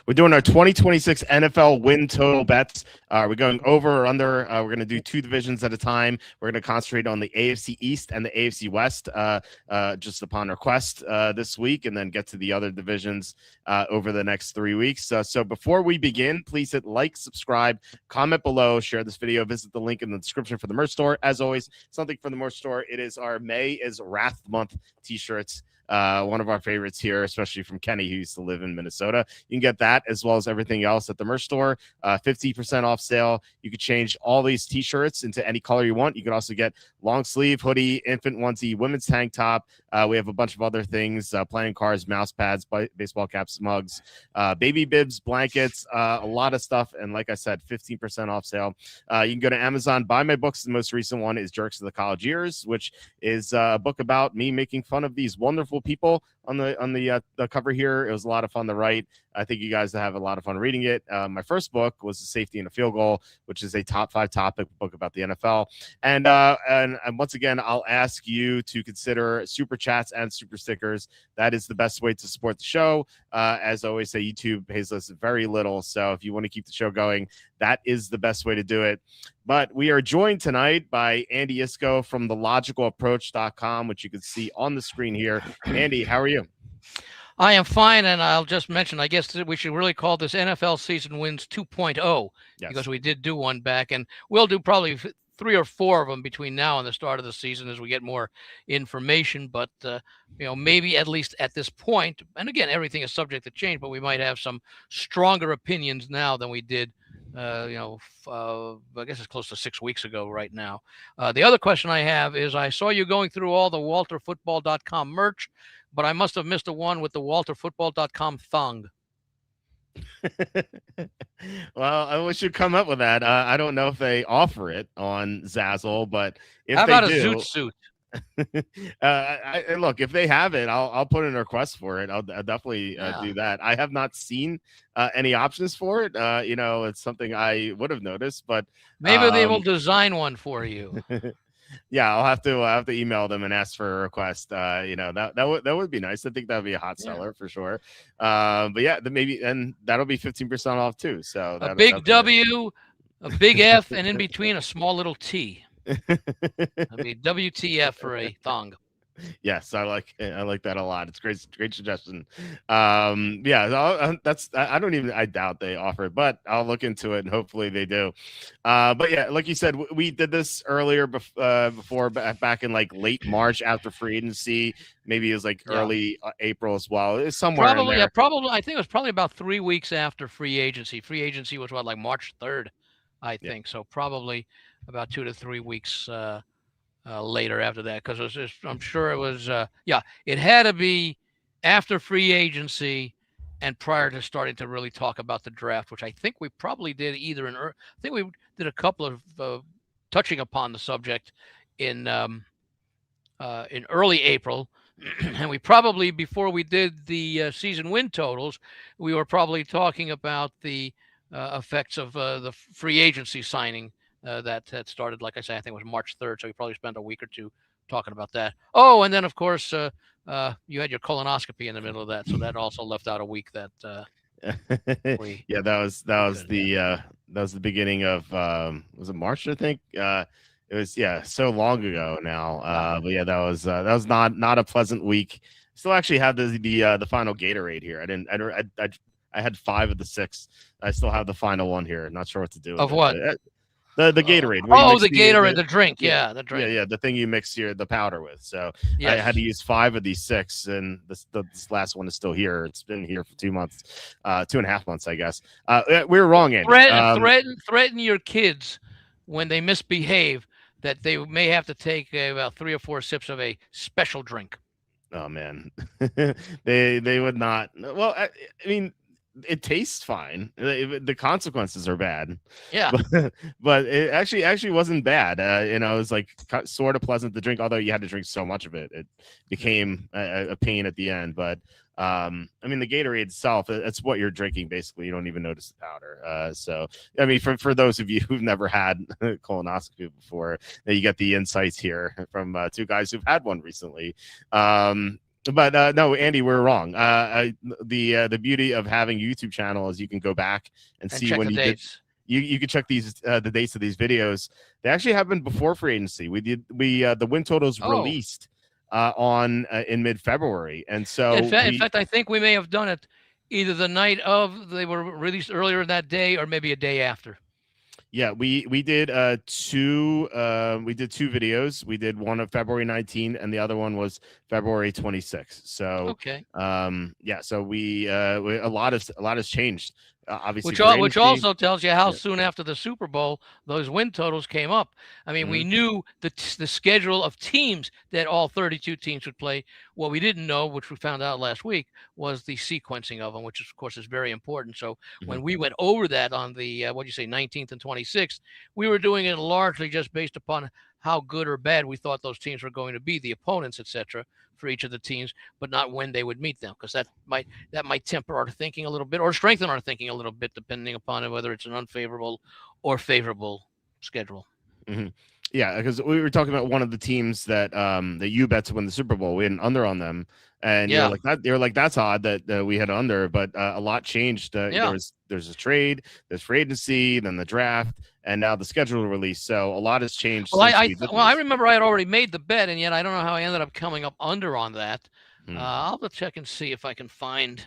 We're doing our 2026 NFL win total bets. We're going over or under. We're going to do two divisions at a time. We're going to concentrate on the AFC East and the AFC West just upon request this week, and then get to the other divisions over the next 3 weeks. So before we begin, please hit like, subscribe, comment below, share this video, visit the link in the description for the merch store. As always, something from the merch store. It is our May is Wrath Month t-shirts. One of our favorites here, especially from Kenny, who used to live in Minnesota. You can get that as well as everything else at the merch store. 50% off sale. You could change all these t-shirts into any color you want. You could also get long sleeve, hoodie, infant onesie, women's tank top. We have a bunch of other things, playing cards, mouse pads, baseball caps, mugs, baby bibs, blankets, a lot of stuff. And like I said, 15% off sale. You can go to Amazon, buy my books. The most recent one is Jerks of the College Years, which is a book about me making fun of these wonderful people on the cover here. It was a lot of fun to write. I think you guys have a lot of fun reading it. My first book was The Safety and a Field Goal, which is a top 5 topic book about the NFL. And once again, I'll ask you to consider super chats and super stickers. That is the best way to support the show. As I always say, YouTube pays us very little. So if you want to keep the show going, that is the best way to do it. But we are joined tonight by Andy Iskoe from thelogicalapproach.com, which you can see on the screen here. Andy, how are you? I am fine, and I'll just mention, I guess we should really call this NFL Season Wins 2.0, yes, because we did do one back, and we'll do probably 3 or 4 of them between now and the start of the season as we get more information. But, maybe at least at this point, and again, everything is subject to change, but we might have some stronger opinions now than we did I guess it's close to 6 weeks ago right now. The other question I have is, I saw you going through all the WalterFootball.com merch, but I must have missed the one with the WalterFootball.com thong. Well, I wish you'd come up with that. I don't know if they offer it on Zazzle, but if how about they do, a zoot suit? Look, if they have it, I'll put in a request for it. I'll definitely do that. I have not seen any options for it. It's something I would have noticed, but maybe they will design one for you. Yeah, I'll have to email them and ask for a request. That would be nice. I think that would be a hot seller for sure. But yeah, maybe, and that'll be 15% off too. So a big W, a big F, and in between a small little T. I mean, WTF for a thong. Yes, I like that a lot. It's great suggestion. I doubt they offer it, but I'll look into it and hopefully they do. But yeah, like you said, we did this earlier before back in like late March after free agency. Maybe it was like early April as well. It's somewhere probably in there. Probably. I think it was probably about 3 weeks after free agency. Free agency was like March 3rd, I think. So probably about 2 to 3 weeks later after that, because I'm sure it was it had to be after free agency and prior to starting to really talk about the draft, which I think we probably did I think we did a couple of touching upon the subject in early April. And we probably, before we did the season win totals, we were probably talking about the effects of the free agency signing that had started, like I say, I think it was March 3rd. So we probably spent a week or two talking about that. Oh, and then of course you had your colonoscopy in the middle of that, so that also left out a week that. That was the beginning of was it March? I think it was so long ago now. But yeah, that was not a pleasant week. Still actually have the final Gatorade here. I had 5 of the 6. I still have the final one here. Not sure what to do with of what. The Gatorade. The Gatorade, the drink. Yeah, the drink. Yeah, the thing you mix the powder with. So yes. I had to use 5 of these 6, and this last one is still here. It's been here for 2 months, 2.5 months, I guess. We were wrong, Andy. Threaten your kids when they misbehave that they may have to take about 3 or 4 sips of a special drink. Oh man, they would not. Well, I mean, it tastes fine. The consequences are bad. Yeah, but it actually wasn't bad. It was like sort of pleasant to drink, although you had to drink so much of it, it became a pain at the end. But I mean, the Gatorade itself, it's what you're drinking basically. You don't even notice the powder. So I mean, for those of you who've never had colonoscopy before, you get the insights here from 2 guys who've had one recently. But no, Andy, we're wrong. The beauty of having a YouTube channel is you can go back and see check when the you did. dates. You can check these the dates of these videos. They actually happened before free agency. The win totals released on in mid-February, and so in fact, I think we may have done it either the night of they were released earlier that day, or maybe a day after. Yeah, we did two videos. We did one of February 19 and the other one was February 26. So okay. Yeah, so a lot has changed. Obviously, which also tells you how soon after the Super Bowl those win totals came up. I mean, we knew the schedule of teams that all 32 teams would play. What we didn't know, which we found out last week, was the sequencing of them, which of course is very important. So when we went over that on the 19th and 26th, we were doing it largely just based upon how good or bad we thought those teams were going to be, the opponents, etc., for each of the teams, but not when they would meet them, because that might temper our thinking a little bit or strengthen our thinking a little bit, depending upon whether it's an unfavorable or favorable schedule. Yeah, because we were talking about one of the teams that you bet to win the Super Bowl. We had an under on them, and you're like that. You're like, that's odd that we had under, but a lot changed. There's a trade, there's free agency, then the draft, and now the schedule release. So a lot has changed. Well, I remember I had already made the bet, and yet I don't know how I ended up coming up under on that. I'll have to check and see if I can find.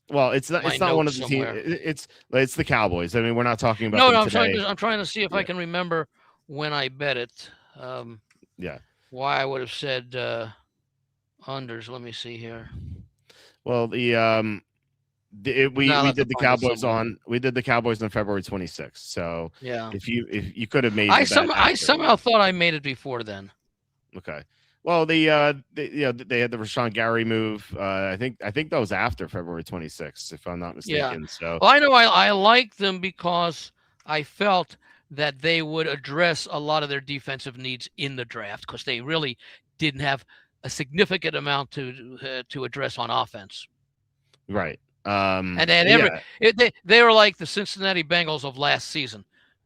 Well, it's not one of the teams. It's the Cowboys. I mean, we're not talking about. No, I'm trying to see if I can remember when I bet it. Why I would have said unders. Let me see here. Well, we did the Cowboys on February 26th. So if you could have made I somehow thought I made it before then. Okay. Well, they had the Rashawn Gary move. I think that was after February 26th, if I'm not mistaken. So well, I know I liked them because I felt that they would address a lot of their defensive needs in the draft, because they really didn't have a significant amount to address on offense. Right. And they were like the Cincinnati Bengals of last season,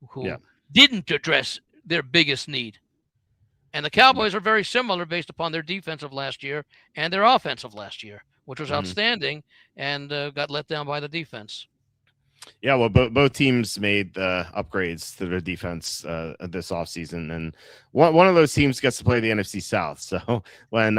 who didn't address their biggest need. And the Cowboys are very similar based upon their defensive last year and their offensive last year, which was outstanding, and got let down by the defense. Yeah, well, both teams made upgrades to their defense this offseason, and one of those teams gets to play the NFC South. So when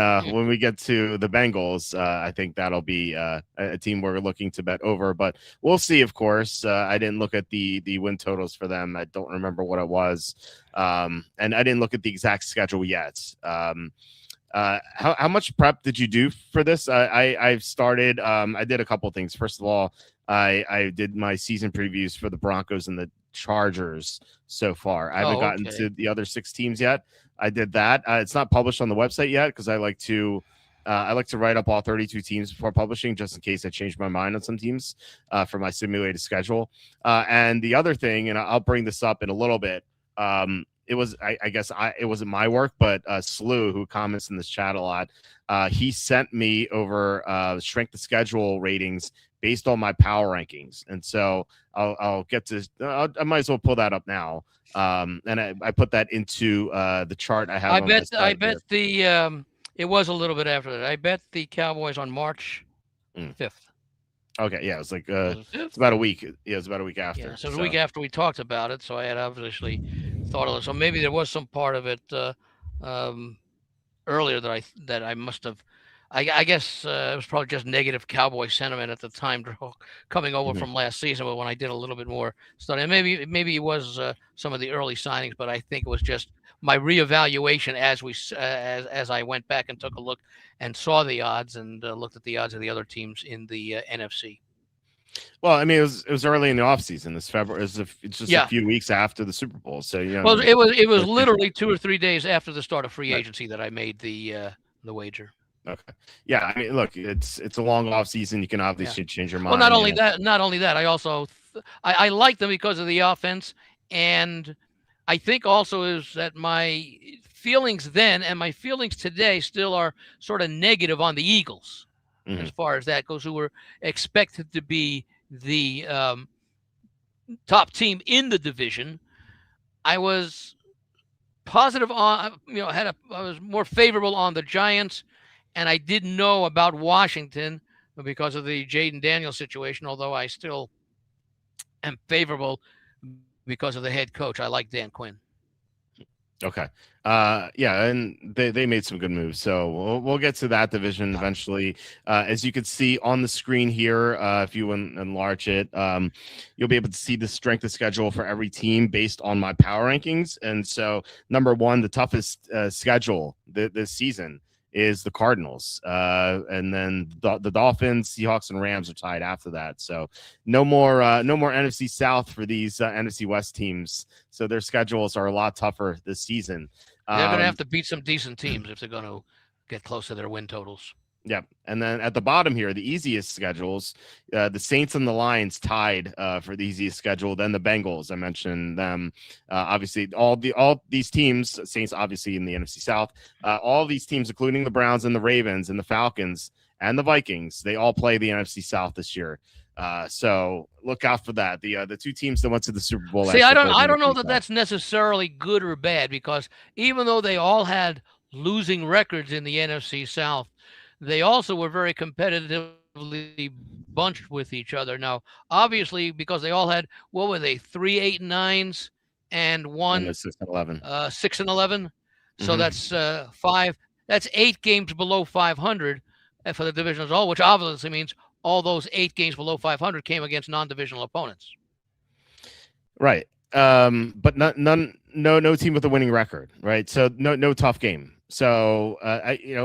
we get to the Bengals, I think that'll be a team we're looking to bet over. But we'll see. Of course, I didn't look at the win totals for them. I don't remember what it was, and I didn't look at the exact schedule yet. How much prep did you do for this? I've started. I did a couple things. First of all, I did my season previews for the Broncos and the Chargers so far. I haven't gotten to the other 6 teams yet. I did that. It's not published on the website yet, because I like to write up all 32 teams before publishing, just in case I change my mind on some teams for my simulated schedule. And the other thing, and I'll bring this up in a little bit. It was, it wasn't my work, but Slew, who comments in this chat a lot, he sent me over strength of schedule ratings based on my power rankings. And so I'll get to, I might as well pull that up now. And I put that into the chart I have. I bet it was a little bit after that. I bet the Cowboys on March 5th. Okay, yeah, it was like it's about a week. Yeah, it was about a week after. Yeah, so the week after we talked about it, so I had obviously thought of it. So maybe there was some part of it earlier that I must have. I guess it was probably just negative Cowboy sentiment at the time, coming over from last season. But when I did a little bit more study, and maybe it was some of the early signings, but I think it was just my reevaluation as I went back and took a look and saw the odds and looked at the odds of the other teams in the NFC. Well, I mean, it was early in the offseason. This February, it's just a few weeks after the Super Bowl. So well, it was literally 2 or 3 days after the start of free agency that I made the wager. Okay. Yeah, I mean, look, it's a long off season. You can obviously change your mind. Well, not only that, I also I like them because of the offense, and I think also is that my feelings then and my feelings today still are sort of negative on the Eagles as far as that goes, who were expected to be the top team in the division. I was positive on, I was more favorable on the Giants and I didn't know about Washington because of the Jaden Daniels situation, although I still am favorable because of the head coach. I like Dan Quinn. Okay. Yeah, and they made some good moves. So we'll get to that division eventually. As you can see on the screen here, if you enlarge it, you'll be able to see the strength of schedule for every team based on my power rankings. And so, number one, the toughest schedule this season is the Cardinals, and then the Dolphins, Seahawks, and Rams are tied after that. So no more NFC South for these NFC West teams. So their schedules are a lot tougher this season. They're going to have to beat some decent teams if they're going to get close to their win totals. Yeah, and then at the bottom here, the easiest schedules, the Saints and the Lions tied for the easiest schedule. Then the Bengals, I mentioned them. Obviously, all these teams, Saints obviously in the NFC South, all these teams, including the Browns and the Ravens and the Falcons and the Vikings, they all play the NFC South this year. So look out for that. The two teams that went to the Super Bowl. See, I don't know that that's necessarily good or bad, because even though they all had losing records in the NFC South, they also were very competitively bunched with each other. Now, obviously, because they all had, what were they, 3 8-9s and one 6-11. 6-11. So that's 5. That's 8 games below 500 for the division as a whole, which obviously means all those 8 games below 500 came against non-divisional opponents. Right. But no team with a winning record, right? So no tough game. So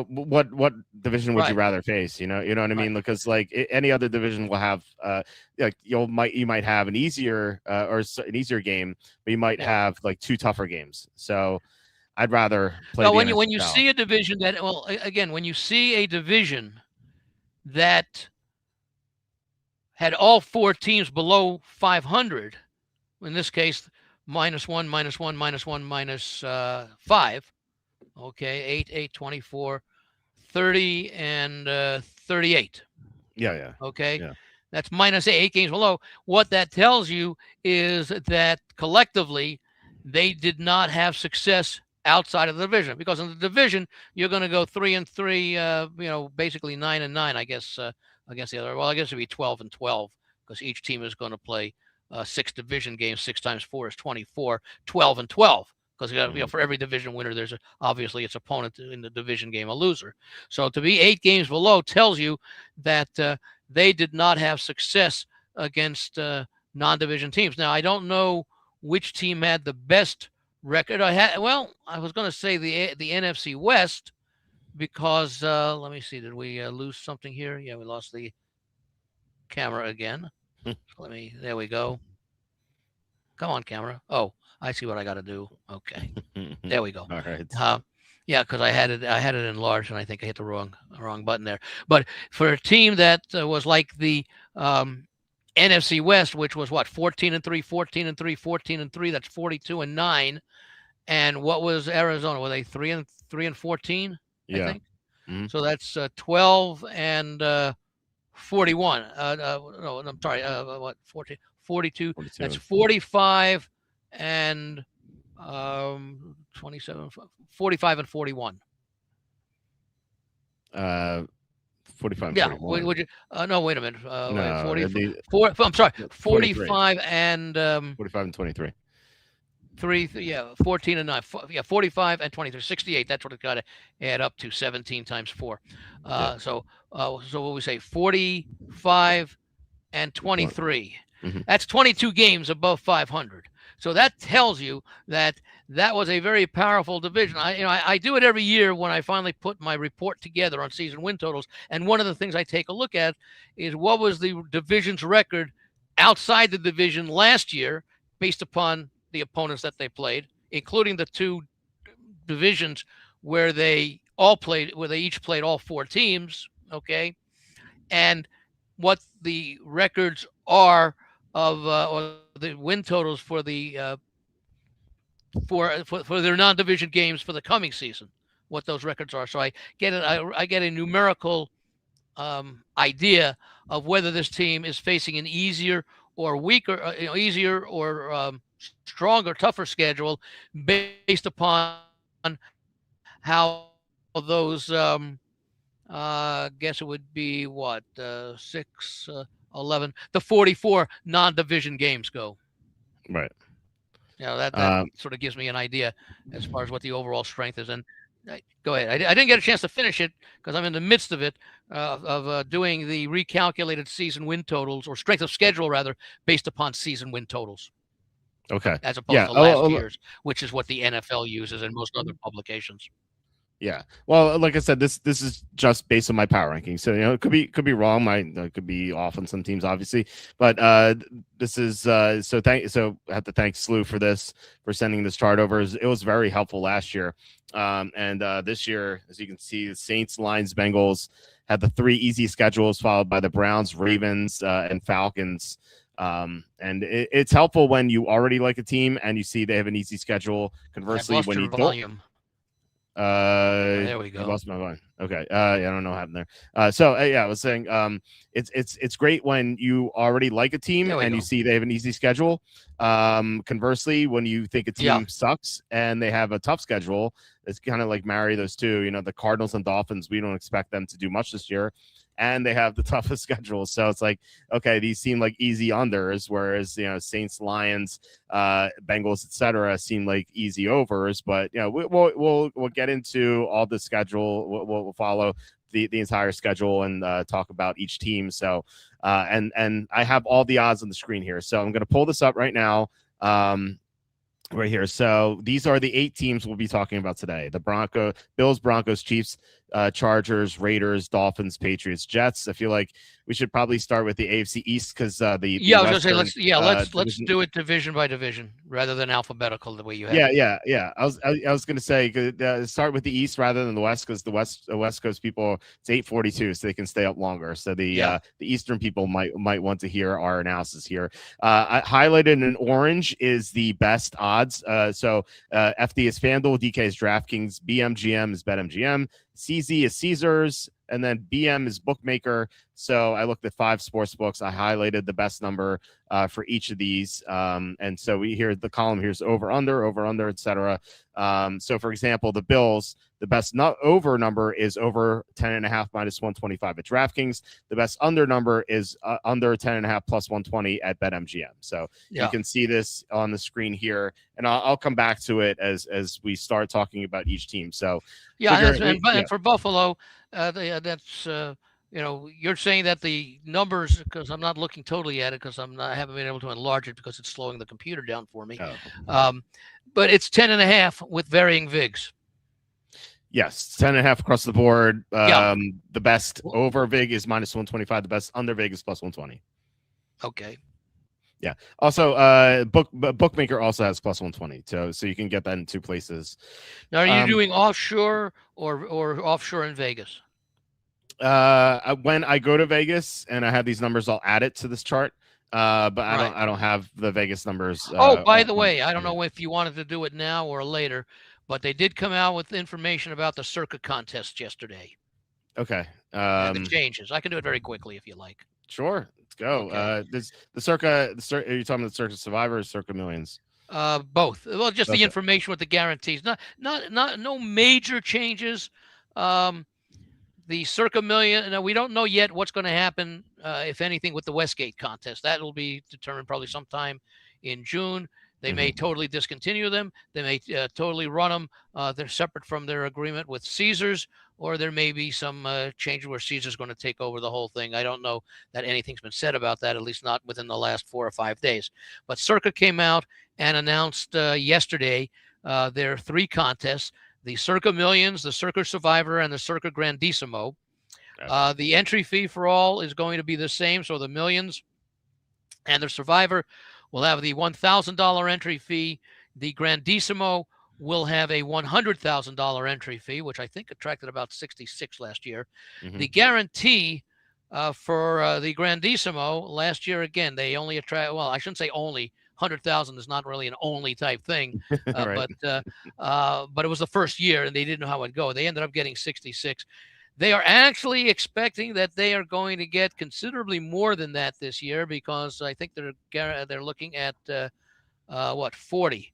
what division would you rather face? You know what I mean? Because like any other division will have like you might have an easier or an easier game, but you might have like 2 tougher games. So I'd rather play. Well, when you see a division that, well, again, when you see a division that had all 4 teams below 500, in this case, -1, -1, -1, -5. Okay, 8, 8, 24, 30, and 38. Yeah. Okay, yeah. That's -8 games below. What that tells you is that collectively they did not have success outside of the division, because in the division you're going to go 3-3, basically 9-9, I guess, against the other. Well, I guess it'd be 12-12, because each team is going to play 6 division games. 6 times 4 is 24. 12-12. Because for every division winner, there's obviously its opponent in the division game, a loser. So to be 8 games below tells you that they did not have success against non-division teams. Now, I don't know which team had the best record. I was going to say the NFC West, because let me see, did we lose something here? Yeah, we lost the camera again. There we go. Come on, camera. Oh, I see what I got to do. Okay, there we go. All right. Yeah, because I had it enlarged, and I think I hit the wrong button there. But for a team that was like the NFC West, which was what, 14-3, 14-3, 14-3. That's 42-9. And what was Arizona? Were they 3-14? I think. Mm-hmm. So that's 12 and 41. No, I'm sorry. What, 14? 42. That's 45 and 27, 45 and 41. 45 and yeah, 41. would you no, wait a minute. No, 44, I'm sorry, 45 and 45 and 23. 14 and 9. 45 and 23. 68. That's what it got to add up to. 17 times 4. So what we say, 45 and 23. That's 22 games above 500. So that tells you that was a very powerful division. I do it every year when I finally put my report together on season win totals. And one of the things I take a look at is what was the division's record outside the division last year, based upon the opponents that they played, including the 2 divisions where they each played all 4 teams. Okay, and what the records are of or the win totals for the for their non-division games for the coming season, what those records are. So I get a numerical idea of whether this team is facing an easier or weaker, easier or stronger, tougher schedule based upon how those Guess it would be what 6, 11. The 44 non-division games go. Right. That sort of gives me an idea as far as what the overall strength is. And go ahead. I didn't get a chance to finish it because I'm in the midst of it, of doing the recalculated season win totals, or strength of schedule rather, based upon season win totals. Okay. As opposed to last year's, which is what the NFL uses and most other publications. Yeah. Well, like I said, this is just based on my power ranking. So, it could be wrong. I could be off on some teams, obviously. But this is so I have to thank Slew for sending this chart over. It was very helpful last year. And this year, as you can see, the Saints, Lions, Bengals had the 3 easy schedules, followed by the Browns, Ravens, and Falcons. And it's helpful when you already like a team and you see they have an easy schedule. Conversely, when you don't. There we go. You lost my mind. Okay. I don't know what happened there. I was saying, it's great when you already like a team and you see they have an easy schedule. Conversely, when you think a team sucks and they have a tough schedule, it's kind of like marry those two. The Cardinals and Dolphins, we don't expect them to do much this year, and they have the toughest schedule. So it's like, okay, these seem like easy unders, whereas Saints, Lions, Bengals, etc. seem like easy overs. But we'll get into all the schedule. We'll follow the entire schedule and talk about each team. So and I have all the odds on the screen here. So I'm going to pull this up right now. Right here. So these are the 8 teams we'll be talking about today. The Bills, Broncos, Chiefs, Chargers, Raiders, Dolphins, Patriots, Jets. I feel like we should probably start with the AFC East because I was going to say let's do it division by division rather than alphabetical the way you have. Yeah. I was going to say start with the East rather than the West because the West Coast people, it's 8:42, so they can stay up longer. So the Eastern people might want to hear our analysis here. I highlighted in orange is the best odds. So FD is FanDuel, DK is DraftKings, BMGM is BetMGM, CZ is Caesars, and then BM is Bookmaker. So I looked at 5 sports books. I highlighted the best number for each of these. And so we hear the column here's over, under, etc. So for example, the Bills, the best over number is over 10.5 minus 125 at DraftKings. The best under number is under 10.5 plus 120 at BetMGM. So you can see this on the screen here, and I'll come back to it as we start talking about each team. So for Buffalo, that's you're saying that the numbers, because I'm not looking totally at it because I haven't been able to enlarge it because it's slowing the computer down for me. But it's 10.5 with varying VIGs. Yes, 10.5 across the board. The best over VIG is minus 125. The best under VIG is plus 120. Okay. Yeah. Also, Bookmaker also has plus 120, so you can get that in 2 places. Now, are you doing offshore or offshore in Vegas? When I go to Vegas and I have these numbers, I'll add it to this chart. But I don't have the Vegas numbers. By the way, I don't know if you wanted to do it now or later, but they did come out with information about the Circa contest yesterday. Okay. And the changes. I can do it very quickly if you like. Sure. Let's go. Okay. The Circa, are you talking about the Circa Survivor or Circa Millions? Both. Well, just the information with the guarantees. No major changes. The Circa Million. Now, we don't know yet what's going to happen, if anything, with the Westgate contest. That will be determined probably sometime in June. They may totally discontinue them. They may totally run them. They're separate from their agreement with Caesars, or there may be some change where Caesars going to take over the whole thing. I don't know that anything's been said about that, at least not within the last 4 or 5 days. But Circa came out and announced yesterday their 3 contests: the Circa Millions, the Circa Survivor, and the Circa Grandissimo. The entry fee for all is going to be the same. So the Millions and the Survivor will have the $1,000 entry fee. The Grandissimo will have a $100,000 entry fee, which I think attracted about 66 last year. The guarantee for the Grandissimo last year, again, they only attract, well, I shouldn't say only. 100,000 is not really an only type thing, but it was the first year and they didn't know how it would go. They ended up getting 66. They are actually expecting that they are going to get considerably more than that this year, because I think they're looking at 40,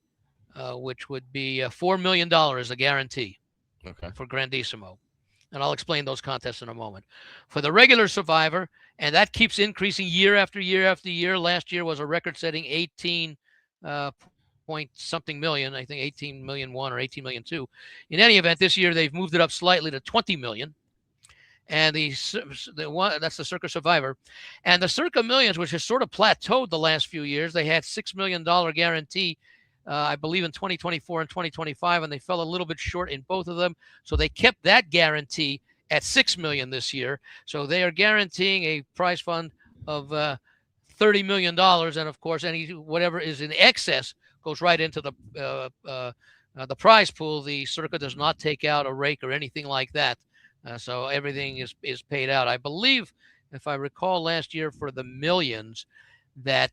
which would be $4 million a guarantee for Grandissimo. And I'll explain those contests in a moment. For the regular Survivor, and that keeps increasing year after year after year. Last year was a record-setting 18 point something million, I think 18 million one or 18 million two. In any event, this year they've moved it up slightly to 20 million. And the one that's the Circa Survivor, and the Circa Millions, which has sort of plateaued the last few years. They had $6 million guarantee, I believe, in 2024 and 2025, and they fell a little bit short in both of them. So they kept that guarantee at $6 million this year. So they are guaranteeing a prize fund of $30 million, and of course, whatever is in excess goes right into the prize pool. The Circa does not take out a rake or anything like that. So everything is paid out. I believe, if I recall last year for the millions, that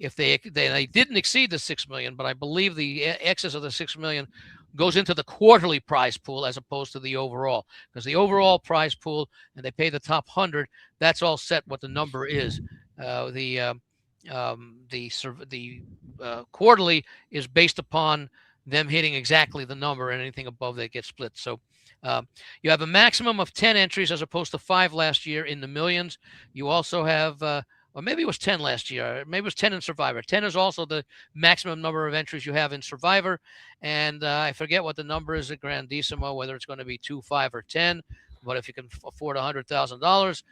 if they didn't exceed the 6 million, but I believe the excess of the 6 million goes into the quarterly prize pool as opposed to the overall, because the overall prize pool, and they pay the top 100, that's all set what the number is. The quarterly is based upon them hitting exactly the number, and anything above that gets split. So you have a maximum of 10 entries as opposed to 5 last year in the millions. You also have, or maybe it was 10 last year. Maybe it was 10 in Survivor. 10 is also the maximum number of entries you have in Survivor. And I forget what the number is at Grandissimo, whether it's going to be 2, 5, or 10. But if you can afford $100,000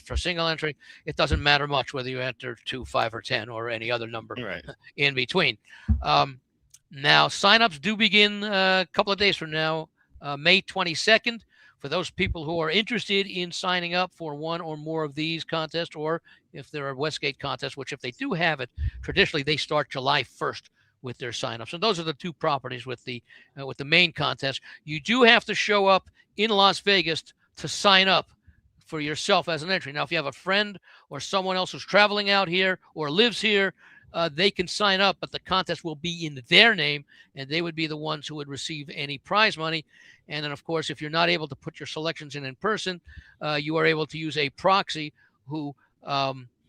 for single entry, it doesn't matter much whether you enter 2, 5, or 10 or any other number in between. Now, signups do begin a couple of days from now. May 22nd, for those people who are interested in signing up for one or more of these contests, or if there are Westgate contests, which if they do have it, traditionally they start July 1st with their signups. And those are the two properties with the main contest. You do have to show up in Las Vegas to sign up for yourself as an entry. Now, if you have a friend or someone else who's traveling out here or lives here, they can sign up, but the contest will be in their name, and they would be the ones who would receive any prize money. And then, of course, if you're not able to put your selections in person, you are able to use a proxy who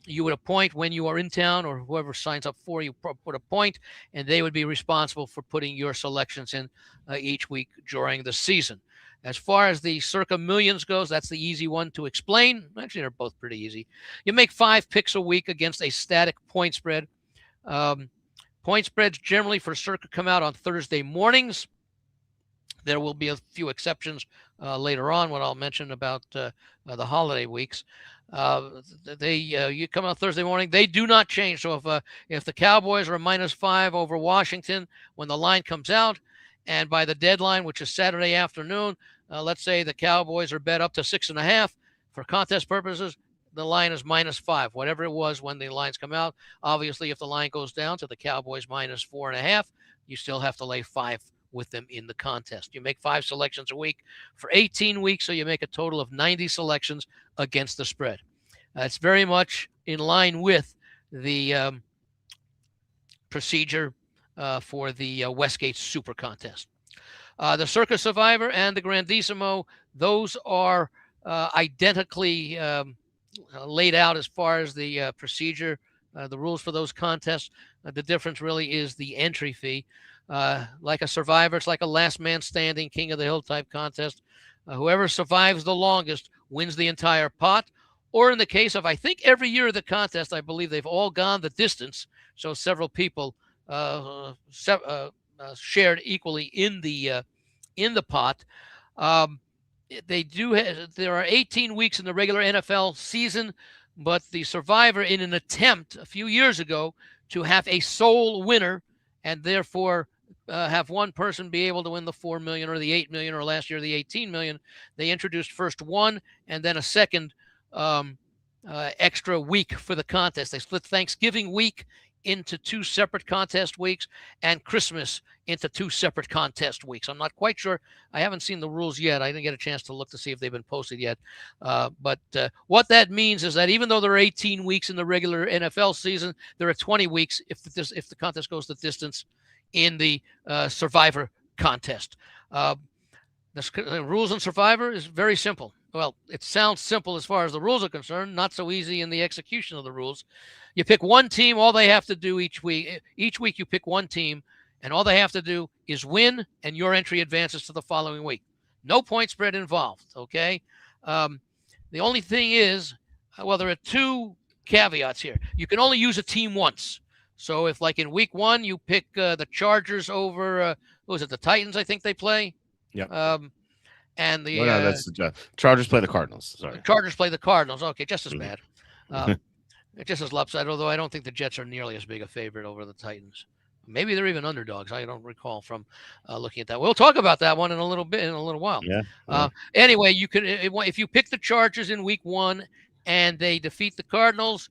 you would appoint when you are in town, or whoever signs up for you would appoint, and they would be responsible for putting your selections in each week during the season. As far as the Circa Millions goes, that's the easy one to explain. Actually, they're both pretty easy. You make 5 picks a week against a static point spread. Point spreads generally for Circa come out on Thursday mornings. There will be a few exceptions later on, what I'll mention about the holiday weeks. You come out Thursday morning, they do not change. So if the Cowboys are -5 over Washington when the line comes out, and by the deadline, which is Saturday afternoon, let's say the Cowboys are bet up to 6.5 for contest purposes, the line is -5, whatever it was when the lines come out. Obviously, if the line goes down to the Cowboys -4.5, you still have to lay 5 with them in the contest. You make 5 selections a week for 18 weeks, so you make a total of 90 selections against the spread. It's very much in line with the procedure for the Westgate Super Contest. The Circa Survivor and the Grandissimo, those are identically laid out as far as the procedure, the rules for those contests. The difference really is the entry fee. Like a Survivor, it's like a last man standing, king of the hill type contest. Whoever survives the longest wins the entire pot. Or in the case of, I think every year of the contest, I believe they've all gone the distance. So several people shared equally in the pot. There are 18 weeks in the regular NFL season, but the Survivor, in an attempt a few years ago to have a sole winner and therefore have one person be able to win the 4 million or the 8 million, or last year the 18 million, they introduced first one and then a second extra week for the contest. They split Thanksgiving week into 2 separate contest weeks and Christmas into 2 separate contest weeks. I'm not quite sure. I haven't seen the rules yet. I didn't get a chance to look to see if they've been posted yet. But what that means is that even though there are 18 weeks in the regular NFL season, there are 20 weeks if the contest goes the distance in the Survivor contest. The rules in Survivor is very simple. Well, it sounds simple as far as the rules are concerned, not so easy in the execution of the rules. You pick one team. All they have to do each week you pick one team, and all they have to do is win, and your entry advances to the following week. No point spread involved. Okay. The only thing is, well, there are two caveats here. You can only use a team once. So if, like in week 1, you pick the Chargers over, what was it, the Titans? I think they play. Yep. And the no, that's the Chargers play the Cardinals. Sorry. The Chargers play the Cardinals. Okay, just as bad. Just as lopsided, although I don't think the Jets are nearly as big a favorite over the Titans. Maybe they're even underdogs. I don't recall from looking at that. We'll talk about that one in a little while. Yeah. Anyway, you can, if you pick the Chargers in week 1 and they defeat the Cardinals,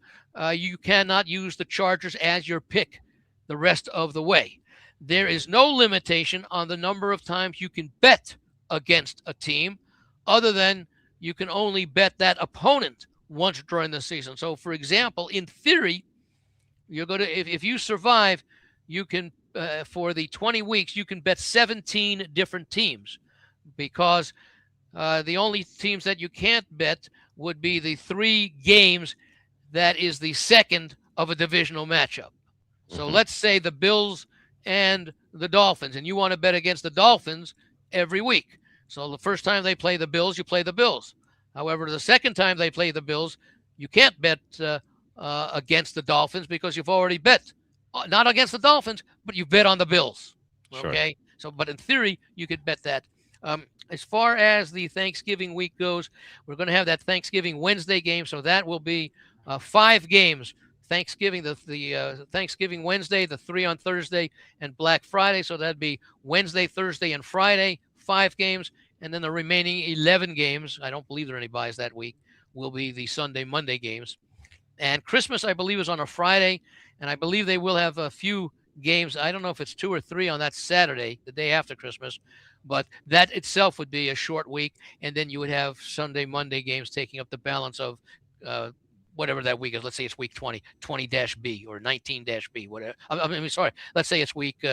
you cannot use the Chargers as your pick the rest of the way. There is no limitation on the number of times you can bet against a team, other than you can only bet that opponent once during the season. So, for example, in theory, you're going to, if you survive, you can, for the 20 weeks, you can bet 17 different teams, because the only teams that you can't bet would be the 3 games that is the second of a divisional matchup. So let's say the Bills and the Dolphins, and you want to bet against the Dolphins every week. So the first time they play the Bills, you play the Bills. However, the second time they play the Bills, you can't bet against the Dolphins, because you've already bet. Not against the Dolphins, but you bet on the Bills. Okay? Sure. So, but in theory, you could bet that. As far as the Thanksgiving week goes, we're going to have that Thanksgiving Wednesday game. So that will be 5 games. Thanksgiving, the Thanksgiving Wednesday, the 3 on Thursday, and Black Friday. So that'd be Wednesday, Thursday, and Friday, 5 games. And then the remaining 11 games, I don't believe there are any buys that week, will be the Sunday, Monday games. And Christmas, I believe, is on a Friday. And I believe they will have a few games. I don't know if it's 2 or 3 on that Saturday, the day after Christmas. But that itself would be a short week. And then you would have Sunday, Monday games taking up the balance of whatever that week is. Let's say it's week 20-B or 19-B, whatever. I mean, sorry. Let's say it's week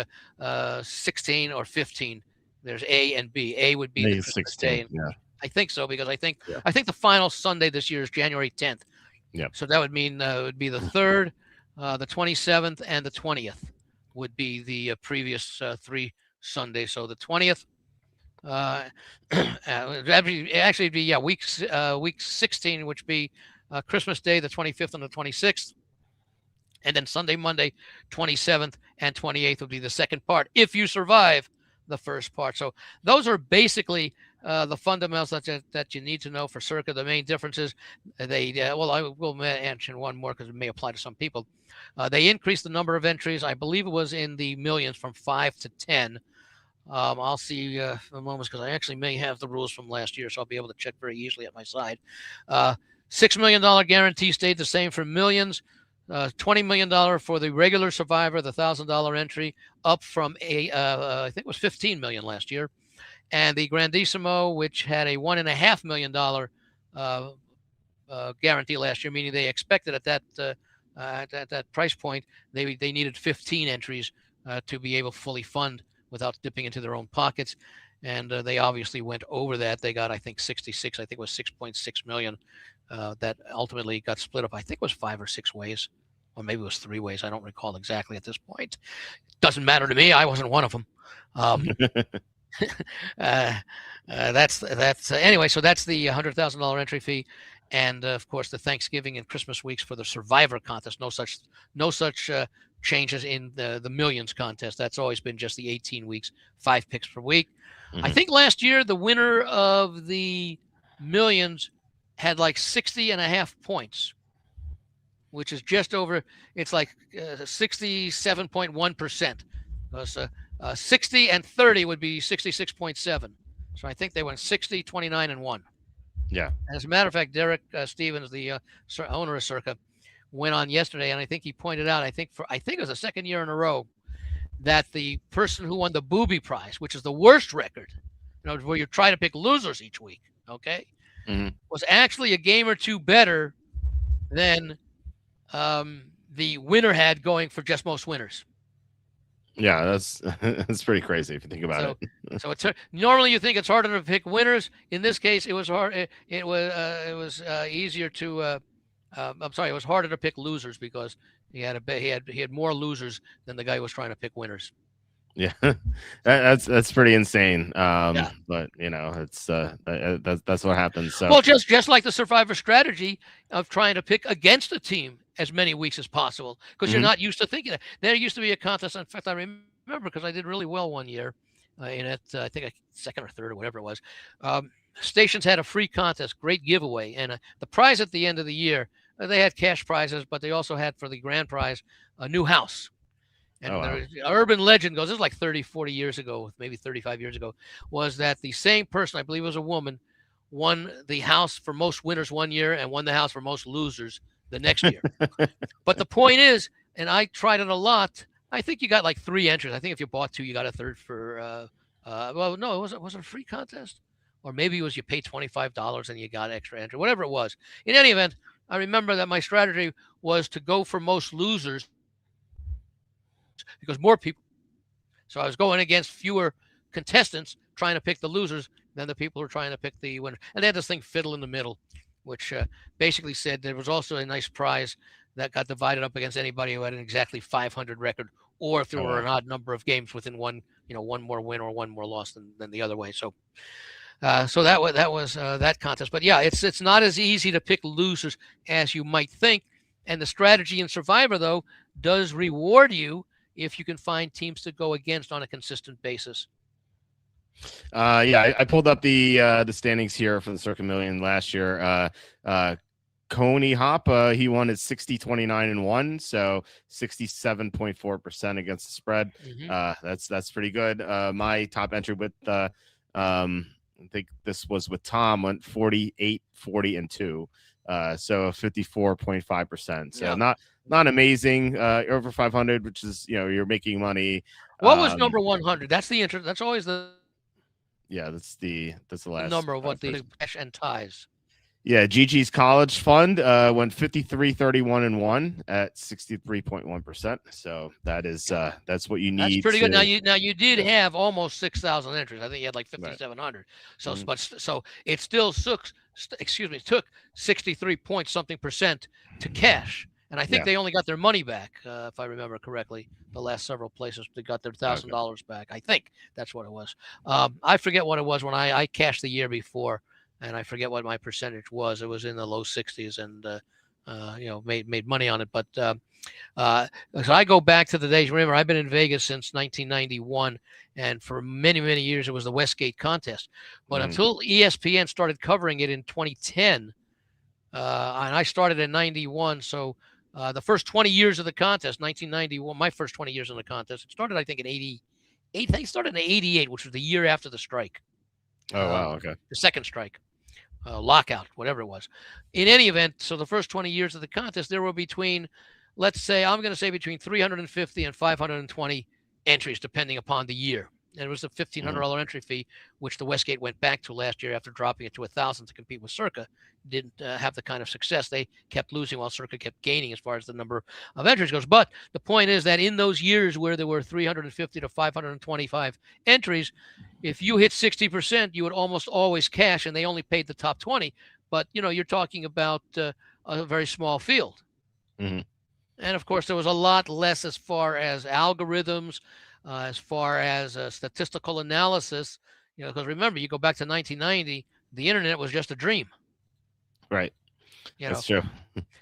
16 or 15. There's A and B. A would be the Christmas 16, day. Yeah. I think so, because I think the final Sunday this year is January 10th. Yeah. So that would mean it would be the 3rd, the 27th, and the 20th would be the previous 3 Sundays. So the 20th, actually be week 16, which would be Christmas Day, the 25th and the 26th. And then Sunday, Monday, 27th and 28th would be the second part, if you survive the first part. So those are basically the fundamentals that you need to know for Circa. The main differences, I will mention one more because it may apply to some people. They increased the number of entries. I believe it was in the millions, from 5 to 10. I'll see in a moment, because I actually may have the rules from last year, so I'll be able to check very easily at my side. $6 million guarantee stayed the same for millions. $20 million for the regular survivor, the $1,000 entry, up from I think it was $15 million last year. And the Grandissimo, which had a $1.5 million guarantee last year, meaning they expected at that price point, they needed 15 entries to be able to fully fund without dipping into their own pockets. And they obviously went over that. They got, I think, 66. I think it was 6.6 million. That ultimately got split up, I think it was 5 or 6 ways, or maybe it was 3 ways. I don't recall exactly at this point. Doesn't matter to me. I wasn't one of them. That's anyway. So that's the $100,000 entry fee, and of course the Thanksgiving and Christmas weeks for the Survivor contest. No such changes in the Millions contest. That's always been just the 18 weeks, 5 picks per week. I think last year the winner of the Millions had like 60.5 points, which is just over, it's like 67.1%. Because 60 and 30 would be 66.7. So I think they went 60, 29, and 1. Yeah. As a matter of fact, Derek Stevens, the owner of Circa, went on yesterday, and I think he pointed out, I think it was the second year in a row, that the person who won the booby prize, which is the worst record, where you try to pick losers each week, okay, was actually a game or 2 better than the winner had going for just most winners. Yeah, that's pretty crazy if you think about it. So it's normally you think it's harder to pick winners. In this case, it was hard. It was easier to. I'm sorry, it was harder to pick losers, because he had more losers than the guy who was trying to pick winners. Yeah, that's pretty insane. Yeah. But it's that's what happens. So Well, just like the survivor strategy of trying to pick against a team as many weeks as possible, because you're not used to thinking that. There used to be a contest. In fact, I remember because I did really well one year in it. I think second or third or whatever it was. Stations had a free contest, great giveaway, and the prize at the end of the year. They had cash prizes, but they also had for the grand prize a new house. And an urban legend goes, this is like 30, 40 years ago, maybe 35 years ago, was that the same person, I believe it was a woman, won the house for most winners one year and won the house for most losers the next year. But the point is, and I tried it a lot, I think you got like 3 entries. I think if you bought 2, you got a third for, well, no, was it a free contest? Or maybe it was you paid $25 and you got extra entry, whatever it was. In any event, I remember that my strategy was to go for most losers because more people. So I was going against fewer contestants trying to pick the losers than the people who are trying to pick the winner. And they had this thing fiddle in the middle, which basically said there was also a nice prize that got divided up against anybody who had an exactly 500 record, or if there were an odd number of games within one more win or one more loss than the other way. So that was that contest. But yeah, it's not as easy to pick losers as you might think. And the strategy in Survivor, though, does reward you if you can find teams to go against on a consistent basis. Yeah, I pulled up the standings here for the Circa Million last year. Coney Hop, he won at 60-29-1, so 67.4% against the spread. That's pretty good. My top entry with I think this was with Tom, went 48-40-2. So 54.5%. So not amazing. Over 500, which is you're making money. What was number 100? That's the interest. That's always the that's the last number of what the cash and ties. Yeah, Gigi's College Fund went 53-31-1 at 63.1%. So that's what you need. That's pretty good. Now you did have almost 6,000 entries. I think you had like 5,700. Right. So so it still took 63 point something percent to cash. And I think they only got their money back, if I remember correctly. The last several places they got their $1,000 back. I think that's what it was. I forget what it was when I cashed the year before. And I forget what my percentage was. It was in the low 60s, and made money on it. But so I go back to the days. Remember, I've been in Vegas since 1991, and for many years it was the Westgate contest. But until ESPN started covering it in 2010, and I started in '91, so the first 20 years of the contest, 1991, my first 20 years in the contest, it started I think in '88. I think it started in '88, which was the year after the strike. Oh, wow. Okay. The second strike, lockout, whatever it was. In any event, so the first 20 years of the contest, there were between 350 and 520 entries, depending upon the year. And it was a $1,500 entry fee, which the Westgate went back to last year after dropping it to $1,000 to compete with Circa. Didn't have the kind of success. They kept losing while Circa kept gaining as far as the number of entries goes. But the point is that in those years where there were 350 to 525 entries, if you hit 60%, you would almost always cash, and they only paid the top 20. But, you're talking about a very small field. And, of course, there was a lot less as far as algorithms, as far as statistical analysis, because remember, you go back to 1990, the internet was just a dream. Right. That's true.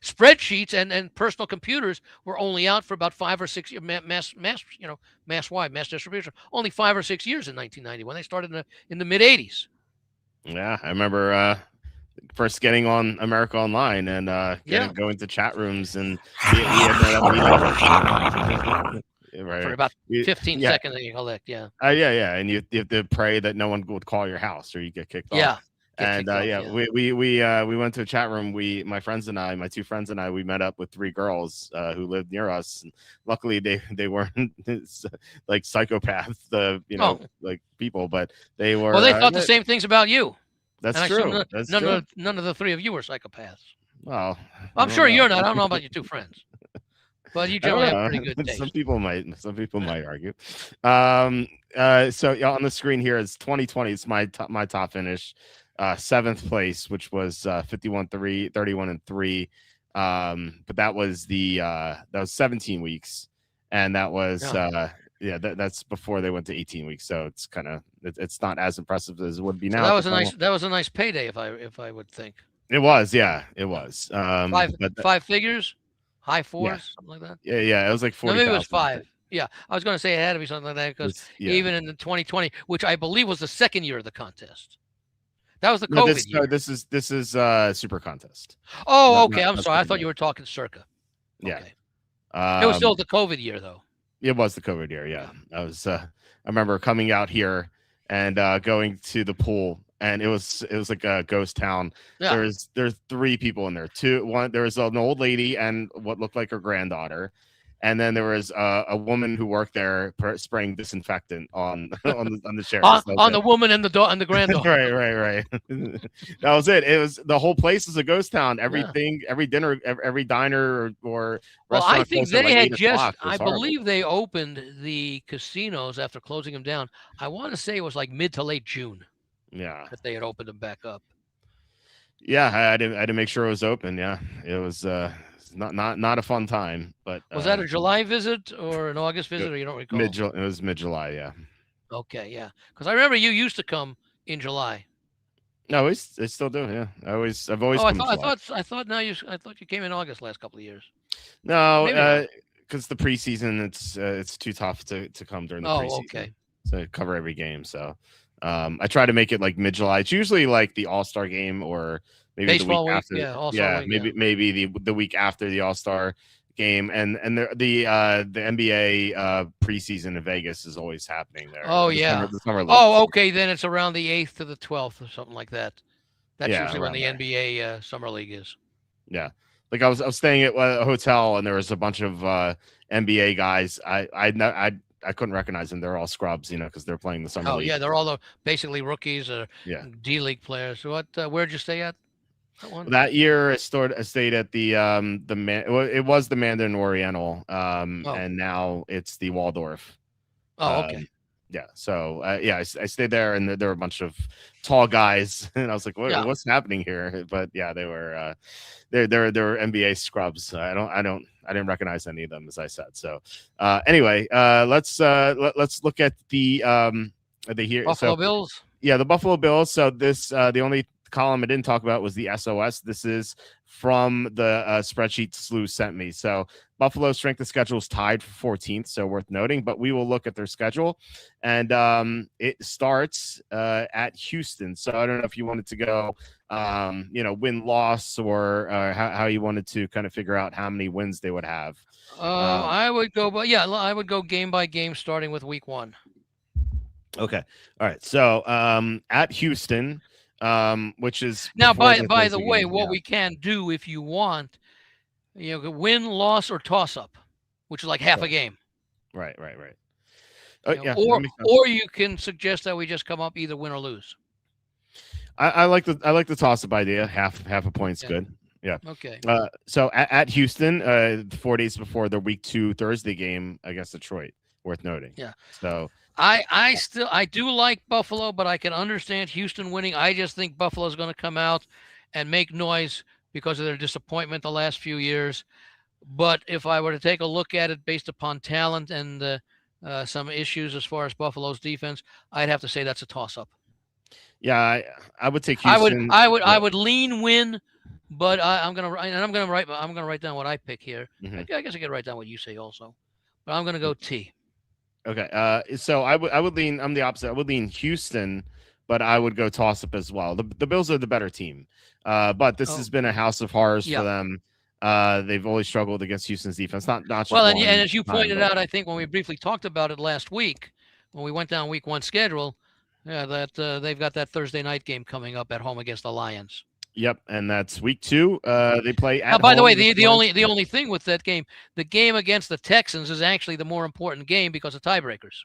Spreadsheets and personal computers were only out for about 5 or 6 years, mass-wide, mass distribution, only 5 or 6 years in 1990 when they started in the mid-'80s. Yeah, I remember first getting on America Online and going to chat rooms and right. For about 15 seconds that you collect, and you have to pray that no one would call your house or you get kicked off. We went to a chat room. My two friends and I, we met up with 3 girls who lived near us. And luckily, they weren't like psychopaths, like people, but they were. Well, they thought the same things about you. That's true. None of the 3 of you were psychopaths. Well, I'm sure you're not. I don't know about your 2 friends. But you generally have pretty good taste. Some people might argue. So on the screen here is 2020. It's my top finish. 7th place, which was 51-31-3. But that was 17 weeks, and that was yeah, that's before they went to 18 weeks, so it's kind of it's not as impressive as it would be So now. that was a nice payday, if I would think. It was, yeah, it Yeah. was. But Five figures, high yeah, fours, something like that. yeah, it was like No, maybe it was 40,000. 5. Yeah, I was going to say it had to be something like that because Yeah. even in the 2020, which I believe was the second year of the contest, that was the No, COVID year. this is super contest. Oh, okay. Not I'm sorry. I thought second you year. were talking circa. Yeah. Okay. It was Um, still the COVID year, though. it was the COVID year. Yeah. I was. I remember coming out here and going to the pool, and it was like a ghost town. Yeah. There's 3 people in there. There was an old lady and what looked like her granddaughter. And then there was a woman who worked there spraying disinfectant on on the chairs. on the woman and the granddaughter. Right. That was it. It was the whole place is a ghost town. Everything, every dinner, every diner or Well, restaurant. I think closed at they like had 8 o'clock. It I was horrible. believe they opened the casinos after closing them down. I want to say it was like mid to late June. Yeah, that they had opened them back up. Yeah, I had to make sure it was open. Yeah, it was not a fun time. But Was that a July visit or an August visit, or you don't recall? It was mid July. Yeah. Okay, yeah, because I remember you used to come in July. No, I still do. Yeah, I've always. Oh, come I thought you came in August last couple of years. No, because the preseason it's too tough to come during the preseason. Okay. To cover every game. So I try to make it like mid July. It's usually like the All-Star game or maybe Baseball the week week, after. Yeah, maybe the week after the All-Star game, and the NBA preseason in Vegas is always happening there. Oh, the summer league. Oh, okay. Then it's around the 8th to the 12th or something like that. That's Yeah, usually when the there. NBA summer league is. Yeah, like I was staying at a hotel and there was a bunch of NBA guys. I couldn't recognize them. They're all scrubs, because they're playing the summer league. Oh yeah, they're all basically rookies or Yeah. D League players. So where'd you stay at? That year, I stayed at the it was the Mandarin Oriental, and now it's the Waldorf. Oh, okay. Yeah. So I stayed there, and there were a bunch of tall guys, and I was like, what's happening here? But yeah, they were they were NBA scrubs. I didn't recognize any of them, as I said. So anyway, let's look at the Buffalo Bills. Yeah, the Buffalo Bills. So this the only column I didn't talk about was the SOS. This is from the spreadsheet Slew sent me. So Buffalo's strength of schedule is tied for 14th, so worth noting. But we will look at their schedule, and it starts at Houston. So I don't know if you wanted to go, win loss, or how you wanted to kind of figure out how many wins they would have. I would go, but yeah, I would go game by game, starting with week 1. Okay, all right. So at Houston. Which is now by the way, what we can do if you want, win, loss, or toss up, which is like half a game. Right. Or you can suggest that we just come up either win or lose. I like the toss up idea. Half a point's good. Yeah. Okay. So at Houston, 4 days before their week 2 Thursday game against Detroit, worth noting. Yeah. So I do like Buffalo, but I can understand Houston winning. I just think Buffalo's going to come out and make noise because of their disappointment the last few years. But if I were to take a look at it based upon talent and some issues as far as Buffalo's defense, I'd have to say that's a toss-up. Yeah, I would take Houston. I would lean win, but I'm gonna write down what I pick here. Mm-hmm. I guess I could write down what you say also, but I'm gonna go T. Okay. So I would lean. I'm the opposite. I would lean Houston, but I would go toss up as well. The Bills are the better team, but this has been a house of horrors for them. They've always struggled against Houston's defense. Not just well, and as you pointed out, I think when we briefly talked about it last week, when we went down week 1 schedule, that they've got that Thursday night game coming up at home against the Lions. Yep, and that's week 2. They play at. By the way, the only thing with that game, the game against the Texans is actually the more important game because of tiebreakers.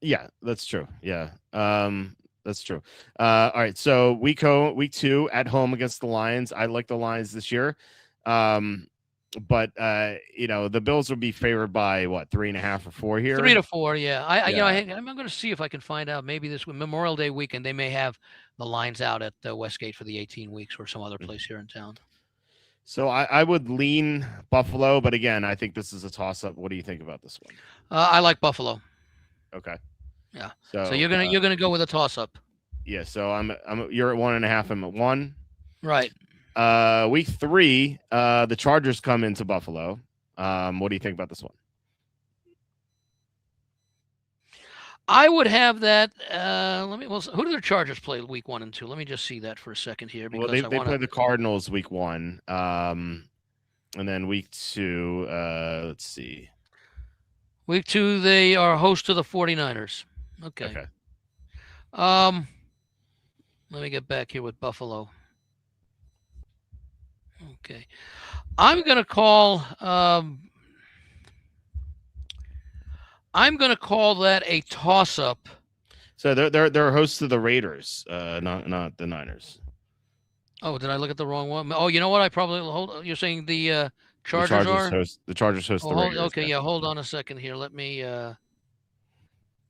Yeah, that's true. Yeah, that's true. All right, so week 2 at home against the Lions. I like the Lions this year, but the Bills would be favored by what, 3.5 or 4 here? 3 to 4, yeah. I'm going to see if I can find out. Maybe this Memorial Day weekend they may have the lines out at Westgate for the 18 weeks or some other place here in town. So I would lean Buffalo, but again, I think this is a toss-up. What do you think about this one? I like Buffalo. Okay. Yeah. So So you're gonna go with a toss-up. yeah. So you're at 1.5. I'm at 1. Right. Week 3, the Chargers come into Buffalo. What do you think about this one? I would have that. Who do the Chargers play week 1 and 2? Let me just see that for a second here because Well, they play the Cardinals week 1, and then week 2. Let's see. Week 2, they are host to the 49ers. Okay. Let me get back here with Buffalo. Okay. I'm gonna call that a toss-up. So they're hosts to the Raiders, not the Niners. Oh, did I look at the wrong one? Oh, you know what? I probably you're saying the Chargers are? The Chargers host the Raiders. Okay, yeah. Hold on a second here. Let me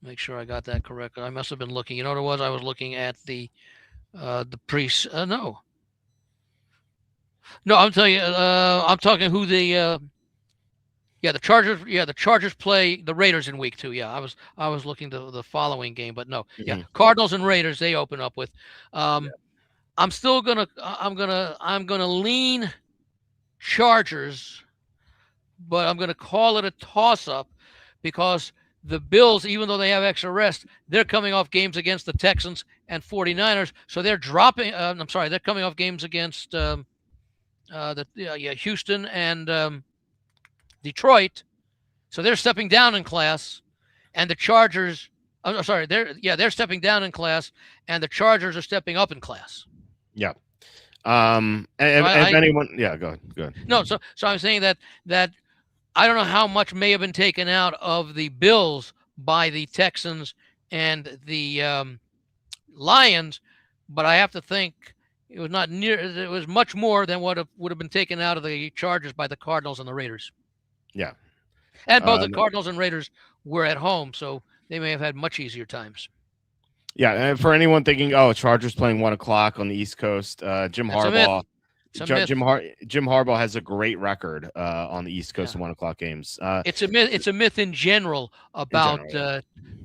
make sure I got that correct. I must have been looking. You know what it was? I was looking at the priest. No, I'm telling you. I'm talking who the the Chargers. Yeah, the Chargers play the Raiders in week 2. Yeah, I was looking to the following game, but no. Yeah, Cardinals and Raiders. They open up with. I'm still gonna. I'm gonna lean Chargers, but I'm gonna call it a toss-up because the Bills, even though they have extra rest, they're coming off games against the Texans and 49ers, so they're dropping. They're coming off games against Houston and Detroit, so they're stepping down in class, and the Chargers. They're stepping down in class, and the Chargers are stepping up in class. Yeah. If anyone, yeah, go ahead. No, so I'm saying that I don't know how much may have been taken out of the Bills by the Texans and the Lions, but I have to think it was not near. It was much more than what would have been taken out of the Chargers by the Cardinals and the Raiders. Yeah, and both the Cardinals and Raiders were at home, so they may have had much easier times. Yeah, and for anyone thinking, Chargers playing 1 o'clock on the East Coast, Jim Harbaugh. Jim Harbaugh has a great record on the East Coast of 1 o'clock games. It's a myth. It's a myth in general about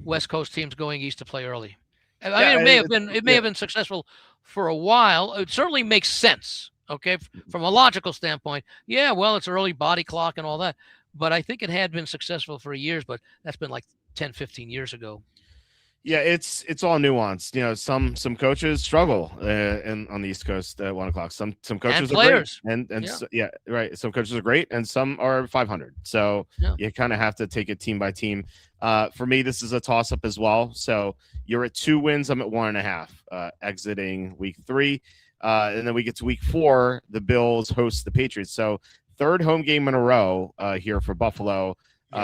West Coast teams going east to play early. I mean, it may have been successful for a while. It certainly makes sense. Okay, from a logical standpoint, yeah. Well, it's early body clock and all that, but I think it had been successful for years. But that's been like 10, 15 years ago. Yeah, it's all nuanced. You know, some coaches struggle on the East Coast at 1 o'clock. Some coaches and players. are great, and right. Some coaches are great, and some are 500. So you kind of have to take it team by team. For me, this is a toss up as well. So you're at 2 wins. I'm at 1.5. Exiting week 3, and then we get to week 4. The Bills host the Patriots. So 3rd home game in a row here for Buffalo.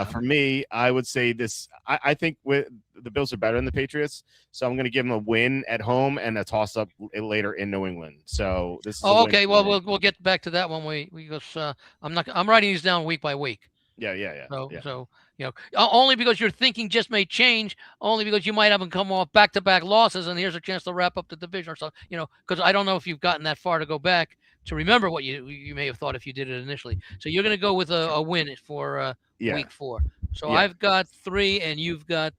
For me, I would say this. I think with the Bills are better than the Patriots, so I'm going to give them a win at home and a toss up later in New England. So this is. Okay. Well, we'll get back to that one. I'm writing these down week by week. Yeah. So only because your thinking just may change, only because you might have them come off back-to-back losses, and here's a chance to wrap up the division or something. Because I don't know if you've gotten that far to go back to remember what you may have thought if you did it initially. So you're going to go with a win for week 4. So I've got 3, and you've got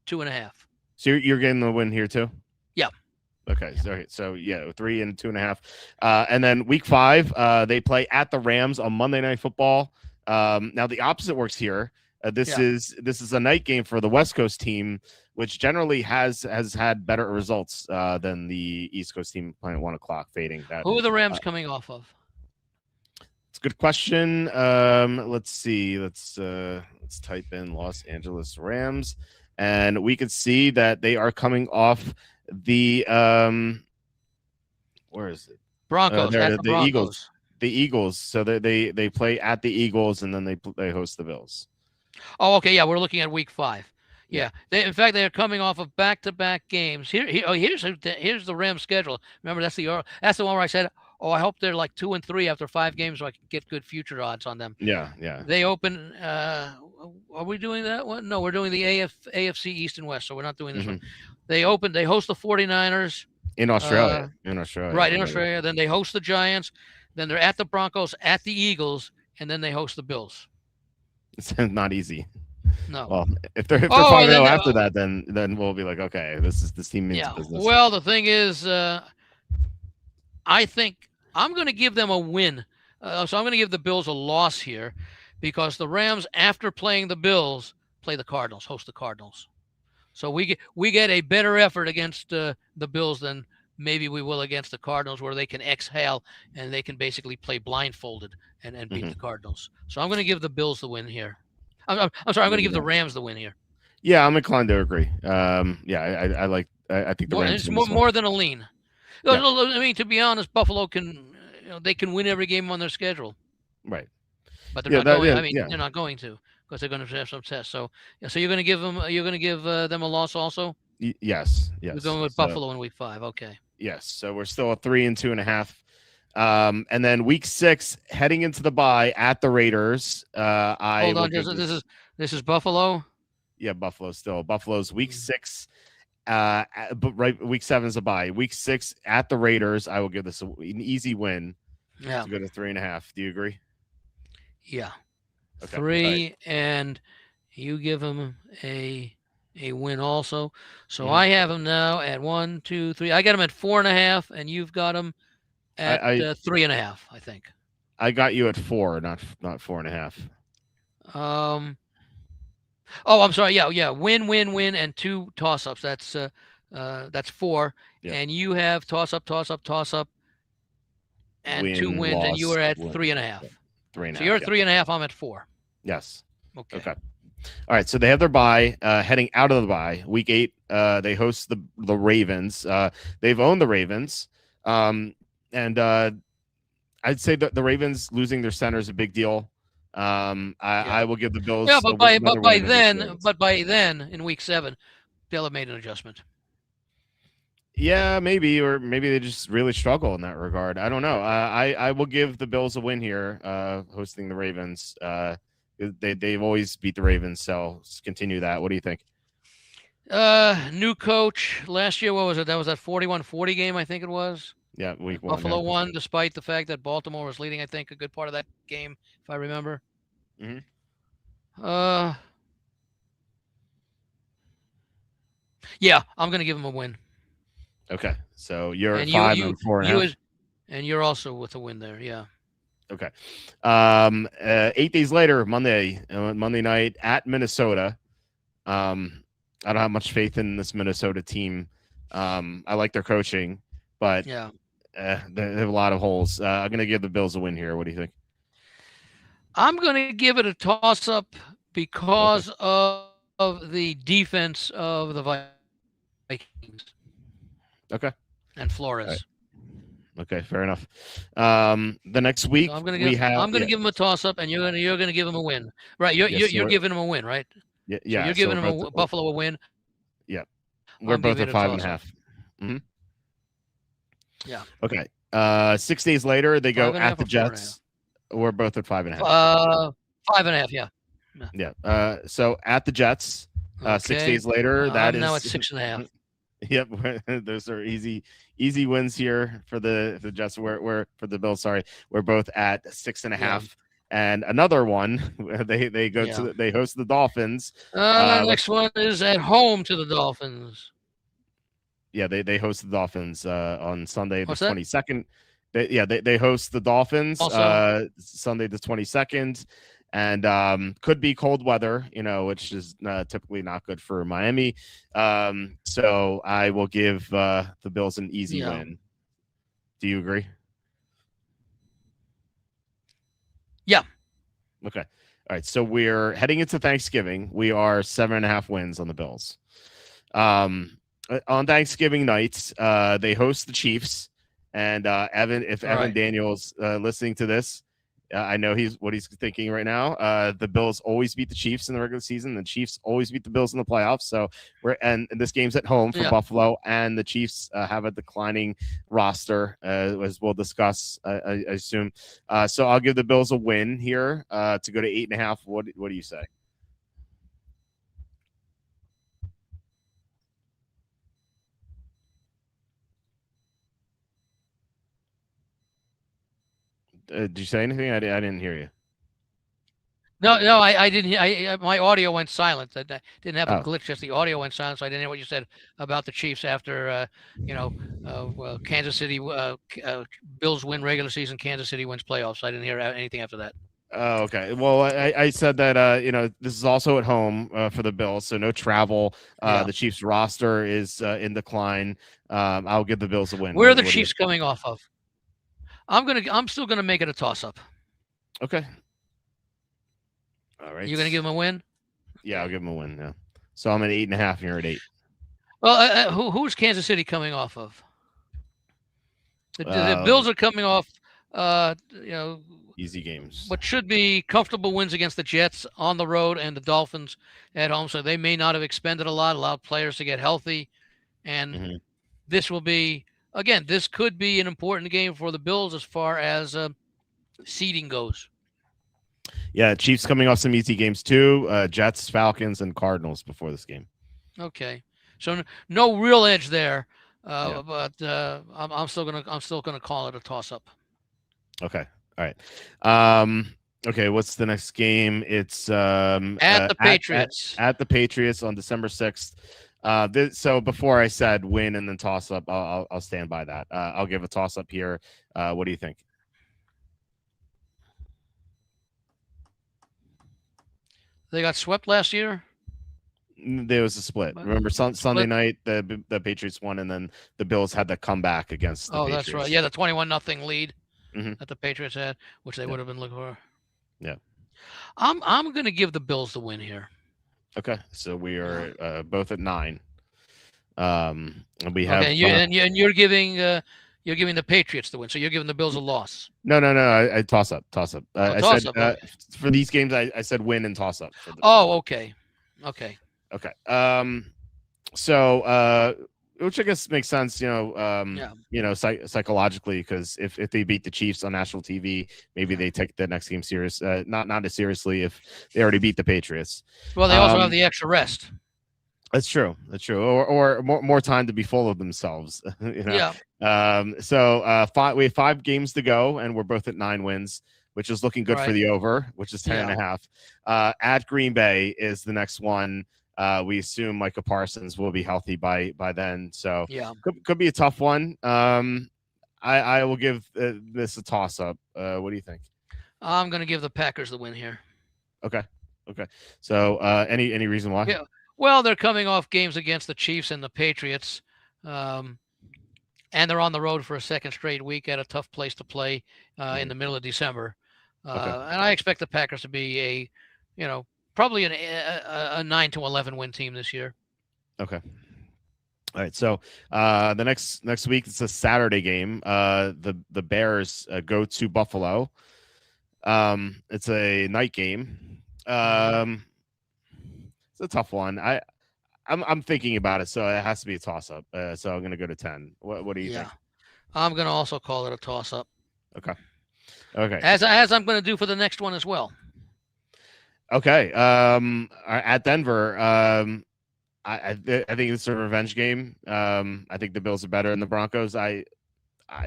2.5. So you're getting the win here too? Yeah. Okay. So 3 and 2.5. And then week 5, they play at the Rams on Monday Night Football. Now the opposite works here. This is a night game for the West Coast team, which generally has had better results than the East Coast team playing at 1 o'clock, fading. Who are the Rams coming off of? It's a good question. Let's see. Let's type in Los Angeles Rams, and we can see that they are coming off the where is it? Broncos. The Eagles. The Eagles. So they play at the Eagles, and then they host the Bills. Oh, okay. Yeah, we're looking at week 5. Yeah. In fact, they are coming off of back-to-back games. Here's the Rams schedule. Remember, that's the one where I said, I hope they're like 2 and 3 after 5 games so I can get good future odds on them. Yeah. They open. Are we doing that one? No, we're doing the AFC East and West, so we're not doing this one. They host the 49ers in Australia. Right, in Australia. Then they host the Giants. Then they're at the Broncos, at the Eagles, and then they host the Bills. It's not easy. No. Well, if they're Oh, and 5-0 then after that, then we'll be like, okay, this team means yeah. business. Well, the thing is, I think I'm going to give them a win. So I'm going to give the Bills a loss here, because the Rams, after playing the Bills, play the Cardinals, host the Cardinals. So we get a better effort against the Bills than maybe we will against the Cardinals, where they can exhale and they can basically play blindfolded and beat the Cardinals. So I'm going to give the Bills the win here. I'm sorry, I'm going to give the Rams the win here. Yeah, I'm inclined to agree. Yeah, I think the Rams It's win as well. more than a lean. Yeah. I mean, to be honest, Buffalo can, they can win every game on their schedule, Right. but they're Yeah, not going. yeah, I mean, yeah. they're not going to, because they're going to have some tests. So you're going to give them, them a loss also. Yes. You're going with Buffalo in week 5. Okay. Yes. So we're still at 3 and 2.5. And then week 6, heading into the bye at the Raiders. Hold on, this is Buffalo. Yeah, Buffalo still. Buffalo's week 6. But week 7 is a bye. Week 6 at the Raiders. I will give this an easy win. Yeah. To go to 3.5. Do you agree? Yeah. Okay. 3, right. And you give them a win also. So I have them now at 1, 2, 3. I got them at 4.5, and you've got them at 3.5. I think. I got you at 4, not 4.5. Oh, I'm sorry. Yeah. Win, and 2 toss-ups. That's 4. Yeah. And you have toss up, and win, 2 wins, loss, and you are at 3.5. 3.5. So you're at 3.5. I'm at 4. Yes. Okay. All right. So they have their bye. Heading out of the bye, week 8. They host the Ravens. They've owned the Ravens. And I'd say that the Ravens losing their center is a big deal. I will give the Bills. Yeah, but by then in week 7, they'll have made an adjustment. Yeah, maybe, or maybe they just really struggle in that regard. I don't know. I will give the Bills a win here, hosting the Ravens. They've always beat the Ravens, so let's continue that. What do you think? New coach last year. What was it? That was that 41-40 game, I think it was. Yeah, week 1. Buffalo won, despite the fact that Baltimore was leading, I think, a good part of that game, if I remember. Yeah, I'm going to give them a win. Okay, so you're at 5 and 4.5. And you're also with a win there, yeah. Okay. 8 days later, Monday night at Minnesota. I don't have much faith in this Minnesota team. I like their coaching, but yeah, they have a lot of holes. I'm going to give the Bills a win here. What do you think? I'm going to give it a toss-up because of the defense of the Vikings. Okay. And Flores. Right. Okay, fair enough. The next week so I'm going to give them a toss-up, and you're going to give them a win, right? You're giving them a win, right? Yeah. So you're giving them Buffalo a win. Yeah, we're both at 5.5. Mm-hmm. Yeah. Okay. 6 days later, they go at the Jets. We're both at 5.5. 5.5. Yeah. Yeah. So at the Jets. 6 days later, that I'm is now at 6.5. Yep, those are easy wins here for the Jets. We're for the Bills. Sorry, we're both at 6.5, and another one. They go to they host the Dolphins. Next one is at home to the Dolphins. Yeah, they host the Dolphins on Sunday the 22nd. They host the Dolphins Sunday the 22nd. And could be cold weather, which is typically not good for Miami. So I will give the Bills an easy win. Do you agree? Yeah. Okay. All right. So we're heading into Thanksgiving. We are 7.5 wins on the Bills. On Thanksgiving night, they host the Chiefs. And Evan Daniels listening to this, I know what he's thinking right now. The Bills always beat the Chiefs in the regular season. The Chiefs always beat the Bills in the playoffs. So and this game's at home for Buffalo, and the Chiefs have a declining roster, as we'll discuss, I assume. So I'll give the Bills a win here to go to 8.5. What do you say? Did you say anything? I didn't hear you. No, I didn't. My audio went silent. I didn't have a Oh. glitch. Just the audio went silent, so I didn't hear what you said about the Chiefs after, Kansas City Bills win regular season. Kansas City wins playoffs. I didn't hear anything after that. Oh, okay. Well, I said that this is also at home for the Bills, so no travel. Yeah. The Chiefs roster is in decline. I'll give the Bills a win. Where are the What do you- Chiefs coming off of? I'm still gonna make it a toss-up. Okay. All right. You gonna give them a win? Yeah, I'll give them a win. Yeah. So I'm at 8.5, and you're at 8. Well, who's Kansas City coming off of? The Bills are coming off, easy games. what should be comfortable wins against the Jets on the road and the Dolphins at home. So they may not have expended a lot, allowed players to get healthy. And this will be, again, this could be an important game for the Bills as far as seeding goes. Yeah, Chiefs coming off some easy games too. Jets, Falcons, and Cardinals before this game. Okay, so no real edge there, but I'm still gonna call it a toss-up. Okay, all right. Okay, what's the next game? It's at the Patriots. At the Patriots on December 6th. So before I said win and then toss up, I'll stand by that. I'll give a toss up here. What do you think? They got swept last year. There was a split. Remember Sunday night, the Patriots won, and then the Bills had to come back against the Patriots. That's right. Yeah, the 21-0 lead that the Patriots had, which they would have been looking for. Yeah. I'm going to give the Bills the win here. Okay, so we are both at 9. And we have and you're giving the Patriots the win, so you're giving the Bills a loss. No. I toss up. I said for these games, I said win and toss up. Okay. So which I guess makes sense, psychologically, because if they beat the Chiefs on national TV, maybe they take the next game serious, not as seriously if they already beat the Patriots. Well, they also have the extra rest. That's true. Or more time to be full of themselves. Yeah. So we have 5 games to go, and we're both at 9 wins, which is looking good for the over, which is 10.5. At Green Bay is the next one. We assume Micah Parsons will be healthy by then, so could be a tough one. I will give this a toss up. What do you think? I'm going to give the Packers the win here. Okay. So any reason why? Yeah. Well, they're coming off games against the Chiefs and the Patriots, and they're on the road for a second straight week at a tough place to play in the middle of December. And I expect the Packers to be probably a 9-11 win team this year. Okay. All right. So the next week, it's a Saturday game. The Bears go to Buffalo. It's a night game. It's a tough one. I'm thinking about it, so it has to be a toss up. So I'm going to go to 10. What do you think? I'm going to also call it a toss up. Okay. As I'm going to do for the next one as well. Okay. At Denver, I think it's a revenge game. I think the Bills are better than the Broncos.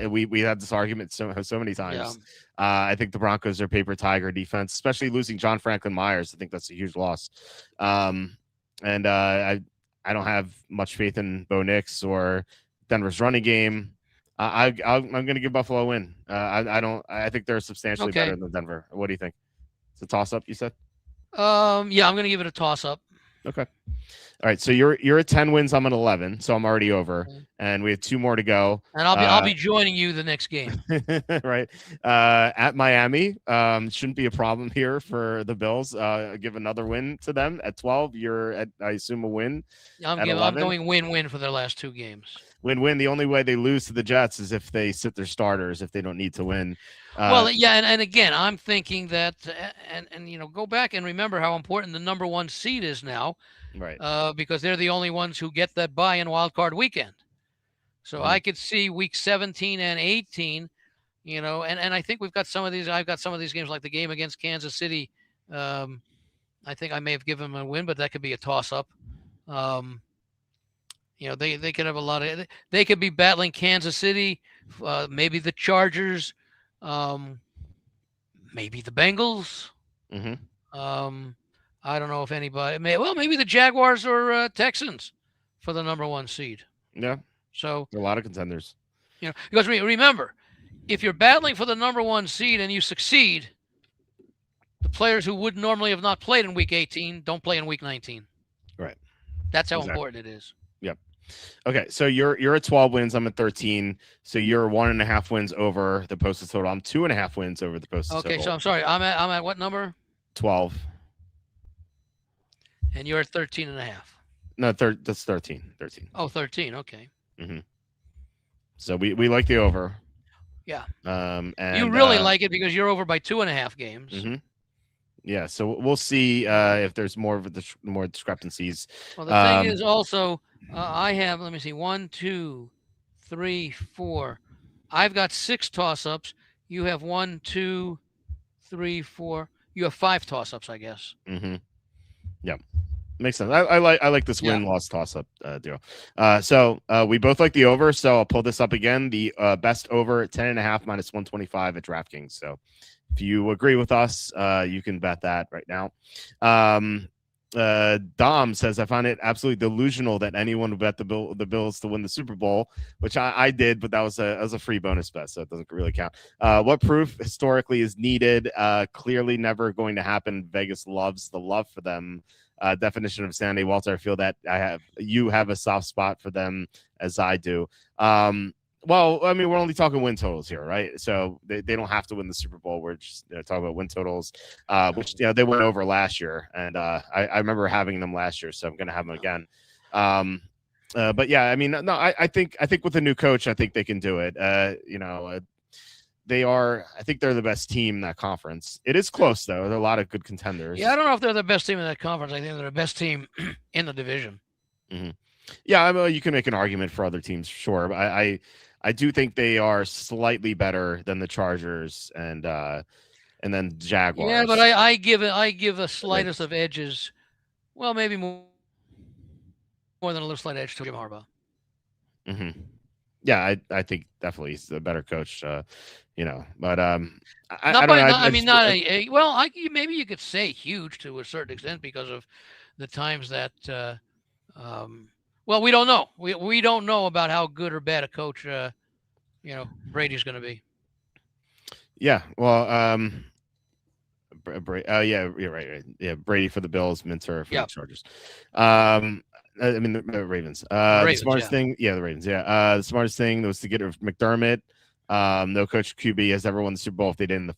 We had this argument so many times. I think the Broncos are paper tiger defense, especially losing John Franklin Myers. I think that's a huge loss. And I don't have much faith in Bo Nix or Denver's running game. I'm going to give Buffalo a win. I think they're substantially better than Denver. What do you think? It's a toss up, you said? I'm going to give it a toss up. Okay. All right. So you're at 10 wins. I'm at 11. So I'm already over, and we have 2 more to go. And I'll be joining you the next game. Right. At Miami, shouldn't be a problem here for the Bills. Give another win to them at 12. You're at, I assume, a win. I'm going win-win for their last 2 games. Win-win. The only way they lose to the Jets is if they sit their starters, if they don't need to win. And again, I'm thinking that, and go back and remember how important the number 1 seed is now, right? Because they're the only ones who get that bye in Wild Card Weekend. So I could see week 17 and 18, and I think we've got some of these. I've got some of these games like the game against Kansas City. I think I may have given them a win, but that could be a toss-up. They could have a lot of. They could be battling Kansas City, maybe the Chargers. maybe the Bengals. Mm-hmm. I don't know if anybody. Maybe the Jaguars or Texans for the number 1 seed. Yeah. So a lot of contenders. Because remember, if you're battling for the number 1 seed and you succeed, the players who would normally have not played in week 18 don't play in week 19. Right. That's how important it is. Yep. Okay, so you're at 12 wins. I'm at 13. So you're 1.5 wins over the posted total. I'm 2.5 wins over the posted total. Okay, so I'm sorry. I'm at what number? 12. And you're at 13.5. No, that's 13. 13. Oh, 13. Okay. Mm-hmm. So we like the over. Yeah. And you really like it because you're over by 2.5 games. Mm-hmm. Yeah. So we'll see if there's more discrepancies. Well, the thing is also, I have. Let me see. 1, 2, 3, 4. I've got 6 toss-ups. You have 1, 2, 3, 4. You have 5 toss-ups, I guess. Mm-hmm. Yep. Makes sense. I like this win-loss toss-up deal. So we both like the over. So I'll pull this up again. The best over at 10.5 minus 125 at DraftKings. So if you agree with us, you can bet that right now. Dom says, I find it absolutely delusional that anyone would bet the Bills to win the Super Bowl, which I did, but that was a free bonus bet, so it doesn't really count. What proof historically is needed? Clearly never going to happen. Vegas loves the love for them. Definition of insanity. Walter, I feel that you have a soft spot for them as I do. Well, I mean, we're only talking win totals here, right? So they don't have to win the Super Bowl. We're just talking about win totals, which they went over last year, and I remember having them last year, so I'm going to have them again. But yeah, I mean, no, I think with the new coach, I think they can do it. They are. I think they're the best team in that conference. It is close though. There are a lot of good contenders. Yeah, I don't know if they're the best team in that conference. I think they're the best team in the division. Mm-hmm. Yeah, I mean, you can make an argument for other teams, sure. But I do think they are slightly better than the Chargers and then Jaguars. Yeah, but I give the slightest of edges. Well, maybe more than a little slight edge to Jim Harbaugh. Mm-hmm. Yeah, I think definitely he's a better coach. But maybe you could say huge to a certain extent because of the times that. Well, we don't know. We don't know about how good or bad a coach, Brady's going to be. Yeah. Well, yeah, you're right. Yeah, Brady for the Bills, Minter for the Chargers. I mean the Ravens. The smartest thing, the Ravens. Yeah. The smartest thing was to get rid of McDermott. No coach QB has ever won the Super Bowl if they did in the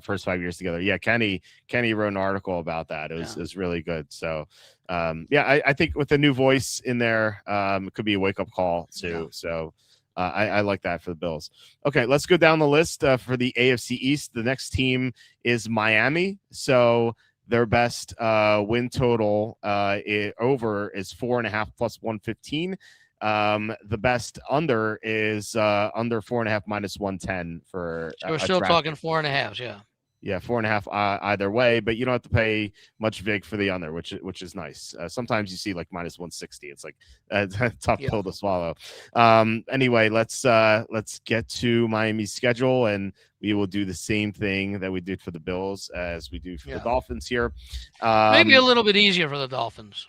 first 5 years together. Yeah, Kenny wrote an article about that. It was really good. So, I think with a new voice in there, it could be a wake up call too. Yeah. So, I like that for the Bills. Okay, let's go down the list for the AFC East. The next team is Miami. So their best win total over is 4.5 plus 115. The best under is under 4.5 minus 110 for. So we're still talking 4.5. Yeah. Yeah, 4.5 either way, but you don't have to pay much vig for the under, which is nice. Sometimes you see like minus 160. It's like a tough pill to swallow. Anyway, let's get to Miami's schedule, and we will do the same thing that we did for the Bills as we do for the Dolphins here. Maybe a little bit easier for the Dolphins.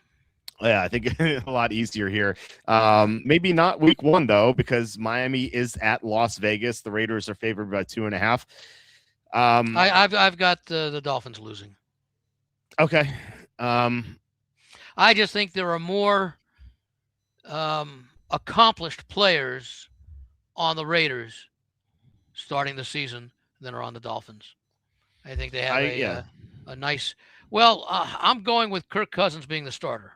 Yeah, I think a lot easier here. Maybe not week 1 though, because Miami is at Las Vegas. The Raiders are favored by 2.5. I've got the Dolphins losing. Okay. I just think there are more accomplished players on the Raiders starting the season than are on the Dolphins. I think they have a nice. Well, I'm going with Kirk Cousins being the starter.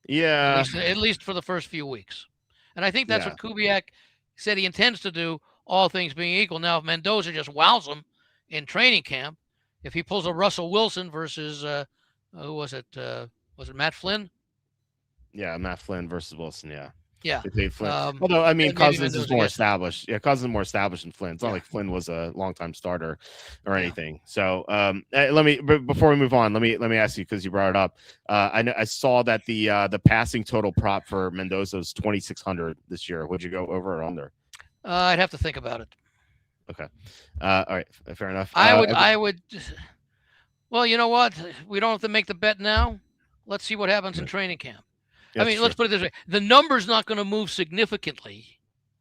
Yeah. At least for the first few weeks, and I think that's what Kubiak said he intends to do. All things being equal. Now, if Mendoza just wows him in training camp, if he pulls a Russell Wilson versus who was it? Was it Matt Flynn? Yeah, Matt Flynn versus Wilson. Yeah. Yeah. Although I mean, Cousins is more established. Yeah, Cousins is more established than Flynn. It's not like Flynn was a longtime starter or anything. So before we move on, let me ask you, because you brought it up. I saw that the passing total prop for Mendoza is 2,600 this year. Would you go over or under? I'd have to think about it. Okay. All right. Fair enough. I would. Well, you know what? We don't have to make the bet now. Let's see what happens in training camp. I That's mean, true. let's put it this way: the number's not going to move significantly.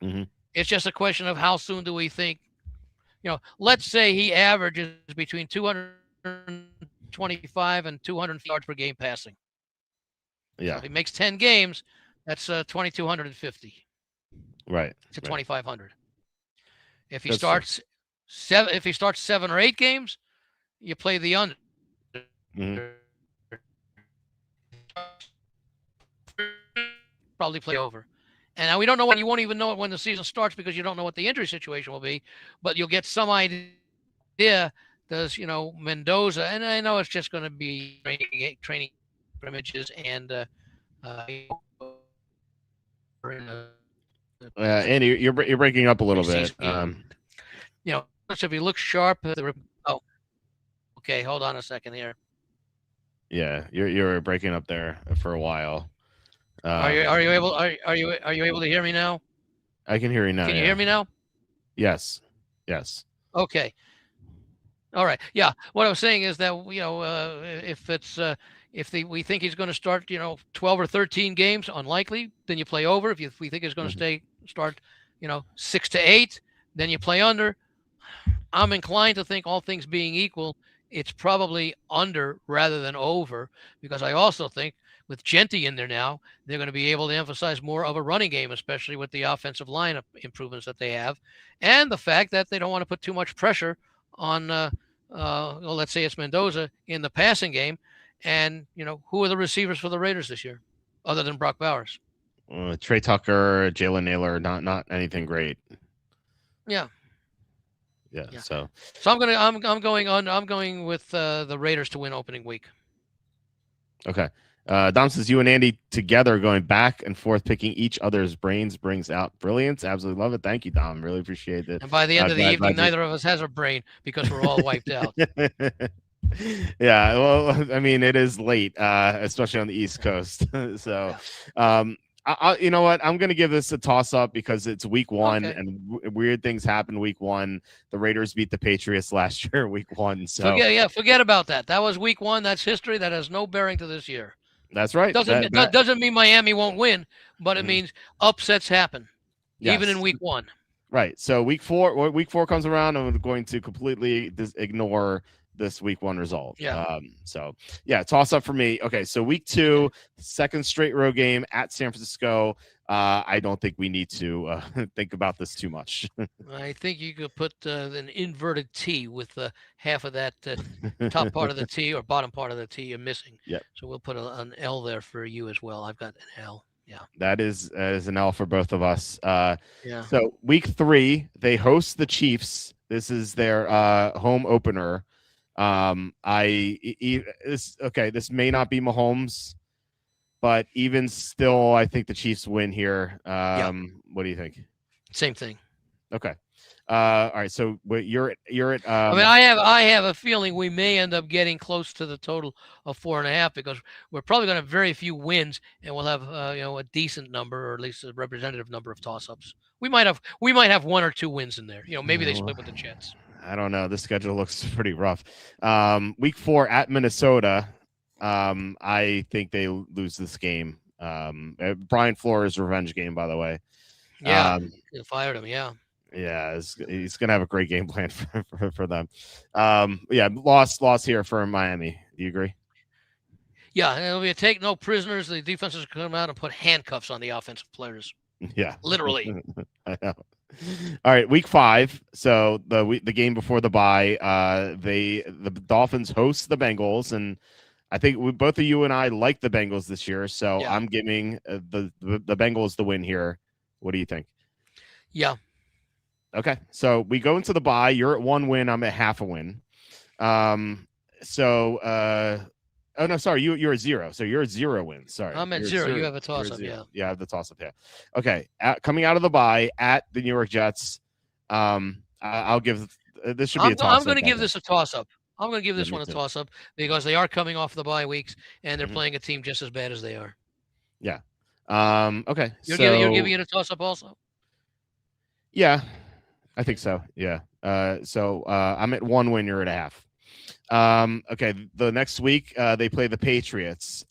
Mm-hmm. It's just a question of how soon do we think. Let's say he averages between 225 and 200 yards per game passing. Yeah. So if he makes 10 games, that's 2,250. Right. To Right. 2,500. If he That's starts if he starts 7 or 8 games, you play the under. Mm-hmm. Probably play over. And now we don't know when. You won't even know it when the season starts because you don't know what the injury situation will be. But you'll get some idea. Does Mendoza? And I know it's just going to be training scrimmages and Andy, you're breaking up a little bit. So if he looks sharp, okay, hold on a second here. Yeah, you're breaking up there for a while. Are you able to hear me now? I can hear you now. Can you hear me now? Yes. Okay. All right. Yeah. What I was saying is that we think he's going to start 12 or 13 games, unlikely, then you play over. If we think he's going to start 6 to 8, then you play under. I'm inclined to think, all things being equal, it's probably under rather than over, because I also think with Genti in there now, they're going to be able to emphasize more of a running game, especially with the offensive line improvements that they have, and the fact that they don't want to put too much pressure on, let's say it's Mendoza in the passing game. And, who are the receivers for the Raiders this year, other than Brock Bowers? Trey Tucker, Jalen Naylor, not anything great. Yeah. So I'm going with the Raiders to win opening week. Okay. Dom says you and Andy together going back and forth picking each other's brains brings out brilliance. Absolutely love it. Thank you, Dom. Really appreciate it. And by the end of the evening, neither of us has a brain because we're all wiped out. Yeah, well, I mean, it is late, especially on the East Coast. So, you know what? I'm going to give this a toss up because it's week 1 and weird things happen week 1. The Raiders beat the Patriots last year, week 1. So forget about that. That was week 1. That's history. That has no bearing to this year. That's right. Doesn't mean Miami won't win, but it means upsets happen, even in week 1. Right. So week 4 comes around, and we're going to completely ignore this week 1 result. Yeah. Toss up for me. Okay. So week 2, second straight road game at San Francisco. I don't think we need to think about this too much. I think you could put an inverted T with half of that top part of the T or bottom part of the T you're missing. Yeah. So we'll put an L there for you as well. I've got an L. Yeah. That is an L for both of us. So week 3, they host the Chiefs. This is their home opener. This may not be Mahomes, but even still, I think the Chiefs win here. What do you think? Same thing. Okay. All right. So you're at. I have a feeling we may end up getting close to the total of 4.5 because we're probably going to have very few wins, and we'll have a decent number, or at least a representative number of toss-ups. We might have 1 or 2 wins in there. Maybe they split with the Jets. I don't know. This schedule looks pretty rough. Week 4 at Minnesota. I think they lose this game. Brian Flores' revenge game, by the way. Yeah, they fired him. Yeah. Yeah, he's gonna have a great game plan for them. Loss here for Miami. Do you agree? Yeah, it'll be a take no prisoners. The defenses come out and put handcuffs on the offensive players. Yeah, literally. I know. All right, week 5. So the game before the bye, the Dolphins host the Bengals, and I think both of you and I like the Bengals this year. So I'm giving the Bengals the win here. What do you think? Yeah. Okay, so we go into the bye. You're at 1 win. I'm at half a win. Oh no, sorry, you're at 0. So you're at 0 wins. Sorry, I'm at 0. You have a toss up. Yeah, I have the toss up. Yeah. Okay, coming out of the bye at the New York Jets. I'll give this should be a toss up. I'm going to give this a toss up. I'm going to give this one a toss up because they are coming off the bye weeks and they're playing a team just as bad as they are. Yeah. Okay. You're giving it a toss up also. Yeah. I think so. Yeah. So I'm at 1 win. You're at a half. Okay, the next week they play the Patriots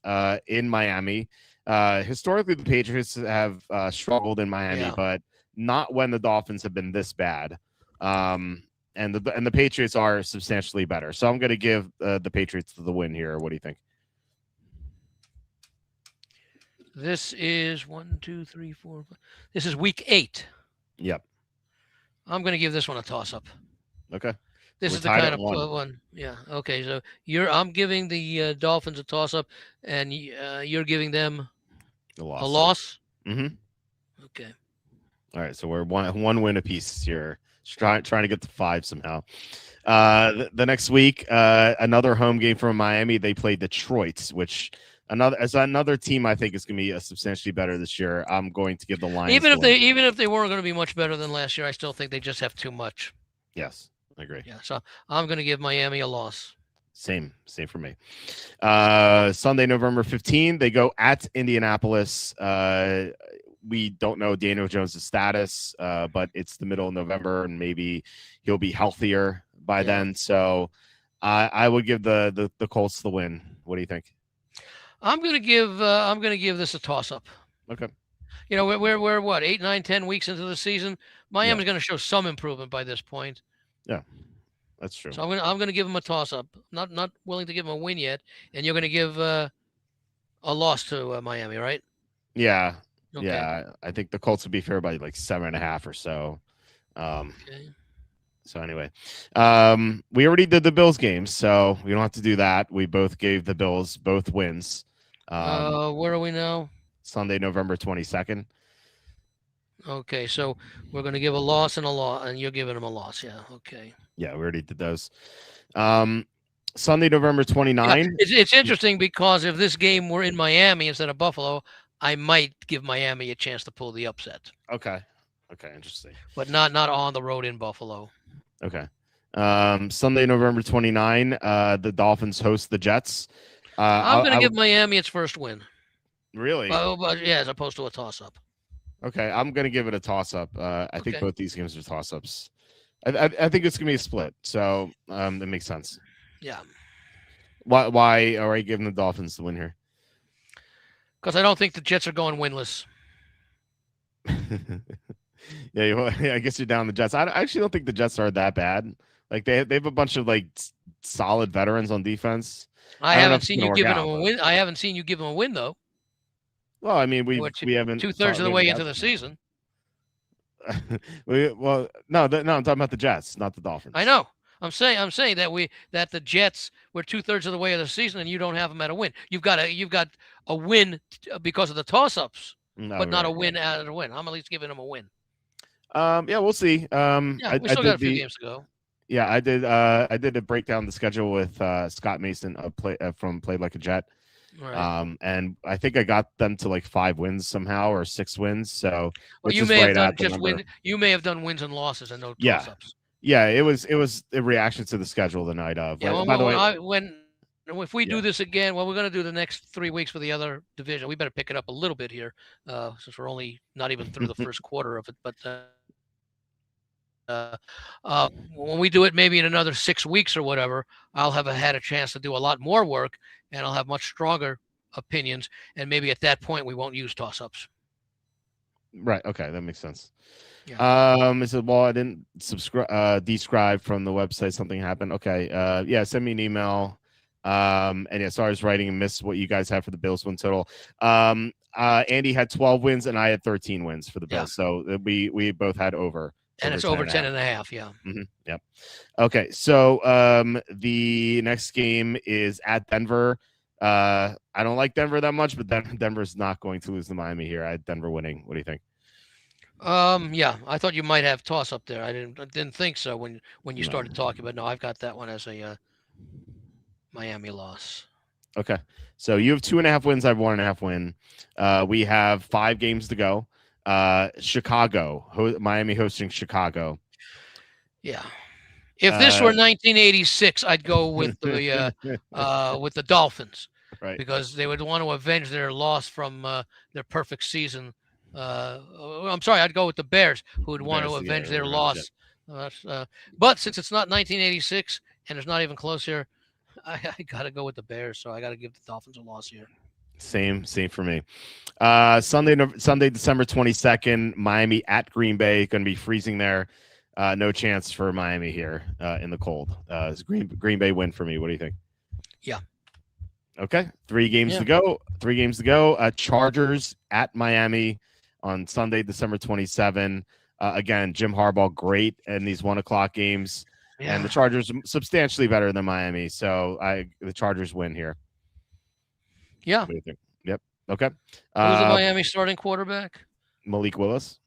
in Miami. Historically, the Patriots have struggled in Miami, Yeah. but not when the Dolphins have been this bad. And the Patriots are substantially better. So I'm going to give the Patriots the win here. What do you think? This is 1, 2, 3, 4. This is week 8. Yep. I'm going to give this one a toss-up. Okay. This We're is the tied kind at of one. Yeah. Okay. So I'm giving the Dolphins a toss-up, and you're giving them a a loss. Mm-hmm. Okay. All right. So we're one win apiece here. Trying to get to 5 somehow. The next week, another home game from Miami. They play Detroit, which another team I think is going to be substantially better this year. I'm going to give the Lions. Even if they weren't going to be much better than last year, I still think they just have too much. Yes, I agree. Yeah, so I'm going to give Miami a loss. Same for me. Sunday, November 15, they go at Indianapolis. We don't know Daniel Jones' status, but it's the middle of November, and maybe he'll be healthier by then. So I would give the Colts the win. What do you think? I'm going to give this a toss-up. Okay. You know, we're what, 8, 9, 10 weeks into the season. Miami's going to show some improvement by this point. Yeah, that's true. So I'm going to give them a toss-up. Not willing to give them a win yet, and you're going to give a loss to Miami, right? Yeah. Okay. Yeah, I think the Colts would be fair by like 7.5 or so. Okay. So anyway, we already did the Bills game, so we don't have to do that. We both gave the Bills both wins. Where are we now? Sunday, November 22nd. Okay, so we're going to give a loss and a loss, and you're giving them a loss. Yeah. Okay. Yeah, we already did those. Sunday, November 29th. Yeah, it's interesting because if this game were in Miami instead of Buffalo, I might give Miami a chance to pull the upset. Okay, interesting. But not on the road in Buffalo. Okay. Sunday, November 29, the Dolphins host the Jets. I'm going to give Miami its first win. Really? But yeah, as opposed to a toss-up. Okay, I'm going to give it a toss-up. I think both these games are toss-ups. I think it's going to be a split, so that makes sense. Yeah. Why are you giving the Dolphins the win here? Because I don't think the Jets are going winless. Yeah, I guess you're down the Jets. I actually don't think the Jets are that bad. Like they have a bunch of like solid veterans on defense. I haven't seen you giving them a win. I haven't seen you give them a win though. Well, I mean, we haven't 2/3 of the way into the season. No, I'm talking about the Jets, not the Dolphins. I know. I'm saying that the Jets were 2/3 of the way of the season, and you don't have them at a win. You've got a win because of the toss-ups, but not a win out of the win. I'm at least giving them a win. Yeah, we'll see. Yeah, we still got a few games to go. Yeah, I did a breakdown the schedule with Scott Mason from Played Like a Jet. Right. And I think I got them to like 5 wins somehow or 6 wins. So you may have done just win. You may have done wins and losses and no toss-ups. Yeah, it was a reaction to the schedule the night of. Yeah, by the way, if we do this again, we're going to do the next 3 weeks for the other division. We better pick it up a little bit here, since we're only not even through the first quarter of it. But when we do it, maybe in another 6 weeks or whatever, I'll have had a chance to do a lot more work, and I'll have much stronger opinions. And maybe at that point, we won't use toss-ups. Right. Okay, that makes sense. Yeah. It said, well, I didn't describe from the website. Something happened. Okay. Yeah, send me an email. And yeah, sorry, I was writing and missed what you guys have for the Bills win total. Andy had 12 wins and I had 13 wins for the Bills. So we both had over. And it's over 10.5. Yeah. Mm-hmm. Yep. Okay. So the next game is at Denver. I don't like Denver that much, but Denver's not going to lose to Miami here. I had Denver winning. What do you think? Yeah, I thought you might have toss up there. I didn't think so when you started talking, but no, I've got that one as a Miami loss. Okay, so you have 2.5 wins. I have 1.5 win. We have 5 games to go. Chicago, Miami hosting Chicago. Yeah, if this were 1986, I'd go with the Dolphins, right? Because they would want to avenge their loss from their perfect season. I'm sorry, I'd go with the Bears, who would want to avenge their loss But since it's not 1986 and it's not even close here, I got to go with the Bears. So I got to give the Dolphins a loss here. Same for me. Sunday, December 22nd, Miami at Green Bay. Going to be freezing there. No chance for Miami here in the cold. It's Green Bay win for me. What do you think? Yeah. Okay. 3 games to go. Chargers at Miami on Sunday, December 27. Again, Jim Harbaugh, great in these 1:00 games. Yeah. And the Chargers substantially better than Miami. So the Chargers win here. Yeah. What do you think? Yep. Okay. Who's the Miami starting quarterback? Malik Willis.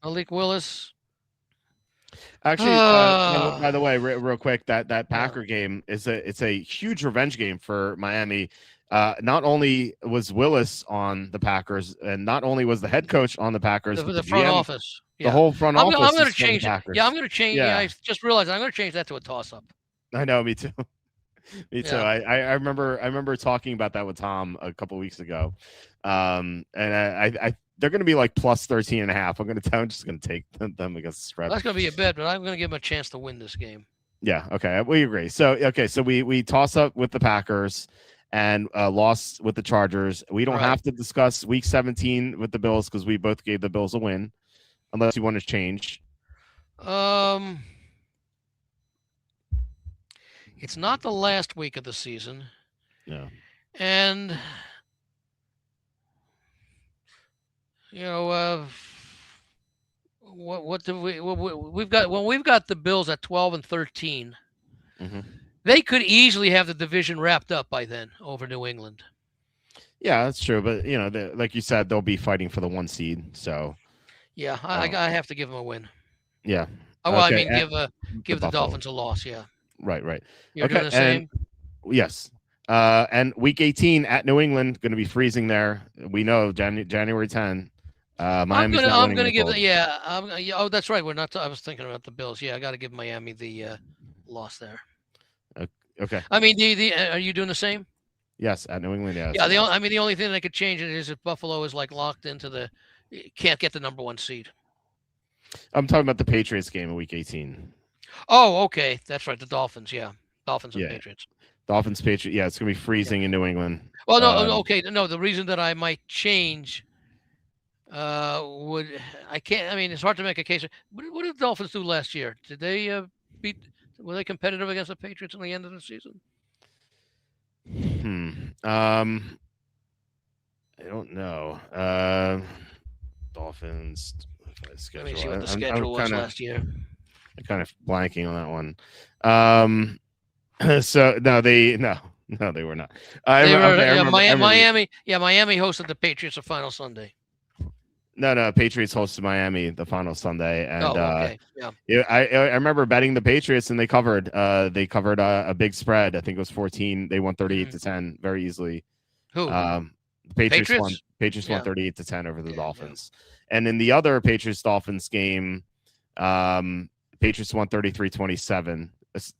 Actually, by the way, real quick, that Packer game it's a huge revenge game for Miami. Not only was Willis on the Packers, and not only was the head coach on the Packers, the front office, the whole front office. I'm going to change it. Yeah, I'm going to change. Yeah, I just realized I'm going to change that to a toss-up. I know, me too. Me too. I remember talking about that with Tom a couple weeks ago, and I they're going to be like plus 13.5. I'm just going to take them against the spread. That's going to be a bet, but I'm going to give them a chance to win this game. Yeah. Okay. We agree. So we toss up with the Packers and lost with the Chargers. We don't have to discuss Week 17 with the Bills because we both gave the Bills a win, unless you want to change. It's not the last week of the season. Yeah. And what do we've got? Well, we've got the Bills at 12-13. Mm-hmm. They could easily have the division wrapped up by then over New England. Yeah, that's true. But like you said, they'll be fighting for the 1 seed. So yeah, I have to give them a win. Yeah. Well, okay. I mean, give the Dolphins a loss. Yeah. Right. You're doing the same. Yes. And Week 18 at New England, going to be freezing there. We know January 10. I'm going to give it. Oh, that's right. We're not. I was thinking about the Bills. Yeah, I got to give Miami the loss there. Okay. I mean, are you doing the same? Yes, at New England. Yes. Yeah. The only thing that could change it is if Buffalo is like locked into can't get the number 1 seed. I'm talking about the Patriots game in Week 18. Oh, okay. That's right. The Dolphins. Yeah. Dolphins and Patriots. Dolphins, Patriots. Yeah, it's going to be freezing in New England. Well, no, okay. No, the reason that I might change it's hard to make a case. What did the Dolphins do last year? Did they were they competitive against the Patriots in the end of the season? I don't know. Dolphins schedule. Let me see what the schedule was last year. I'm kind of blanking on that one. So they were not. Miami hosted the Patriots the final Sunday. No, Patriots hosted Miami the final Sunday, and okay. I remember betting the Patriots, and they covered. They covered a big spread. I think it was 14. They won 38-10 very easily. Who? The Patriots won. Patriots won 38-10 over the Dolphins, and in the other Patriots Dolphins game, Patriots won 33-27.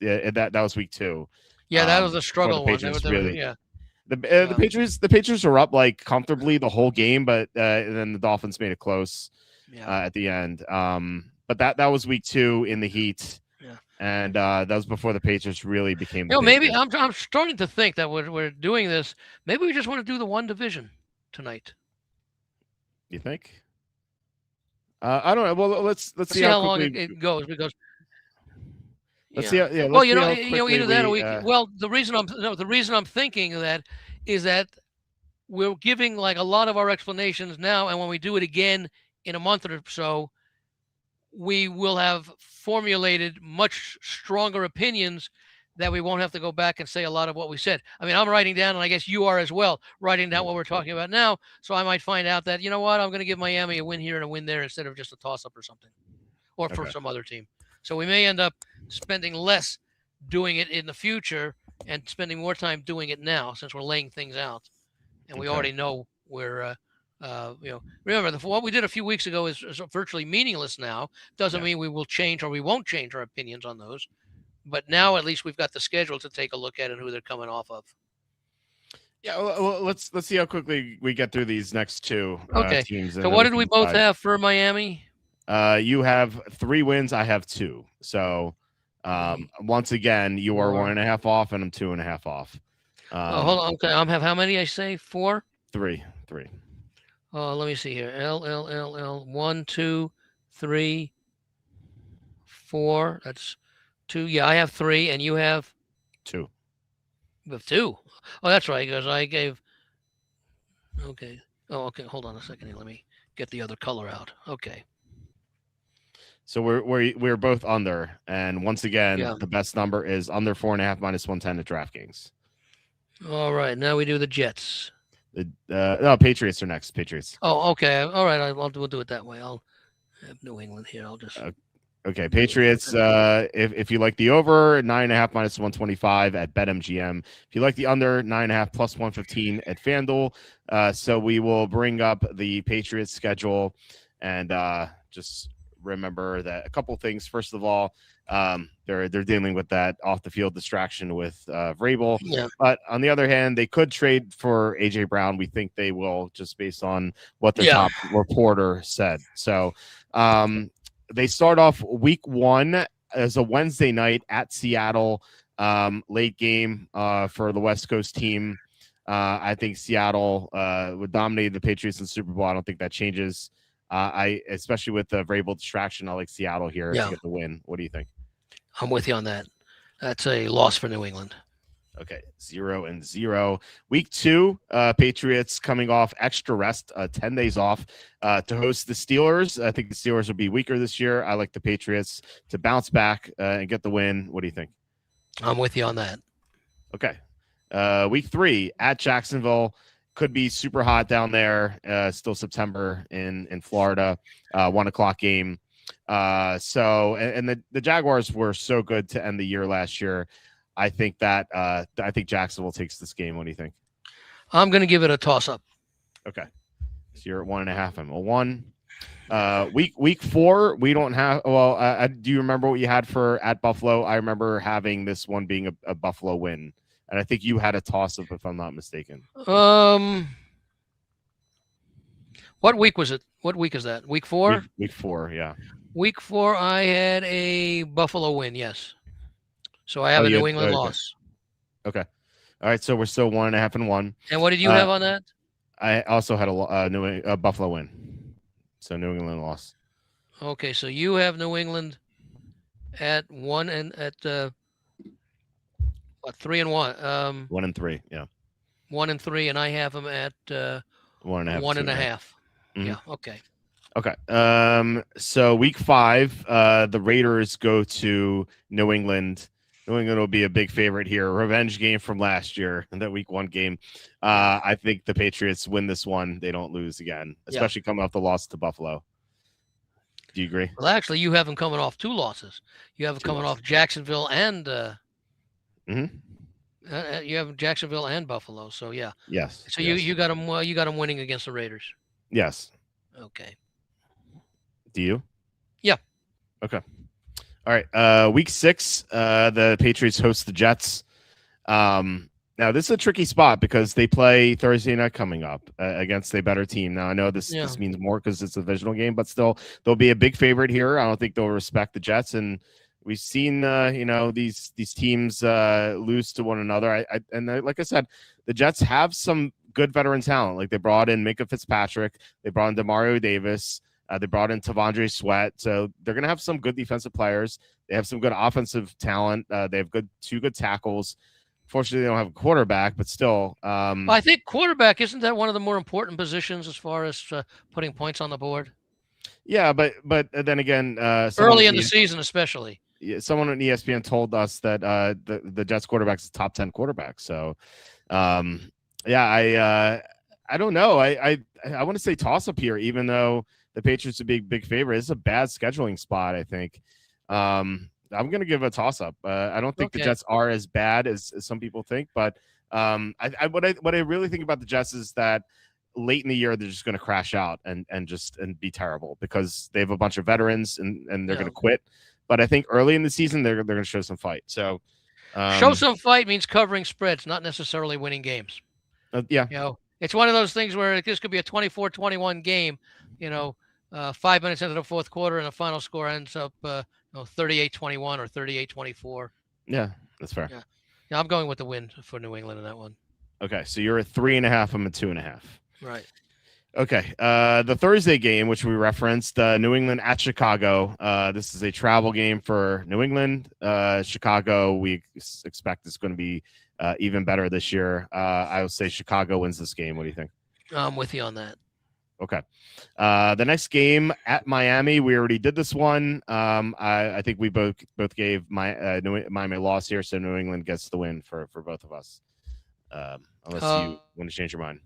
That was week 2. Yeah, that was a struggle one. The Patriots were up like comfortably the whole game, but then the Dolphins made it close at the end. But that was week 2 in the heat, and that was before the Patriots really became. Maybe I'm starting to think that we're doing this. Maybe we just want to do the one division tonight. You think? I don't know. Well, let's see how long it goes because. Let's see. Either that or we. Well, the reason I'm thinking of that is that we're giving like a lot of our explanations now, and when we do it again in a month or so, we will have formulated much stronger opinions that we won't have to go back and say a lot of what we said. I mean, I'm writing down, and I guess you are as well, writing down what we're talking about now. So I might find out that, I'm going to give Miami a win here and a win there instead of just a toss-up or something, or for some other team. So we may end up spending less doing it in the future and spending more time doing it now since we're laying things out. And we already know where, remember, what we did a few weeks ago is virtually meaningless now. Doesn't mean we will change or we won't change our opinions on those. But now at least we've got the schedule to take a look at and who they're coming off of. Yeah, well, let's see how quickly we get through these next 2 teams. So what did we both have for Miami? You have 3 wins. I have 2. So once again, you are 1.5 off, and I'm 2.5 off. Hold on. Okay, I have how many? I say 4. 3. Let me see here. L. 1, 2, 3, 4. That's 2. Yeah, I have 3, and you have 2. You have 2. Oh, that's right. Because I gave. Okay. Oh, okay. Hold on a second here. Let me get the other color out. Okay. So we're both under, and once again, the best number is under 4.5 minus 110 at DraftKings. All right, now we do the Jets. No, Patriots are next. Patriots. Oh, okay. All right, we'll do it that way. I'll have New England here. I'll just. Okay, Patriots. If you like the over 9.5 minus 125 at BetMGM, if you like the under 9.5 plus 115 at FanDuel, so we will bring up the Patriots schedule and just remember that a couple things. First of all, they're dealing with that off the field distraction with Vrabel. Yeah. But on the other hand, they could trade for AJ Brown. We think they will, just based on what their top reporter said. So they start off week 1 as a Wednesday night at Seattle, late game for the West Coast team. I think Seattle would dominate the Patriots in the Super Bowl. I don't think that changes. Especially with the Vrabel distraction, I like Seattle here to get the win. What do you think? I'm with you on that. That's a loss for New England. Okay, 0-0. Week 2, Patriots coming off extra rest, 10 days off to host the Steelers. I think the Steelers will be weaker this year. I like the Patriots to bounce back and get the win. What do you think? I'm with you on that. Okay. Week 3 at Jacksonville. Could be super hot down there. Still September in Florida. 1:00 game. So the Jaguars were so good to end the year last year. I think Jacksonville takes this game. What do you think? I'm going to give it a toss up. Okay. So you're at 1.5. I'm a 1. Week 4, we don't have. Well, do you remember what you had for at Buffalo? I remember having this one being a Buffalo win. And I think you had a toss-up, if I'm not mistaken. What week was it? What week is that? Week 4? Week 4, yeah. Week 4, I had a Buffalo win, yes. So I have a New England loss. Okay. All right, so we're still 1.5 and 1. And what did you have on that? I also had a Buffalo win. So New England loss. Okay, so you have New England at 1 and at 3 and 1. 1 and 3, yeah. 1 and 3, and I have them at 1.5. 1.5. Mm-hmm. Yeah. Okay. Okay. So week 5, the Raiders go to New England. New England will be a big favorite here. Revenge game from last year, that week 1 game. I think the Patriots win this one. They don't lose again, especially coming off the loss to Buffalo. Do you agree? Well, actually, you have them coming off 2 losses. You have them coming off Jacksonville and you have Jacksonville and Buffalo. So yeah. Yes. So you got them. You got them winning against the Raiders. Yes. Okay. Do you? Yeah. Okay. All right. Week 6, the Patriots host the Jets. Now this is a tricky spot because they play Thursday night coming up against a better team. Now I know this means more because it's a divisional game, but still they'll be a big favorite here. I don't think they'll respect the Jets, and we've seen these teams lose to one another. Like I said, the Jets have some good veteran talent. Like they brought in Minka Fitzpatrick, they brought in Demario Davis. They brought in Tavondre Sweat. So they're going to have some good defensive players. They have some good offensive talent. They have 2 good tackles. Fortunately, they don't have a quarterback, but still. I think quarterback, isn't that one of the more important positions as far as putting points on the board? Yeah, but then again. Early in the season especially. Yeah, someone on ESPN told us that the Jets quarterback is a top 10 quarterback. So, I don't know. I want to say toss up here, even though the Patriots are a big favorite. It's a bad scheduling spot, I think. I'm going to give a toss up. I don't think the Jets are as bad as some people think, but what I really think about the Jets is that late in the year they're just going to crash out and be terrible because they have a bunch of veterans and they're going to quit. But I think early in the season they're going to show some fight. So show some fight means covering spreads, not necessarily winning games. Yeah. It's one of those things where this could be a 24-21 game, 5 minutes into the fourth quarter, and the final score ends up 38-21 or 38-24. Yeah, that's fair. Yeah, I'm going with the win for New England in that one. Okay, so you're at 3.5. I'm at 2.5. Right. Okay. The Thursday game, which we referenced, New England at Chicago. This is a travel game for New England. Chicago, we expect is going to be even better this year. I would say Chicago wins this game. What do you think? I'm with you on that. Okay. The next game at Miami, we already did this one. I think we both gave Miami a loss here, so New England gets the win for both of us. Unless you want to change your mind.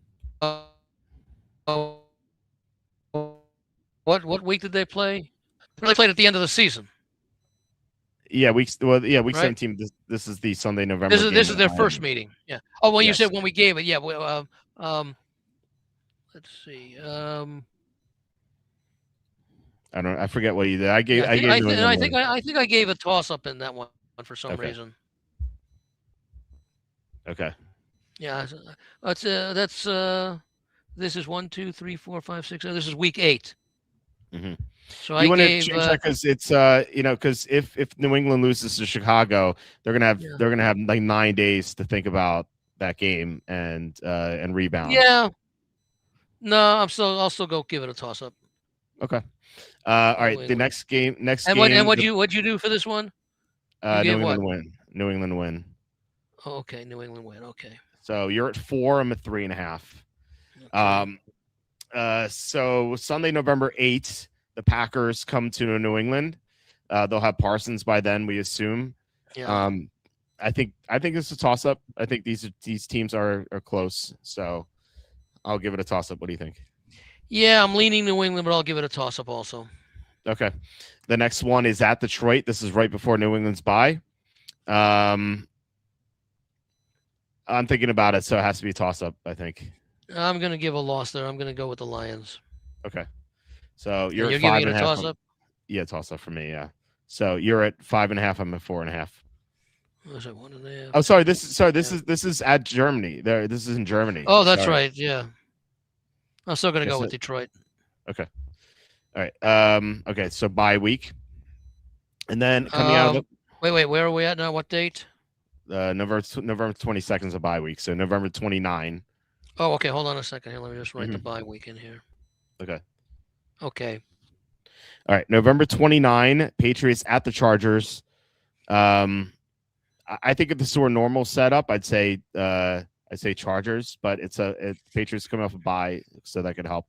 What week did they play? They played at the end of the season. Yeah, week right? 17. This is the Sunday, November. This is their first meeting. Yeah. Oh, well, yes. You said when we gave it. Yeah. Let's see. I forget what you did. I think I gave a toss up in that one for some reason. Okay. Yeah. That's this is 1, 2, 3, 4, 5, 6. This is week 8. Mm-hmm. So you want to change that because it's because if New England loses to Chicago, they're gonna have like 9 days to think about that game and rebound. Yeah. No, I'll still go give it a toss up. Okay. All right. The next game. What'd you do for this one? New England win. New England win. Oh, okay. New England win. Okay. So you're at 4. I'm at 3.5. Okay. So Sunday, November 8th, the Packers come to New England. They'll have Parsons by then, we assume. Yeah. I think it's a toss up. I think these teams are close. So I'll give it a toss up. What do you think? Yeah, I'm leaning New England, but I'll give it a toss up also. Okay. The next one is at Detroit. This is right before New England's bye. I'm thinking about it, so it has to be a toss up, I think. I'm going to give a loss there. I'm going to go with the Lions. Okay. So you're at 5.5. Giving it a toss up? Yeah, toss up for me, yeah. So you're at 5.5. I'm at 4.5. Was it 1.5? Oh, sorry. This is at Germany. This is in Germany. Oh, that's right. Yeah. I'm still going to go with Detroit. Okay. All right. Okay. So bye week, and then coming out of wait. Where are we at now? What date? November 22nd is a bye week. So November 29. Oh, okay. Hold on a second here. Let me just write the bye week in here. Okay. Okay. All right. November 29. Patriots at the Chargers. I think if this were a normal setup, I'd say Chargers, but it's Patriots coming off a bye, so that could help.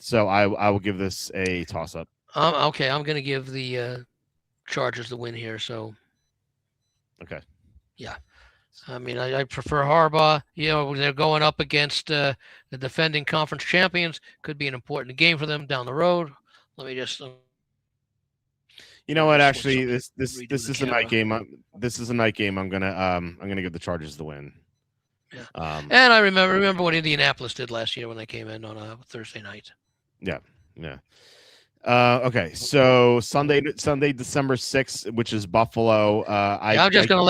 So I will give this a toss up. Okay, I'm going to give the Chargers the win here. So. Okay. Yeah. I mean, I prefer Harbaugh. They're going up against the defending conference champions. Could be an important game for them down the road. Let me just. You know what? Actually, this is a night game. This is a night game. I'm gonna give the Chargers the win. Yeah. And I remember what Indianapolis did last year when they came in on a Thursday night. Yeah. Yeah. Okay. So Sunday, December 6th, which is Buffalo. I'm just gonna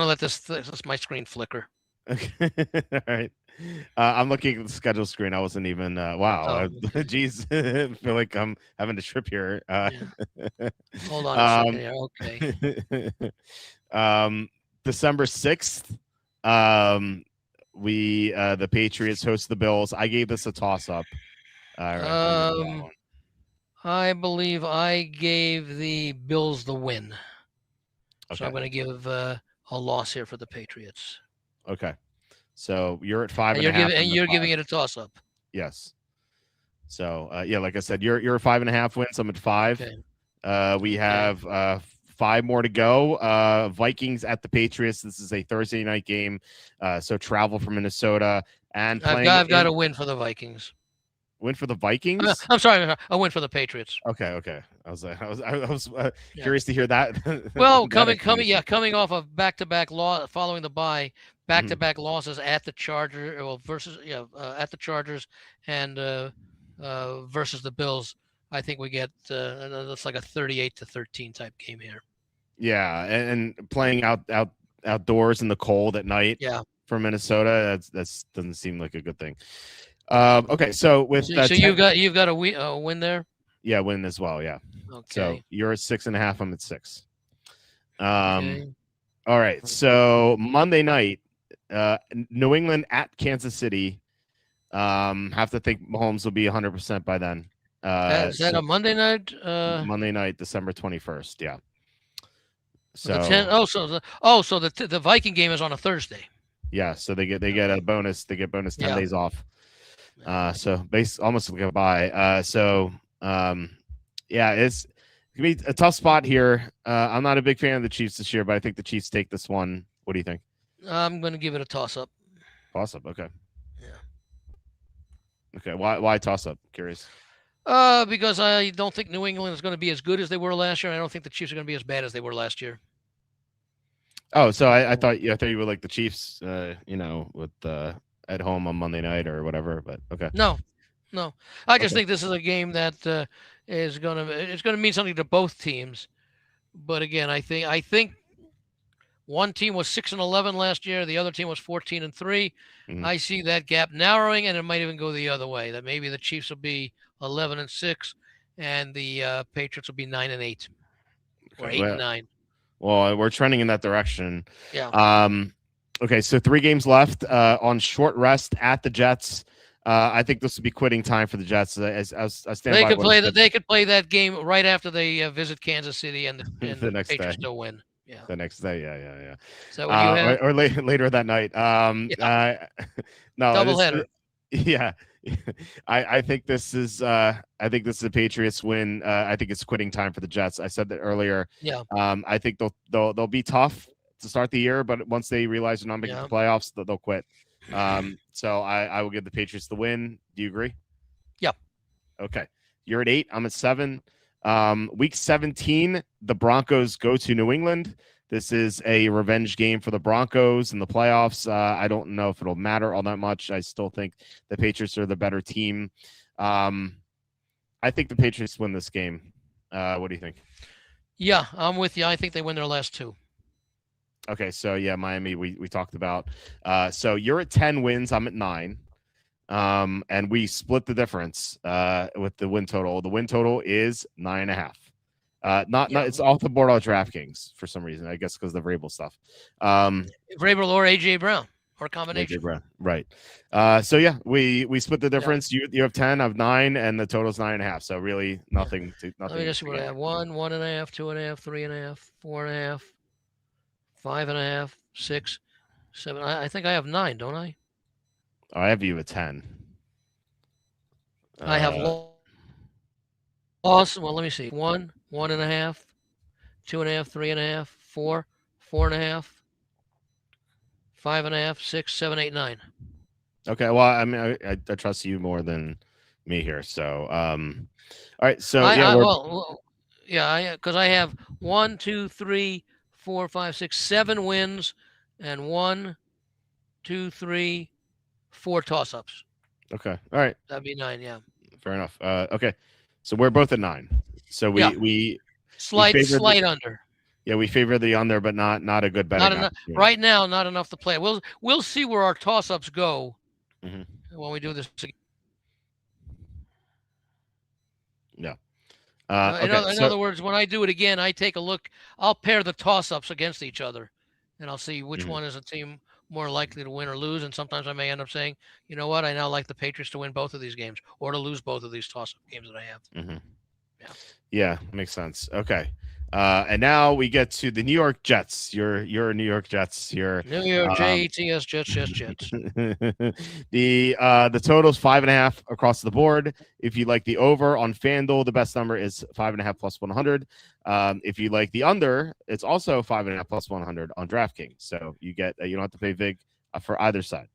let this my screen flicker. Okay. All right. I'm looking at the schedule screen. I wasn't even. Wow. Geez, I feel like I'm having a trip here. Yeah. Hold on a second here. Okay. December 6th. The Patriots host the Bills. I gave this a toss up. I believe I gave the Bills the win. Okay. So I'm going to give a loss here for the Patriots. Okay. So you're at 5.5. And you're giving it a toss up. Yes. So like I said, you're 5.5 wins. I'm at 5. Okay. We have 5 more to go. Vikings at the Patriots. This is a Thursday night game. So travel from Minnesota and I've got a win for the Vikings. Win for the Vikings? I'm sorry, a win for the Patriots. Okay. I was curious to hear that. Well, coming off of back-to-back loss following the bye, back-to-back losses at the Chargers, at the Chargers and versus the Bills. I think we get that's like a 38-13 type game here. Yeah, and playing outdoors in the cold at night. Yeah. For Minnesota, that doesn't seem like a good thing. Okay, so with so you've got a win there. Yeah, win as well. Yeah. Okay. So you're at 6.5. I'm at 6. Okay. All right. So Monday night, New England at Kansas City. Have to think Mahomes will be 100% by then. Is that a Monday night? Monday night, December 21st. Yeah. So so the Viking game is on a Thursday. Yeah. So they get a bonus. They get bonus 10 days off. So almost like a bye. Yeah, it's gonna be a tough spot here. I'm not a big fan of the Chiefs this year, but I think the Chiefs take this one. What do you think? I'm going to give it a toss-up. Toss-up, okay. Yeah. Okay, why toss-up? Curious. Because I don't think New England is going to be as good as they were last year. I don't think the Chiefs are going to be as bad as they were last year. Oh, so I thought you would like the Chiefs, with at home on Monday night or whatever. But okay. No. I just think this is a game that it's going to mean something to both teams. But again, I think one team was 6-11 last year. The other team was 14-3. Mm-hmm. I see that gap narrowing, and it might even go the other way. That maybe the Chiefs will be 11-6, and the Patriots will be 9-8 or 8-9. Well, we're trending in that direction. Yeah. Okay, so 3 games left on short rest at the Jets. I think this would be quitting time for the Jets. As they could play that game right after they visit Kansas City, and the next Patriots still win. Yeah. The next day, yeah. So what you have? Or later that night. No, doubleheader. Yeah, I think this is a Patriots win. I think it's quitting time for the Jets. I said that earlier. Yeah. I think they'll be tough to start the year, but once they realize they're not making the playoffs, they'll quit. So I will give the Patriots the win. Do you agree? Yeah. Okay. You're at 8. I'm at 7. Week 17, the Broncos go to New England. This is a revenge game for the Broncos in the playoffs. I don't know if it'll matter all that much. I still think the Patriots are the better team. I think the Patriots win this game. What do you think? Yeah, I'm with you. I think they win their last 2. Okay, so yeah, Miami we talked about. So you're at 10 wins. I'm at 9. And we split the difference with the win total. The win total is 9.5. Not it's off the board on DraftKings for some reason. I guess because of the Vrabel stuff. Vrabel or AJ Brown or combination. AJ Brown, right? So yeah, we split the difference. Yeah. You have 10, I have 9, and the total is 9.5. So really nothing. Let me just see what I have: 1, 1.5, 2.5, 3.5, 4.5, 5.5, 6, 7. I think I have 9, don't I? Oh, I have you at 10. I have lost. Well, let me see. 1, 1.5, 2.5, 3.5, 4, 4.5, 5.5, 6, 7, 8, 9. Okay. Well, I mean, I trust you more than me here. So, all right. So because I have 1, 2, 3, 4, 5, 6, 7 wins, and 1, 2, 3, 4 toss-ups. Okay. All right. That'd be 9. Yeah. Fair enough. Okay. So we're both at 9. So we slight under. Yeah, we favor the under, but not a good bet. Right now, not enough to play. We'll see where our toss-ups go when we do this. Yeah. In other words, when I do it again, I take a look. I'll pair the toss-ups against each other, and I'll see which one is a team more likely to win or lose. And sometimes I may end up saying, you know what, I now like the Patriots to win both of these games or to lose both of these toss-up games that I have. Yeah, makes sense. Okay. And now we get to the New York Jets. Your New York Jets here. New York Jets. The total is 5.5 across the board. If you like the over on FanDuel, the best number is 5.5 plus 100. If you like the under, it's also 5.5 plus 100 on DraftKings. So you get you don't have to pay vig for either side.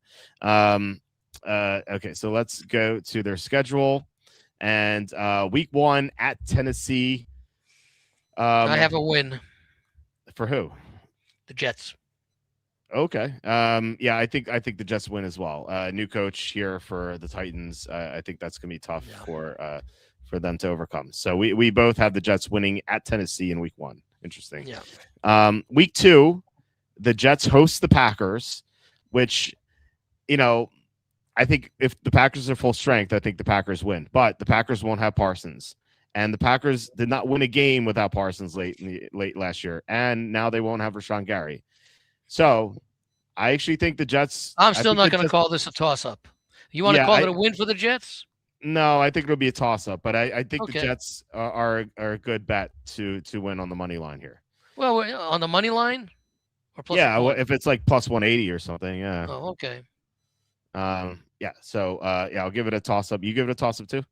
Okay, so let's go to their schedule. And week 1 at Tennessee. I have a win. For who? The Jets. Okay. Yeah, I think the Jets win as well. New coach here for the Titans. I think that's gonna be tough for them to overcome. So we both have the Jets winning at Tennessee in week 1. Interesting. Yeah. Week 2, the Jets host the Packers, which I think if the Packers are full strength, I think the Packers win. But the Packers won't have Parsons, and the Packers did not win a game without Parsons late last year, and now they won't have Rashawn Gary. So I actually think the Jets. I'm still not going to call this a toss-up. You want to call it a win for the Jets? No, I think it'll be a toss-up, but I think Okay. the Jets are a good bet to win on the money line here. Well, on the money line, or plus if it's like plus 180 or something, yeah. Oh, okay. Yeah. So I'll give it a toss-up. You give it a toss-up too?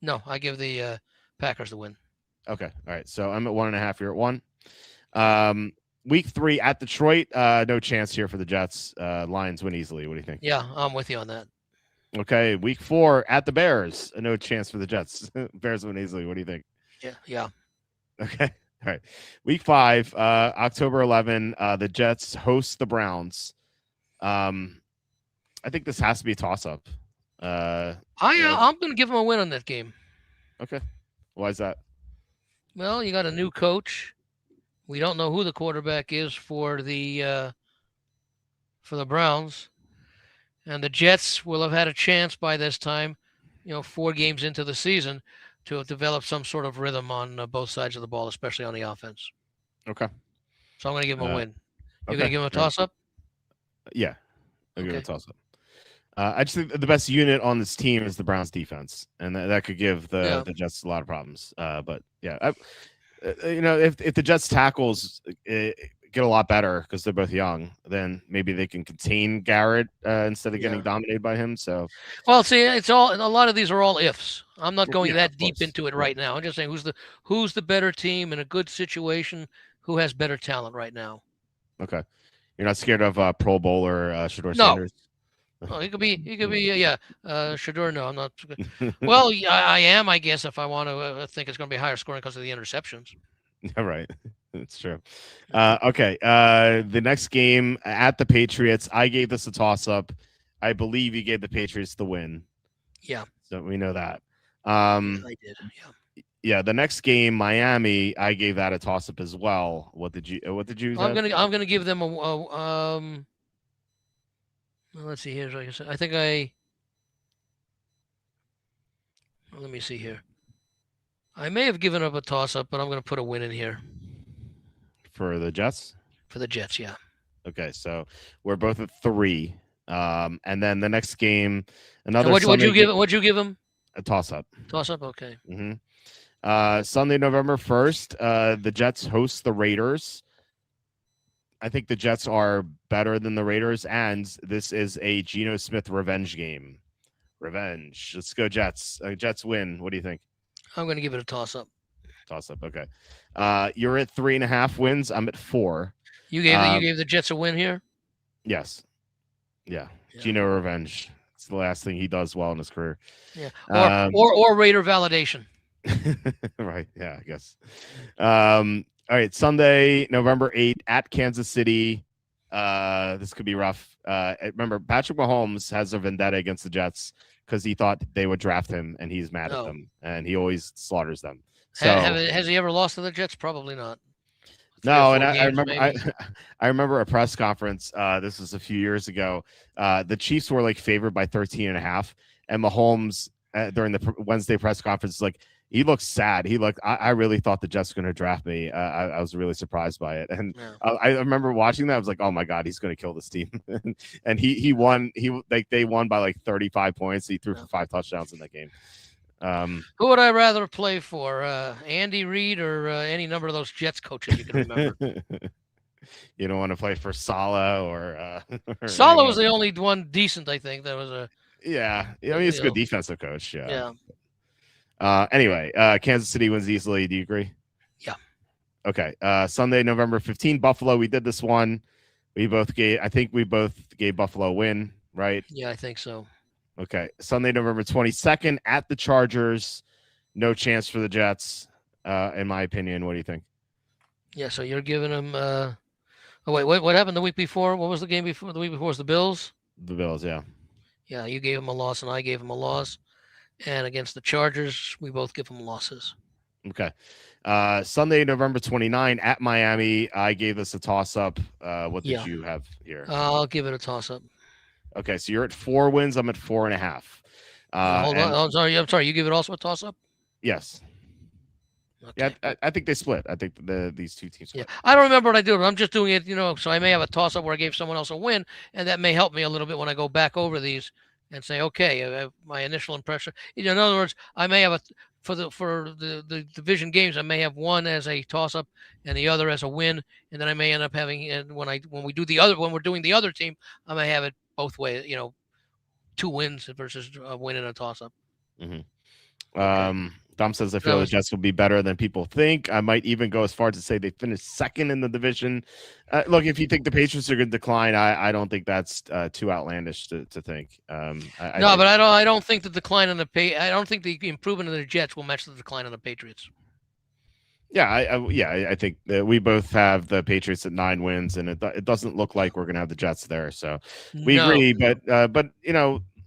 No, I give the Packers the win. Okay. All right. So I'm at 1.5. You're at 1. Week 3 at Detroit. No chance here for the Jets. Lions win easily. What do you think? Yeah, I'm with you on that. Okay. Week 4 at the Bears. No chance for the Jets. Bears win easily. What do you think? Yeah. Okay. All right. Week 5, October 11. The Jets host the Browns. I think this has to be a toss-up. I'm going to give them a win on that game. Okay. Why is that? Well, you got a new coach. We don't know who the quarterback is for the Browns, and the Jets will have had a chance by this time, 4 games into the season, to have developed some sort of rhythm on both sides of the ball, especially on the offense. Okay. So I'm going to give them a win. You're okay. going to give them a toss-up? Yeah. I'll give it a toss-up. I just think the best unit on this team is the Browns defense, and that could give the Jets a lot of problems. But yeah, if the Jets tackles get a lot better because they're both young, then maybe they can contain Garrett instead of getting dominated by him. So, well, see, a lot of these are all ifs. I'm not going that deep into it right now. I'm just saying who's the better team in a good situation, who has better talent right now. Okay, you're not scared of Pro Bowler Shedeur Sanders? Oh, he could be, Shedeur. No, I'm not. Well, I am, I guess, if I want to think it's going to be higher scoring because of the interceptions. All right. That's true. Okay. The next game at the Patriots, I gave this a toss-up. I believe you gave the Patriots the win. Yeah. So we know that. I did. Yeah. Yeah. The next game, Miami, I gave that a toss-up as well. What did you? I'm gonna give them a. Let's see here. Like I said, I think let me see here. I may have given up a toss-up, but I'm going to put a win in here. For the Jets? For the Jets, yeah. Okay, so we're both at 3. And then the next game, another. What'd you give them? A toss-up. Toss-up, okay. Mm-hmm. Sunday, November 1st, the Jets host the Raiders. I think the Jets are better than the Raiders, and this is a Geno Smith revenge game. Revenge. Let's go Jets. Jets win. What do you think? I'm going to give it a toss-up. Toss-up. Okay. You're at 3.5 wins. I'm at 4. You gave the Jets a win here? Yes. Yeah. Geno revenge. It's the last thing he does well in his career. Yeah. Or Raider validation. Right. Yeah, I guess. All right, Sunday, November 8th at Kansas City. This could be rough. Remember, Patrick Mahomes has a vendetta against the Jets because he thought they would draft him, and he's mad at them, and he always slaughters them. So, has he ever lost to the Jets? Probably not. No, and I remember I remember a press conference. This was a few years ago. The Chiefs were like favored by 13.5, and Mahomes during the Wednesday press conference like. He looked sad. I really thought the Jets were going to draft me. I was really surprised by it. And I remember watching that. I was like, oh my God, he's going to kill this team. And he won. They won by like 35 points. He threw for 5 touchdowns in that game. Who would I rather play for? Andy Reid or any number of those Jets coaches you can remember? You don't want to play for Saleh or Saleh was the only one decent, I think. That was a he's a good defensive coach. Yeah. Anyway, Kansas City wins easily. Do you agree? Yeah. Okay. Sunday, November 15th, Buffalo. We did this one. I think we both gave Buffalo a win, right? Yeah, I think so. Okay. Sunday, November 22nd at the Chargers. No chance for the Jets, in my opinion. What do you think? Yeah, so you're giving them what happened the week before? What was the game before? The week before was the Bills? The Bills, yeah. Yeah, you gave them a loss and I gave them a loss. And against the Chargers, we both give them losses. Okay. Sunday, November 29 at Miami. I gave this a toss-up. What did you have here? I'll give it a toss-up. Okay, so you're at 4 wins. I'm at 4.5. Hold on. I'm sorry. You give it also a toss-up? Yes. Okay. Yeah, I think they split. I think these two teams split. Yeah, I don't remember what I did, but I'm just doing it, so I may have a toss-up where I gave someone else a win, and that may help me a little bit when I go back over these and say, okay, my initial impression. In other words, I may have for the division games, I may have one as a toss-up and the other as a win, and then I may end up having, and when we're doing the other team, I may have it both ways, 2 wins versus a win and a toss-up. Mm-hmm. Okay. Dom says, I feel the Jets will be better than people think. I might even go as far to say they finished second in the division. Look, if you think the Patriots are going to decline, I don't think that's too outlandish to think. But I don't think the decline on I don't think the improvement of the Jets will match the decline on the Patriots. Yeah, I think we both have the Patriots at 9 wins, and it doesn't look like we're going to have the Jets there. So we agree, but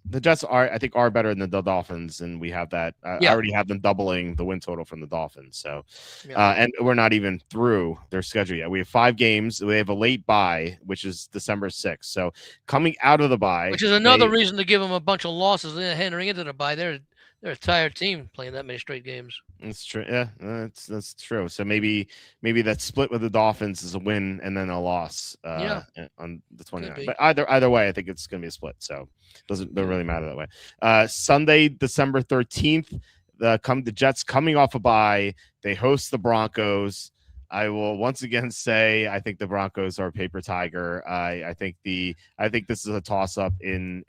the Jets I think are better than the Dolphins, and we have that. I already have them doubling the win total from the Dolphins. So, and we're not even through their schedule yet. We have 5 games. We have a late bye, which is December 6th. So coming out of the bye, which is another reason to give them a bunch of losses entering into the bye. They're a tired team playing that many straight games. That's true. Yeah, that's true. So maybe that split with the Dolphins is a win and then a loss on the 29th. But either way, I think it's going to be a split. So it doesn't really matter that way. Sunday, December 13th, the Jets coming off a bye. They host the Broncos. I will once again say I think the Broncos are a paper tiger. I think this is a toss up in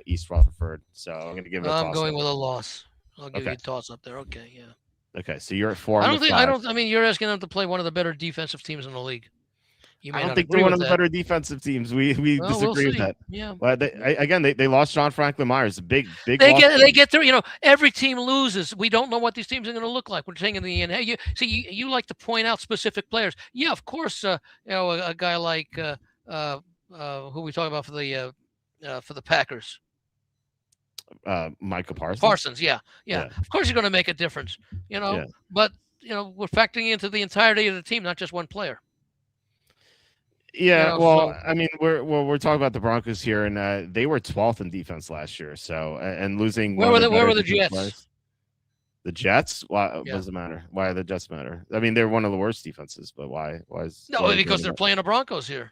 East Rutherford. So I'm going to give it a toss up. I'm going with a loss. I'll give you a toss up there. Okay, yeah. Okay, so you're at 4. I mean, you're asking them to play one of the better defensive teams in the league. I don't think they're one of the better defensive teams. We disagree with that. Yeah. Well, they lost John Franklin Myers. Big. They get through. Every team loses. We don't know what these teams are going to look like. We're saying in the end. Hey, you like to point out specific players. Yeah, of course. A guy like who we talking about for the Packers. Micah Parsons. Parsons, yeah. Of course, you're going to make a difference. But we're factoring into the entirety of the team, not just one player. Yeah, I mean, we're talking about the Broncos here, and they were 12th in defense last year. So, and losing. Where were the Jets? Players. The Jets? Why does it matter? Why do the Jets matter? I mean, they're one of the worst defenses, but why? Because they're playing the Broncos here.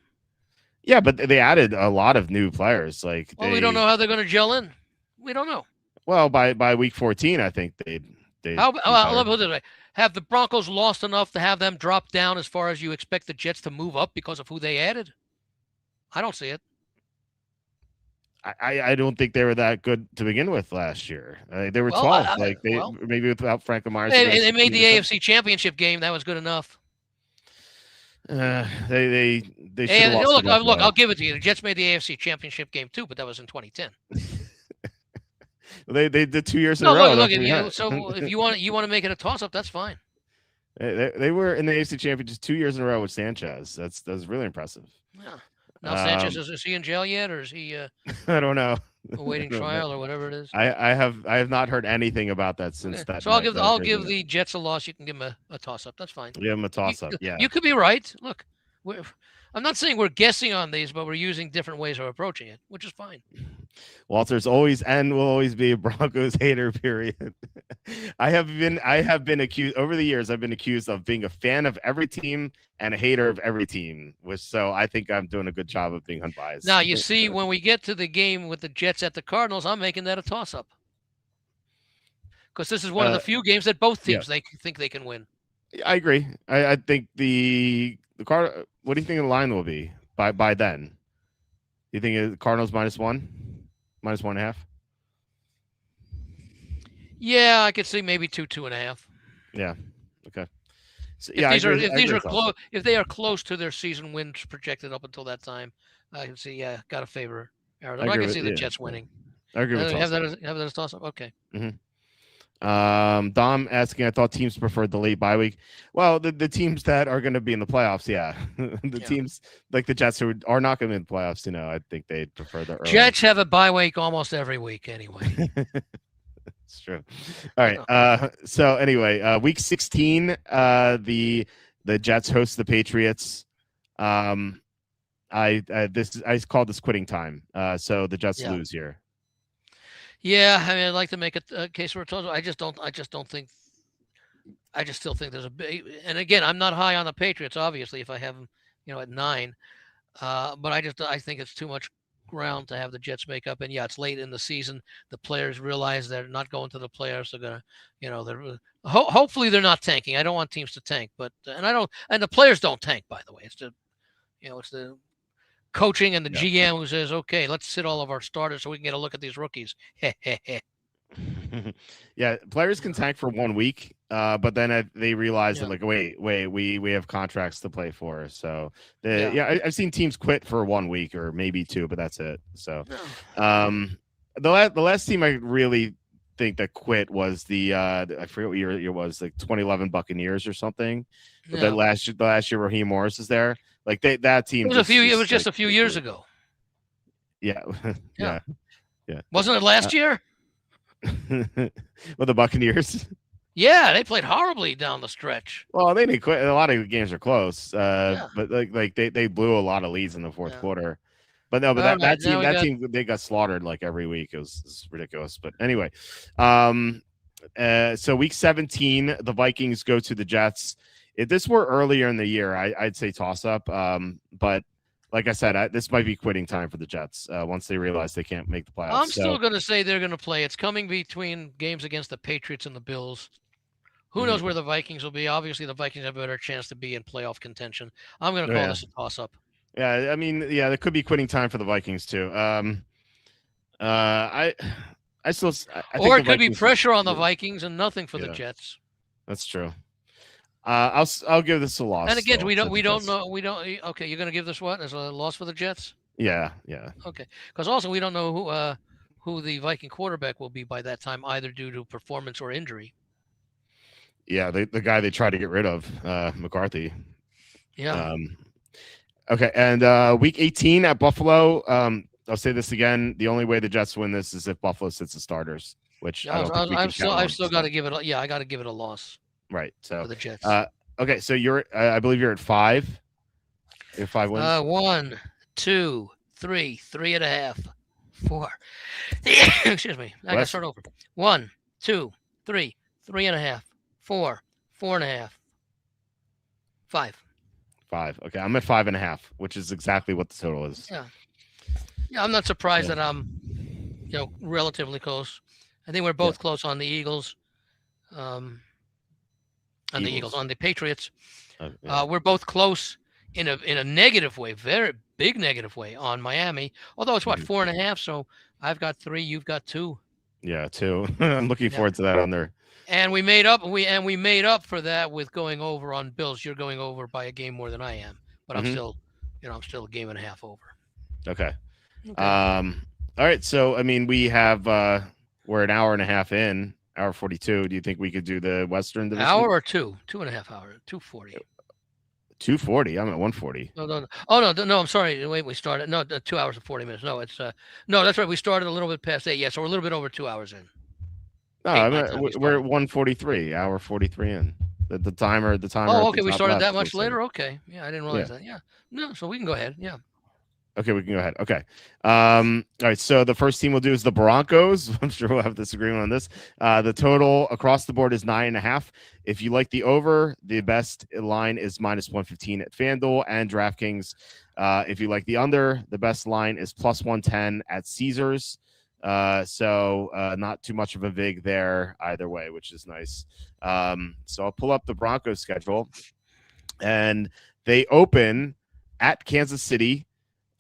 Yeah, but they added a lot of new players. We don't know how they're going to gel in. We don't know. Well, by week 14, I think they. Let me put it this way: have the Broncos lost enough to have them drop down as far as you expect the Jets to move up because of who they added? I don't see it. I don't think they were that good to begin with last year. They were 12th. Maybe without Franklin Myers. They made the AFC Championship game. That was good enough. They should have lost. Look, I'll give it to you. The Jets made the AFC Championship game too, but that was in 2010. They did 2 years in a row. So if you want to make it a toss up, that's fine. They were in the AFC Championship 2 years in a row with Sanchez. That's really impressive. Yeah. Now Sanchez is he in jail yet, or is he? I don't know. Awaiting trial or whatever it is. I have not heard anything about that since that. So I'll give the Jets a loss. You can give them a toss up. That's fine. Give them a toss up. Yeah. You could be right. Look, I'm not saying we're guessing on these, but we're using different ways of approaching it, which is fine. Walter's always and will always be a Broncos hater, period. I have been accused over the years. I've been accused of being a fan of every team and a hater of every team, so I think I'm doing a good job of being unbiased. Now, you see, when we get to the game with the Jets at the Cardinals, I'm making that a toss-up. Because this is one of the few games that both teams they think they can win. I agree. I think the Cardinals. What do you think the line will be by then? Do you think the Cardinals -1, -1.5? Yeah, I could see maybe 2.5. Yeah. Okay. So, if they are close to their season wins projected up until that time, I can see. Yeah, got to favor Arizona. I can see the Jets winning. I agree with have that as a toss-up. Okay. Mm-hmm. Dom asking, I thought teams preferred the late bye week. Well, the teams that are going to be in the playoffs, teams like the Jets who are not going to be in the playoffs, I think they'd prefer the early. Jets have a bye week almost every week anyway. It's true. All right. So anyway, week 16, the Jets host the Patriots. I called this quitting time. So the Jets Yeah. lose here. Yeah, I mean, I'd like to make a case for a total. I just don't think. I just still think there's a big. And again, I'm not high on the Patriots. Obviously, if I have them, at 9, but I think it's too much ground to have the Jets make up. And yeah, it's late in the season. The players realize they're not going to the playoffs. They're gonna, they're hopefully they're not tanking. I don't want teams to tank, but and the players don't tank. By the way, it's the coaching and the GM who says, okay, let's sit all of our starters so we can get a look at these rookies. Yeah, players can tank for 1 week, but then they realize that, like, wait, we have contracts to play for. So I've seen teams quit for 1 week or maybe 2, but that's it. So the last team I really think that quit was the I forget what year it was, like 2011 Buccaneers or something. But the last year Raheem Morris is there. Like that team. It was just a few years ago. Yeah. Yeah. Wasn't it last year? Well, the Buccaneers. Yeah, they played horribly down the stretch. Well, they didn't quit. A lot of games are close, but like they blew a lot of leads in the fourth quarter. But no, but that team they got slaughtered like every week. It was ridiculous. But anyway, so week 17, the Vikings go to the Jets. If this were earlier in the year, I'd say toss up. But like I said, this might be quitting time for the Jets once they realize they can't make the playoffs. I'm still going to say they're going to play. It's coming between games against the Patriots and the Bills. Who knows where the Vikings will be? Obviously, the Vikings have a better chance to be in playoff contention. I'm going to call this a toss-up. Yeah, I mean, there could be quitting time for the Vikings too. I still, or it could be pressure on the Vikings and nothing for the Jets. That's true. I'll give this a loss. And again, we don't know. Okay, you're going to give this what as a loss for the Jets? Yeah. Okay, because also we don't know who the Viking quarterback will be by that time, either due to performance or injury. Yeah, the guy they tried to get rid of, McCarthy. Yeah. Okay, and week 18 at Buffalo. I'll say this again: the only way the Jets win this is if Buffalo sits the starters, which I've still got to give it. I got to give it a loss. Right. So for the Jets. Okay, so you're. I believe you're at 5. You have 5 wins. 1, 2, 3, 3.5, 4. Excuse me. I got to start over. 1, 2, 3, 3.5, 4, 4.5, 5. 5. Okay, I'm at 5.5, which is exactly what the total is. Yeah, I'm not surprised that I'm, relatively close. I think we're both close on the Eagles. On the Patriots. We're both close in a negative way, very big negative way on Miami. Although it's 4.5, so I've got 3, you've got 2. Yeah, 2. I'm looking forward to that on there. And we made up. We made up for that with going over on Bills. You're going over by a game more than I am, but I'm still, I'm still a game and a half over. Okay. All right. So I mean, we have we're an hour and a half in, hour 42. Do you think we could do the Western Division? Hour or 2.5 hours, 2:40. 2:40. I'm at 1:40. No. Oh no. I'm sorry. Wait, we started. No, 2 hours and 40 minutes. No, it's no. That's right. We started a little bit past 8. Yeah, so we're a little bit over 2 hours in. No, we're at 1:43. Hour 43 in. The timer. Oh, okay. We started that much later. Okay. Yeah, I didn't realize that. Yeah. No, so we can go ahead. Yeah. Okay, we can go ahead. Okay. All right. So the first team we'll do is the Broncos. I'm sure we'll have disagreement on this. The total across the board is 9.5. If you like the over, the best line is -115 at FanDuel and DraftKings. If you like the under, the best line is +110 at Caesars. So not too much of a vig there either way, which is nice. So I'll pull up the Broncos schedule, and they open at Kansas City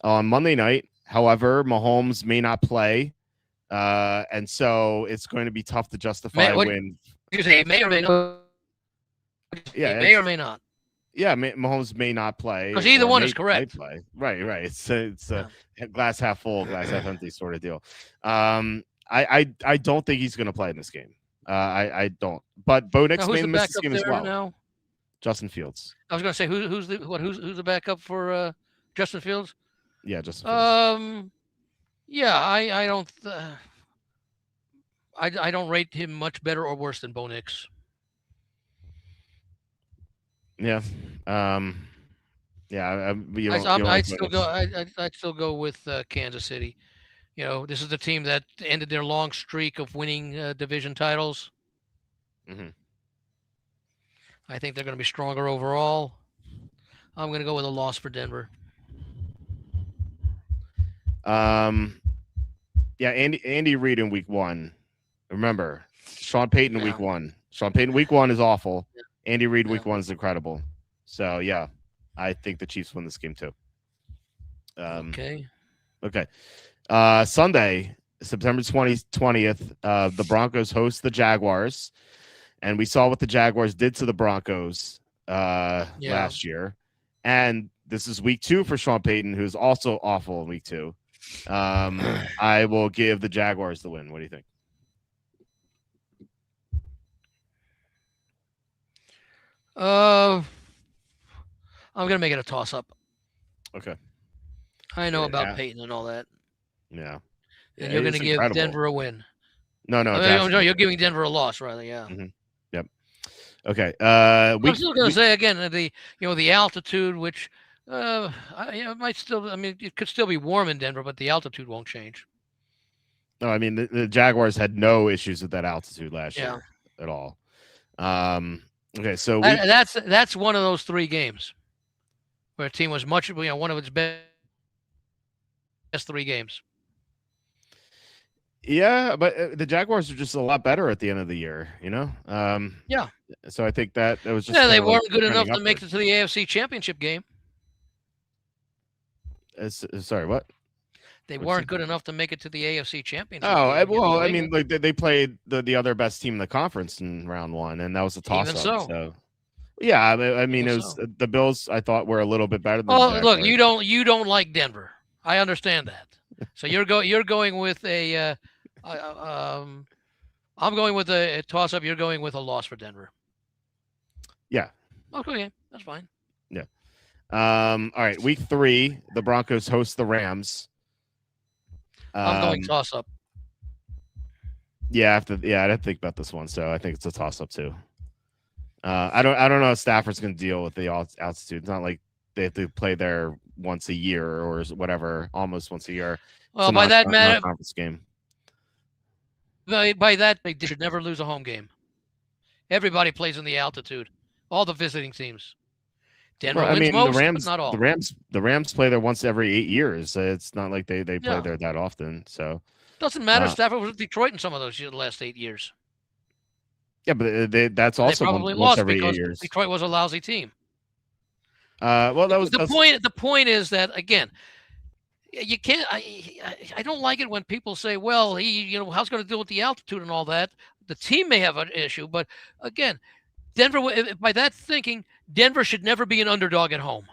on Monday night. However, Mahomes may not play, and so it's going to be tough to justify a win. You say may or may not? Yeah, may or may not. Yeah, Mahomes may not play. Because either one is correct. Play. Right. It's a glass half full, glass half empty sort of deal. I don't think he's going to play in this game. I don't. But Bo Nix may miss this game as well. Now? Justin Fields. I was going to say who's the backup for Justin Fields? Yeah, Justin Fields. Yeah, I don't. I don't rate him much better or worse than Bo Nix. Yeah. Yeah, you I, don't, you don't I'd like still go. I'd still go with Kansas City. This is the team that ended their long streak of winning division titles. Mhm. I think they're going to be stronger overall. I'm going to go with a loss for Denver. Yeah, Andy Reid in week 1. Remember, Sean Payton week 1. Sean Payton week 1 is awful. Andy Reid week 1 is incredible. So yeah, I think the Chiefs win this game too. Okay. Sunday, September 20th, the Broncos host the Jaguars, and we saw what the Jaguars did to the Broncos last year. And this is week 2 for Sean Payton, who's also awful in week 2. I will give the Jaguars the win. What do you think? I'm gonna make it a toss-up. Okay. I know about Peyton and all that. Yeah. And you're gonna give Denver a win. No, you're giving Denver a loss, rather. Yeah. Mm-hmm. Yep. Okay. I'm still gonna say again the altitude, which it might still. I mean, it could still be warm in Denver, but the altitude won't change. No, I mean the Jaguars had no issues with that altitude last year at all. Okay, so that's one of those 3 games where a team was much one of its best 3 games. Yeah, but the Jaguars are just a lot better at the end of the year, Yeah. So I think that was just they weren't good enough to make it to the AFC Championship game. Sorry, what? They weren't good enough to make it to the AFC Championship. Oh, well, I mean, like they played the other best team in the conference in round 1, and that was a toss-up. So, yeah, I mean, it was the Bills. I thought were a little bit better than. Oh, look, you don't like Denver. I understand that. So you're going with a. I'm going with a toss-up. You're going with a loss for Denver. Yeah. Okay, that's fine. Yeah. All right, week 3, the Broncos host the Rams. I'm going toss-up. Yeah, I'd have to think about this one. So I think it's a toss-up too. I don't know if Stafford's going to deal with the altitude. It's not like they have to play there once a year or whatever, almost once a year. Well, by that matter, conference game. By that, they should never lose a home game. Everybody plays in the altitude. All the visiting teams. Denver wins most, the Rams, but not all. The Rams play there once every 8 years. It's not like they play there that often. So doesn't matter. Stafford was with Detroit in some of those last 8 years. Yeah, but that's also they probably once lost every because 8 years. Detroit was a lousy team. Well, that was the point. The point is that again, you can't. I don't like it when people say, "Well, how's going to deal with the altitude and all that." The team may have an issue, but again, Denver. By that thinking, Denver should never be an underdog at home.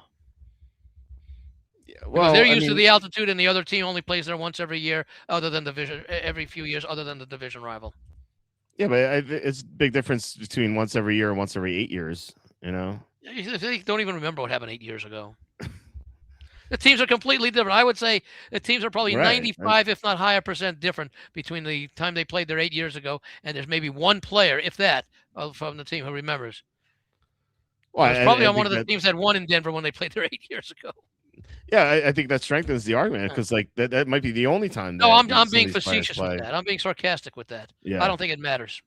Well, they're used to the altitude, and the other team only plays there once every year, every few years, other than the division rival. Yeah, but it's a big difference between once every year and once every 8 years. They don't even remember what happened 8 years ago. The teams are completely different. I would say the teams are probably 95, if not higher % different between the time they played there 8 years ago, and there's maybe one player, if that, from the team who remembers. Well, it's probably on one of the teams that won in Denver when they played there 8 years ago. Yeah, I think that strengthens the argument because that might be the only time. No, I'm being facetious with that. I'm being sarcastic with that. Yeah. I don't think it matters.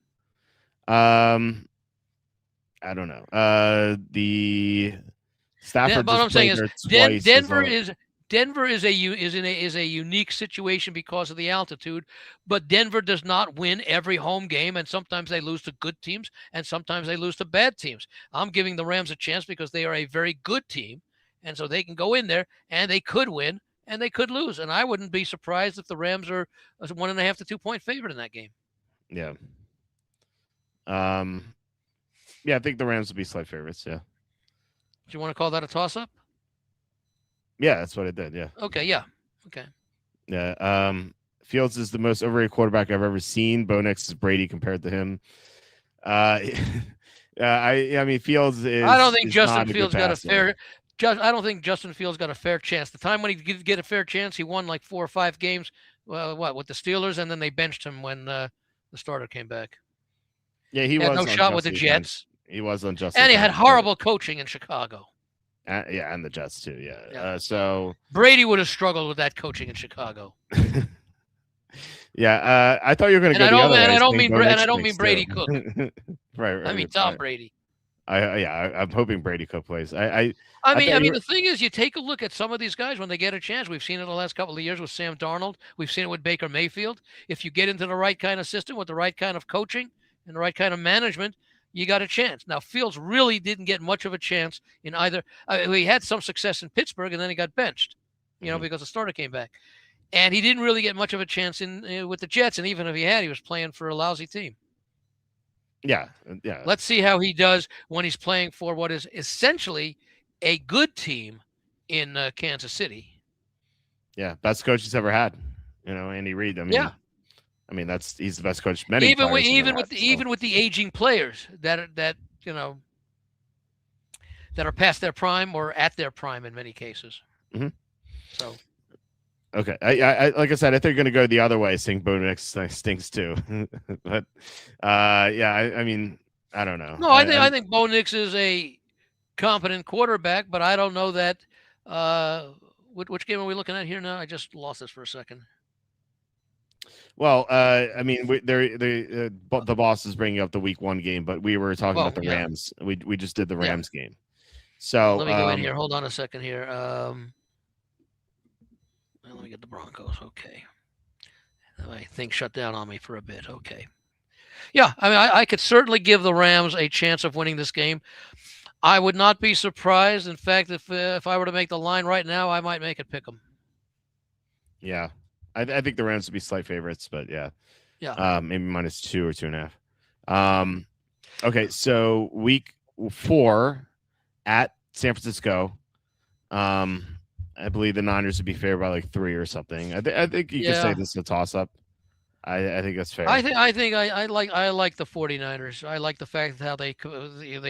I don't know. The Stafford. But what I'm saying is Denver is a unique situation because of the altitude, but Denver does not win every home game, and sometimes they lose to good teams, and sometimes they lose to bad teams. I'm giving the Rams a chance because they are a very good team, and so they can go in there and they could win and they could lose, and I wouldn't be surprised if the Rams are a 1.5 to 2 point favorite in that game. Yeah. Yeah, I think the Rams will be slight favorites. Yeah. Do you want to call that a toss-up? Yeah, that's what I did. Yeah. Okay. Yeah. Okay. Yeah. Fields is the most overrated quarterback I've ever seen. Bo Nix is Brady compared to him. I mean, Fields is. I don't think Justin Fields got a fair. I don't think Justin Fields got a fair chance. The time when he did get a fair chance, he won like 4 or 5 games. With the Steelers, and then they benched him when the starter came back. Yeah, he was no shot with the Jets. He was unjustly. And he had horrible coaching in Chicago. Yeah, and the Jets too. Yeah. Yeah. So Brady would have struggled with that coaching in Chicago. Yeah, I thought you were going to And go I the don't other and way. I don't saying mean Bo and Nix I don't mean stinks, too. Brady Cook. Right. I mean Tom Brady. I'm hoping Brady Cook plays. I mean, the thing is, you take a look at some of these guys when they get a chance. We've seen it the last couple of years with Sam Darnold. We've seen it with Baker Mayfield. If you get into the right kind of system with the right kind of coaching and the right kind of management, you got a chance. Now, Fields really didn't get much of a chance in either. He had some success in Pittsburgh, and then he got benched, because the starter came back. And he didn't really get much of a chance in with the Jets. And even if he had, he was playing for a lousy team. Yeah. Let's see how he does when he's playing for what is essentially a good team in Kansas City. Yeah, best coach he's ever had. Andy Reid. I mean, he's the best coach many even with even with the aging players that are past their prime or at their prime in many cases. Mm-hmm. So. Okay, I like I said, I think you're going to go the other way. Saying Bo Nix stinks too, but I mean, I don't know. No, I think Bo Nix is a competent quarterback, but I don't know that. Which game are we looking at here now? I just lost this for a second. Well, I mean, the boss is bringing up the Week 1 game, but we were talking about the Rams. We just did the Rams game. So let me go in here. Hold on a second here. Let me get the Broncos. Okay. My thing shut down on me for a bit. Okay. Yeah, I mean, I could certainly give the Rams a chance of winning this game. I would not be surprised. In fact, if I were to make the line right now, I might make it pick them. Yeah, I think the Rams would be slight favorites, but yeah, maybe -2 or 2.5. Okay, so Week 4 at San Francisco. I believe the Niners would be favored by like 3 or something. I think you could say this is a toss-up. I think that's fair. I like the 49ers. I like the fact how they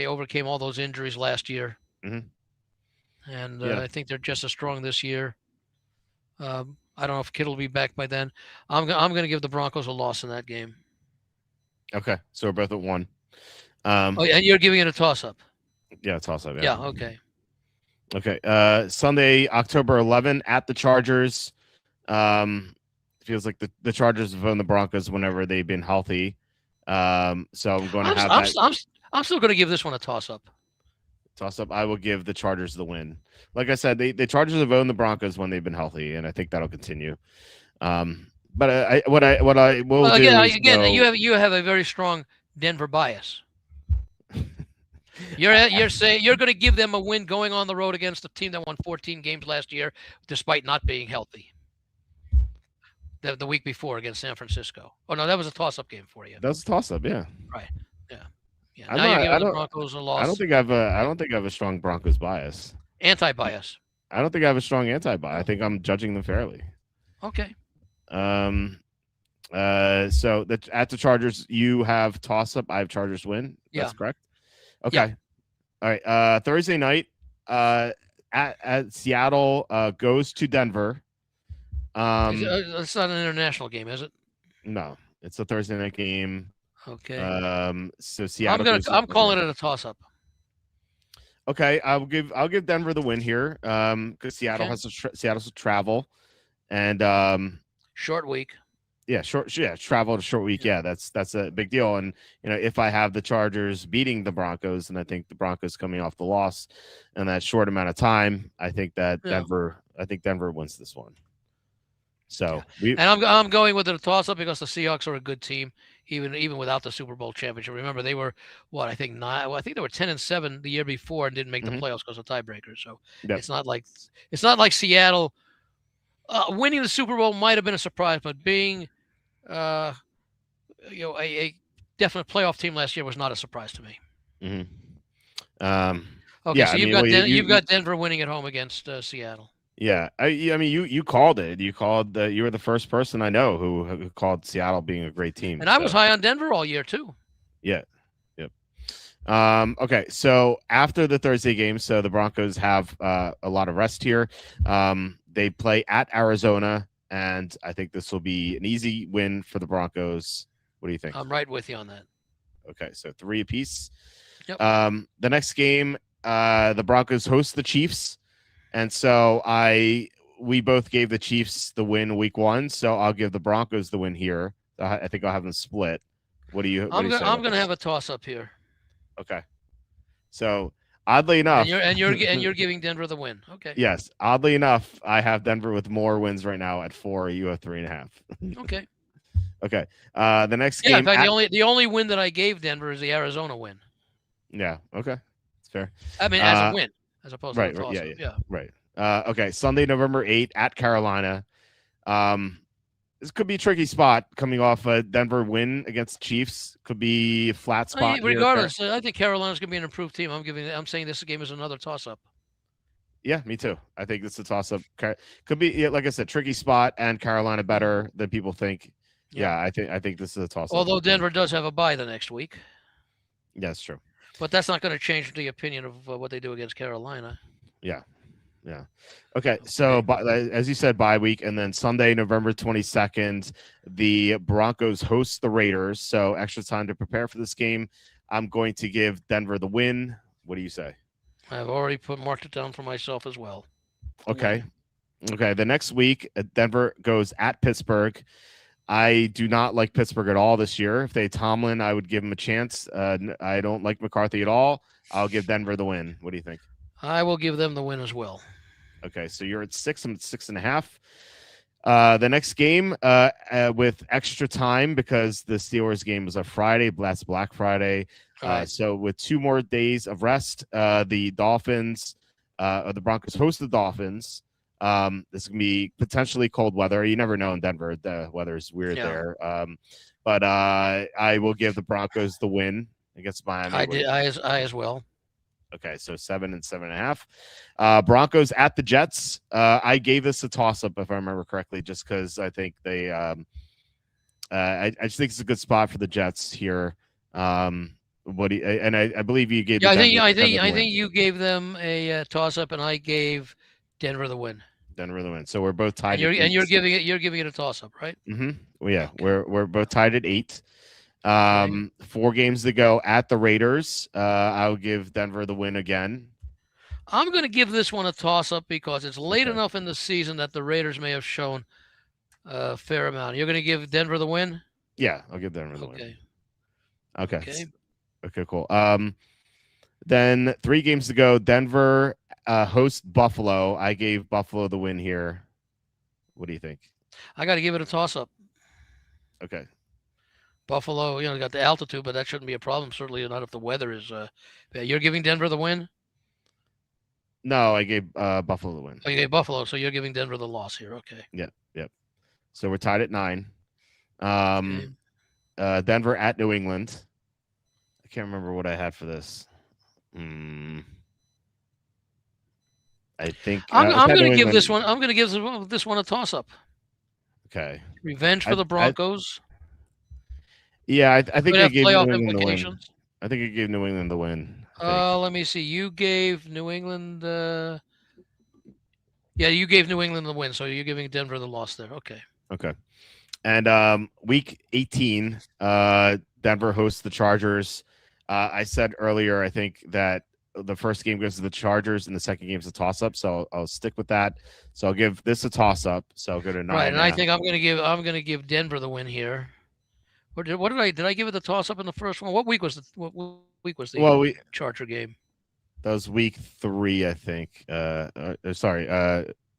overcame all those injuries last year. Mm-hmm. And I think they're just as strong this year. I don't know if Kittle will be back by then. I'm going to give the Broncos a loss in that game. Okay, so we're both at 1. And you're giving it a toss-up. Yeah, toss-up. Yeah. Okay. Okay. Sunday, October 11 at the Chargers. Feels like the Chargers have owned the Broncos whenever they've been healthy. So I'm going to have that. I'm still going to give this one a toss-up. Toss-up. I will give the Chargers the win. Like I said, the Chargers have owned the Broncos when they've been healthy, and I think that'll continue. But what I will do again, you have a very strong Denver bias. You're saying you're going to give them a win going on the road against a team that won 14 games last year, despite not being healthy. The week before against San Francisco. Oh no, that was a toss-up game for you. That was a toss-up, yeah. Right. Yeah. Now you're giving the Broncos a loss. I don't think I have a strong Broncos bias. Anti-bias. I don't think I have a strong anti-bias. I think I'm judging them fairly. Okay. So at the Chargers, you have toss-up. I have Chargers win. That's correct. Okay. Yeah. All right. Thursday night, at Seattle goes to Denver. It's not an international game, is it? No, it's a Thursday night game. Okay. So Seattle. I'm calling it a toss-up. Okay, I'll give Denver the win here. Because Seattle has to travel, and short week. Yeah, travel to short week. Yeah, that's a big deal. And if I have the Chargers beating the Broncos, and I think the Broncos coming off the loss in that short amount of time, I think that Denver wins this one. So I'm going with a toss-up because the Seahawks are a good team, even without the Super Bowl championship. Remember, they were I think they were 10-7 the year before and didn't make the playoffs because of tiebreakers. So it's not like Seattle winning the Super Bowl might have been a surprise, but being a definite playoff team last year was not a surprise to me. Mm-hmm. Okay, so you've got Denver winning at home against Seattle. Yeah, I mean, you called it. You were the first person I know who called Seattle being a great team. And I was high on Denver all year too. Yeah. Yep. Okay, so after the Thursday game, so the Broncos have a lot of rest here. They play at Arizona, and I think this will be an easy win for the Broncos. What do you think? I'm right with you on that. Okay, so 3 apiece. Yep. The next game, the Broncos host the Chiefs, and so we both gave the Chiefs the win week 1, so I'll give the Broncos the win here. I think I'll have them split. What do you? I'm gonna have a toss up here. Okay. So oddly enough, and you're giving Denver the win. Okay. Yes, oddly enough, I have Denver with more wins right now at 4. You have 3.5. Okay. Okay. The next game. In fact, the only win that I gave Denver is the Arizona win. Yeah. Okay. It's fair. I mean, as a win, as opposed to a toss-up. Yeah. Right. Okay. Sunday, November 8th at Carolina. This could be a tricky spot coming off a Denver win against Chiefs. Could be a flat spot. Regardless, I think Carolina's going to be an improved team. I'm saying this game is another toss-up. Yeah, me too. I think it's a toss-up. Could be, like I said, tricky spot, and Carolina better than people think. Yeah, I think this is a toss-up. Although Denver does have a bye the next week. Yeah, that's true. But that's not going to change the opinion of what they do against Carolina. Yeah. Okay. So, as you said, bye week, and then Sunday, November 22nd, the Broncos host the Raiders. So, extra time to prepare for this game. I'm going to give Denver the win. What do you say? I've already marked it down for myself as well. Okay. The next week, Denver goes at Pittsburgh. I do not like Pittsburgh at all this year. If they Tomlin, I would give him a chance. I don't like McCarthy at all. I'll give Denver the win. What do you think? I will give them the win as well. Okay, so you're at 6. I'm at 6.5. The next game with extra time because the Steelers game was a Friday. That's Black Friday. Right. So with 2 more days of rest, the Dolphins or the Broncos host the Dolphins. This is gonna be potentially cold weather. You never know in Denver. The weather's weird there. But I will give the Broncos the win against Miami. I as well. Okay, so 7 and 7.5. Broncos at the Jets. I gave this a toss-up if I remember correctly, just because I think they. I just think it's a good spot for the Jets here. I believe you gave. Yeah, I think you gave them a toss-up, and I gave Denver the win. So we're both tied. And you're giving it a toss-up, right? Mm-hmm. Well, yeah, okay. We're both tied at 8. 4 games to go at the Raiders. I'll give Denver the win again. I'm going to give this one a toss-up because it's late enough in the season that the Raiders may have shown a fair amount. You're going to give Denver the win? Yeah, I'll give Denver the win. Okay, cool. Then 3 games to go. Denver hosts Buffalo. I gave Buffalo the win here. What do you think? I got to give it a toss-up. Okay. Buffalo, got the altitude, but that shouldn't be a problem. Certainly not if the weather is. You're giving Denver the win? No, I gave Buffalo the win. Oh, you gave Buffalo, so you're giving Denver the loss here. Okay. Yep. So we're tied at 9. Denver at New England. I can't remember what I had for this. I think I'm going to give this one. I'm going to give this one a toss-up. Okay. Revenge for the Broncos. I think I gave playoff New England implications. the win. I think I gave New England the win. Let me see. You gave New England. You gave New England the win, so you're giving Denver the loss there. Okay. And week 18, Denver hosts the Chargers. I said earlier, I think that the first game goes to the Chargers and the second game is a toss-up, so I'll stick with that. So I'll give this a toss-up. So I'll go to 9. Right, and I think I'm going to give Denver the win here. What did I give it the toss-up in the first one? What week was the Charger game? That was week 3, I think.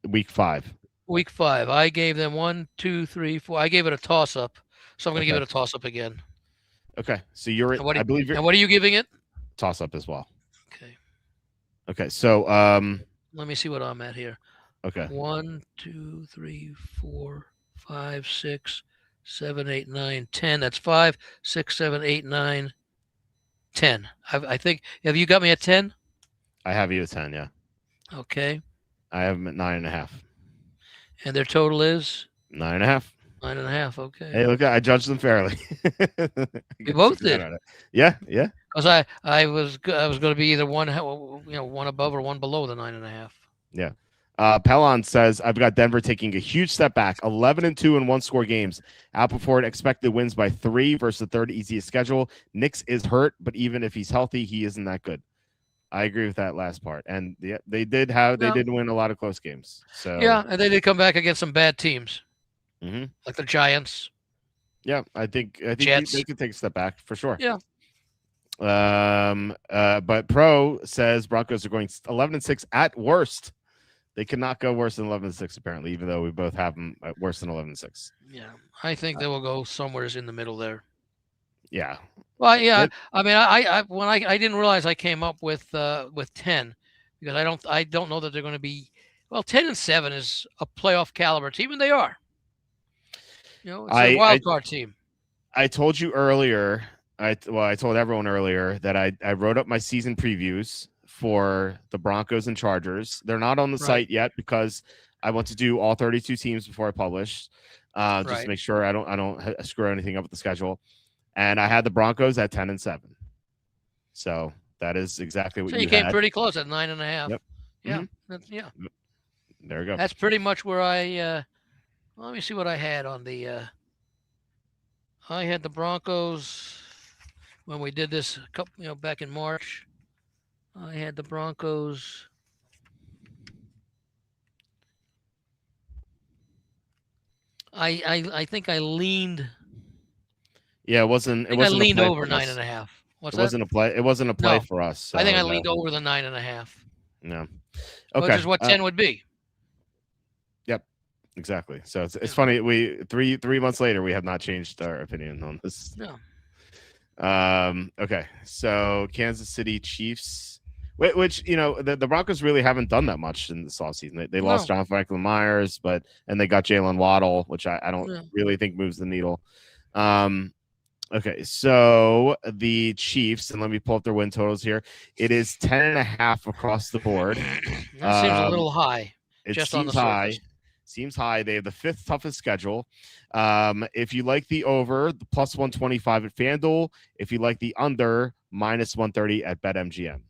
Week 5. Week 5. I gave them 1, 2, 3, 4. I gave it a toss-up, so I'm going to give it a toss-up again. Okay, so you're at. I believe you're. And what are you giving it? Toss-up as well. Okay. So let me see what I'm at here. Okay. 1, 2, 3, 4, 5, 6, 7, 8, 9, 10. That's 5, 6, 7, 8, 9, 10. I think. Have you got me at 10? I have you at 10. Yeah. Okay. I have them at 9.5. And their total is 9.5. 9.5. Okay. Hey, look, I judged them fairly. You both did. Yeah. Because I was going to be either one above or one below the 9.5. Yeah. Pellon says, I've got Denver taking a huge step back, 11-2 in one-score games. Outperformed expected wins by 3 versus the third easiest schedule. Nix is hurt, but even if he's healthy, he isn't that good. I agree with that last part. And they did win a lot of close games. So yeah, and they did come back against some bad teams, mm-hmm. like the Giants. Yeah, I think Jets. they could take a step back for sure. Yeah. But Pro says Broncos are going 11-6 at worst. They cannot go worse than 11-6 apparently, even though we both have them at worse than 11-6. Yeah, I think they will go somewhere in the middle there. Yeah. Well, yeah. I mean, I didn't realize I came up with 10 because I don't know that they're going to be. Well, 10-7 is a playoff caliber team, and they are. You know, it's a wild card team. I told you earlier. I told everyone earlier that I wrote up my season previews for the Broncos and Chargers. They're not on the site yet because I want to do all 32 teams before I publish, just to make sure I don't screw anything up with the schedule. And I had the Broncos at 10-7. So that is exactly what you came pretty close at 9.5. Yep. Yeah. Mm-hmm. Yeah. There we go. That's pretty much where I. Let me see what I had on the. I had the Broncos when we did this a couple, back in March. I had the Broncos. I think I leaned. Yeah, it wasn't. I leaned over 9.5. It wasn't a play. It wasn't a play for us. So I think I leaned over the 9.5. No. Okay. Which is what 10 would be. Yep. Exactly. So it's funny. We three months later we have not changed our opinion on this. No. Okay. So Kansas City Chiefs, which the Broncos really haven't done that much in this offseason. They lost John Franklin Myers, and they got Jalen Waddle, which I don't really think moves the needle. Okay, so the Chiefs, and let me pull up their win totals here. It is 10.5 across the board. That seems a little high. It just seems on the high. surface. Seems high. They have the 5th toughest schedule. If you like the over, the plus 125 at FanDuel. If you like the under, minus 130 at BetMGM.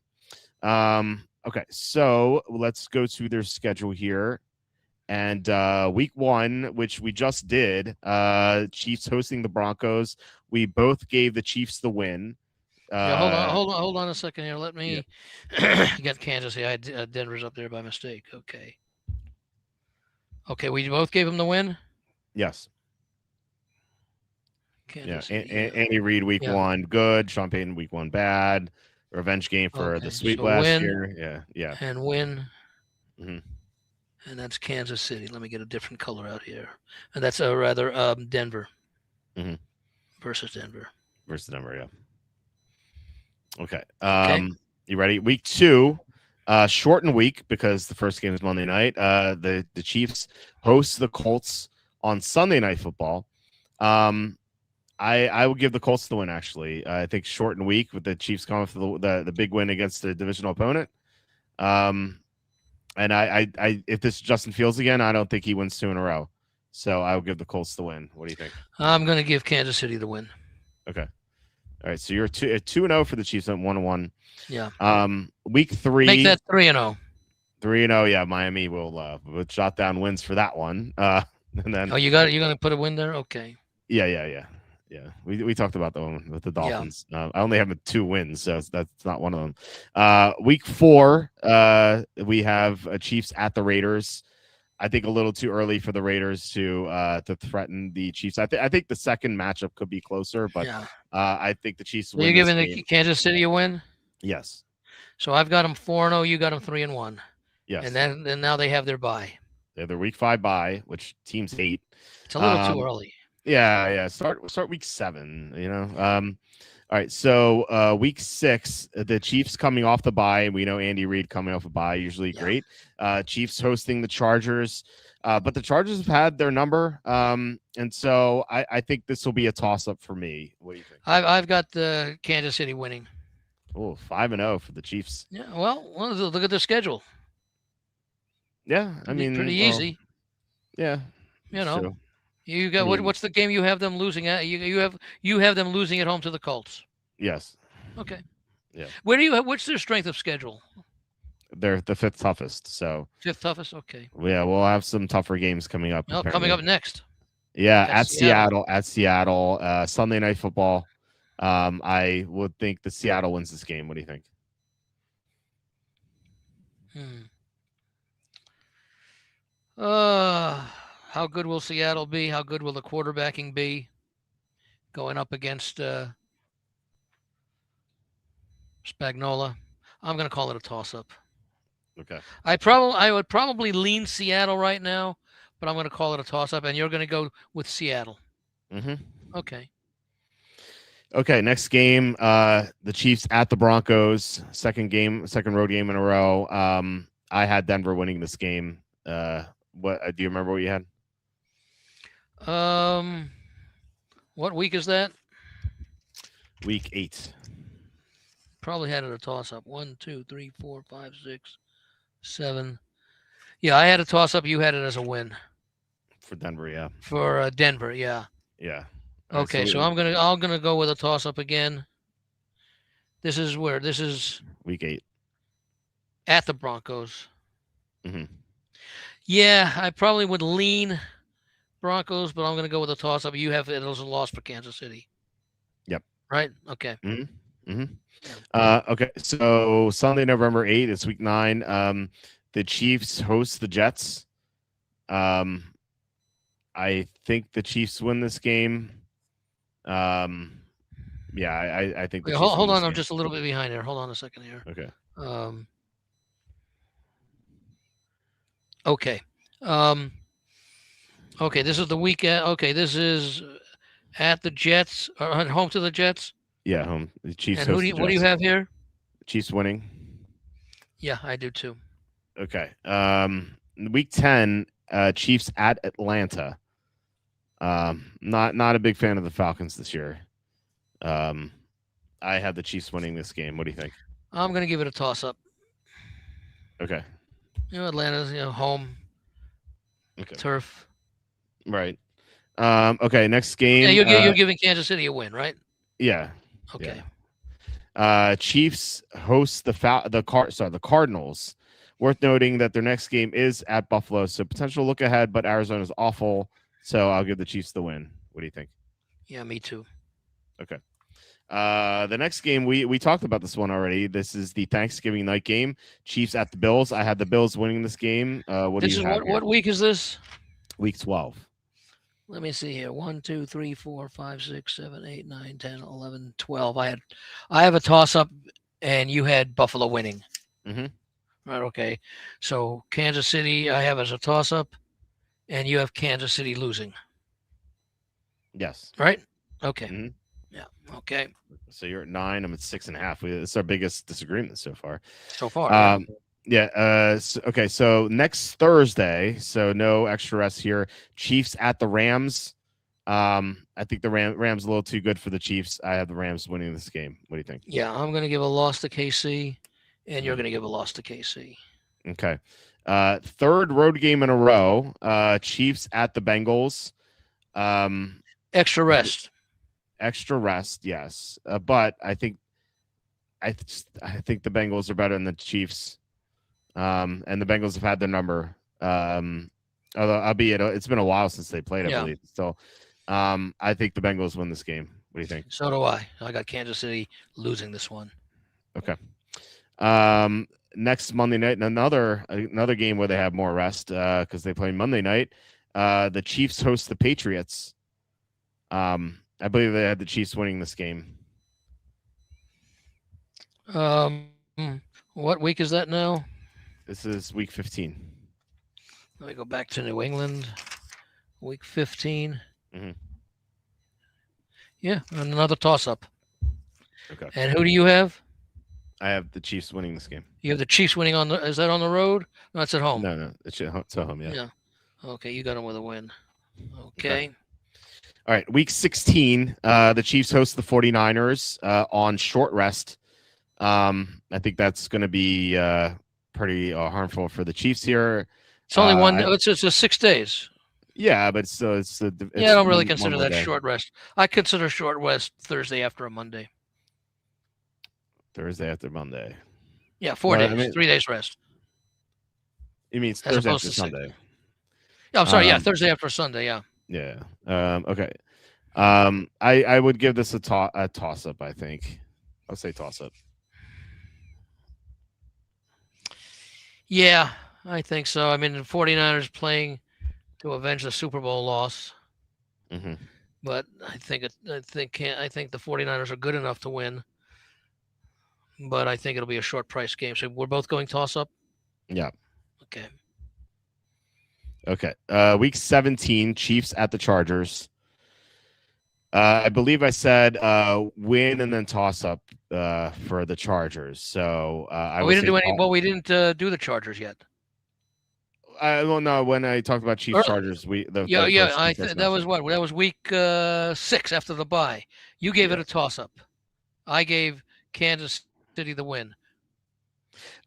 Okay, so let's go to their schedule here. And week 1, which we just did, Chiefs hosting the Broncos. We both gave the Chiefs the win. Hold on a second here. Let me get Kansas here. Denver's up there by mistake. Okay, we both gave them the win? Yes. Kansas City, Andy Reid week 1, good. Sean Payton week 1, bad. Revenge game for the sweep last year. Yeah. And win. Mm-hmm. And that's Kansas City. Let me get a different color out here. And that's Denver. Mm-hmm. Versus Denver. Yeah. Okay. You ready? Week 2, shortened week because the first game is Monday night. The Chiefs host the Colts on Sunday Night Football. I would give the Colts the win, actually. I think shortened week with the Chiefs coming for the big win against the divisional opponent. And I if this is Justin Fields again, I don't think he wins 2 in a row. So I will give the Colts the win. What do you think? I'm going to give Kansas City the win. Okay. All right. So you're 2-0 for the Chiefs at 1-1. Yeah. Week 3. Make that 3-0. 3-0. Yeah. Miami will shot down wins for that one. And then. Oh, you're going to put a win there? Okay. Yeah. We talked about the one with the Dolphins. I only have 2 wins, so that's not one of them. Week 4, we have Chiefs at the Raiders. I think a little too early for the Raiders to threaten the Chiefs. I think the second matchup could be closer, but I think the Chiefs. You're giving the Kansas City a win? Yes. So I've got them 4-0. You got them 3-1. Yes. And then now they have their bye. They have their week 5 bye, which teams hate. It's a little too early. Yeah. Start week 7. All right. So week 6, the Chiefs coming off the bye. We know Andy Reid coming off a bye, usually great. Chiefs hosting the Chargers, but the Chargers have had their number, and so I think this will be a toss up for me. What do you think? I've got the Kansas City winning. Oh, 5-0 for the Chiefs. Yeah. Well, look at their schedule. Yeah, I mean, pretty easy. Yeah. So. You got what's the game you have them losing at? You have them losing at home to the Colts. Yes. Okay. Yeah. What's their strength of schedule? They're the 5th toughest. So 5th toughest. Okay. Yeah, we'll have some tougher games coming up. Well, coming up next. Yeah, at Seattle. Sunday Night Football. I would think the Seattle wins this game. What do you think? How good will Seattle be? How good will the quarterbacking be? Going up against Spagnuolo. I'm going to call it a toss-up. Okay. I would probably lean Seattle right now, but I'm going to call it a toss-up, and you're going to go with Seattle. Mm-hmm. Okay. Okay, next game, the Chiefs at the Broncos. Second road game in a row. I had Denver winning this game. What do you remember what you had? What week is that? Week 8. Probably had it a toss-up. 1, 2, 3, 4, 5, 6, 7. Yeah, I had a toss-up. You had it as a win For Denver, yeah. for Denver. Yeah. Yeah. Right, okay, so I'm gonna go with a toss-up again. This is week 8 at the Broncos. Mm-hmm. Yeah, I probably would lean Broncos, but I'm going to go with a toss-up. You have it as a loss for Kansas City. Yep. Right? Okay. Mm-hmm. Mm-hmm. Yeah. Okay, so Sunday, November 8th, it's week 9. The Chiefs host the Jets. I think the Chiefs win this game. Yeah, I think the Chiefs hold on, I'm just a little bit behind here. Hold on a second here. Okay. Okay. Okay, this is the weekend. Okay, this is at the Jets, or home to the Jets. Yeah, home. The Chiefs. And what do you have here? Chiefs winning. Yeah, I do too. Okay. Week 10, Chiefs at Atlanta. Not a big fan of the Falcons this year. I have the Chiefs winning this game. What do you think? I'm going to give it a toss-up. Okay. Atlanta's home. Okay. Turf. Right. Okay. Next game. Yeah, you're giving Kansas City a win, right? Yeah. Okay. Yeah. Chiefs host the Cardinals. Worth noting that their next game is at Buffalo, so potential look ahead, but Arizona's awful, so I'll give the Chiefs the win. What do you think? Yeah, me too. Okay. The next game, we talked about this one already. This is the Thanksgiving night game. Chiefs at the Bills. I had the Bills winning this game. What week is this? Week 12. Let me see here. 1, 2, 3, 4, 5, 6, 7, 8, 9, 10, 11, 12. I have a toss-up, and you had Buffalo winning. Mm-hmm. Right, okay. So Kansas City, I have as a toss-up, and you have Kansas City losing. Yes. Right? Okay. Mm-hmm. Yeah. Okay. So you're at 9. I'm at 6.5. It's our biggest disagreement so far. Yeah. Okay. So next Thursday, so no extra rest here. Chiefs at the Rams. I think the Rams a little too good for the Chiefs. I have the Rams winning this game. What do you think? Yeah, I'm going to give a loss to KC, and you're going to give a loss to KC. Okay. Third road game in a row. Chiefs at the Bengals. Extra rest. Extra rest, yes. But I think the Bengals are better than the Chiefs. And the Bengals have had their number. Although albeit it's been a while since they played, I believe. So I think the Bengals win this game. What do you think? So do I. I got Kansas City losing this one. Okay. Next Monday night, another game where they have more rest because they play Monday night. The Chiefs host the Patriots. I believe they had the Chiefs winning this game. What week is that now? This is week 15. Let me go back to New England. Week 15. Mm-hmm. Yeah, another toss-up. Okay. And who do you have? I have the Chiefs winning this game. You have the Chiefs winning is that on the road? No, it's at home. No, it's at home, yeah. Yeah. Okay, you got them with a win. Okay. All right, week 16, the Chiefs host the 49ers on short rest. I think that's going to be pretty harmful for the Chiefs here. It's only one. It's just 6 days. Yeah, but it's I don't really consider that short rest. I consider short rest Thursday after a Monday. Thursday after Monday. Yeah, 4 days, 3 days rest. You mean Thursday after Sunday? Yeah, I'm sorry. Yeah, Thursday after Sunday. Yeah. Yeah. Okay. I would give this a toss up. I think I'll say toss up. Yeah, I think so. I mean, the 49ers playing to avenge the Super Bowl loss, Mm-hmm. but I think the 49ers are good enough to win, but I think it'll be a short price game. So we're both going toss up. Yeah. Okay. Okay. Week 17, Chiefs at the Chargers. I believe I said win and then toss up for the Chargers. So I Well, will we didn't say. do any. Well, we didn't do the Chargers yet. I don't know when I talked about Chiefs Or, Chargers. yeah, The yeah. first That matchup. was what? That was week 6 after the bye. You gave it Yeah. a toss up. I gave Kansas City the win.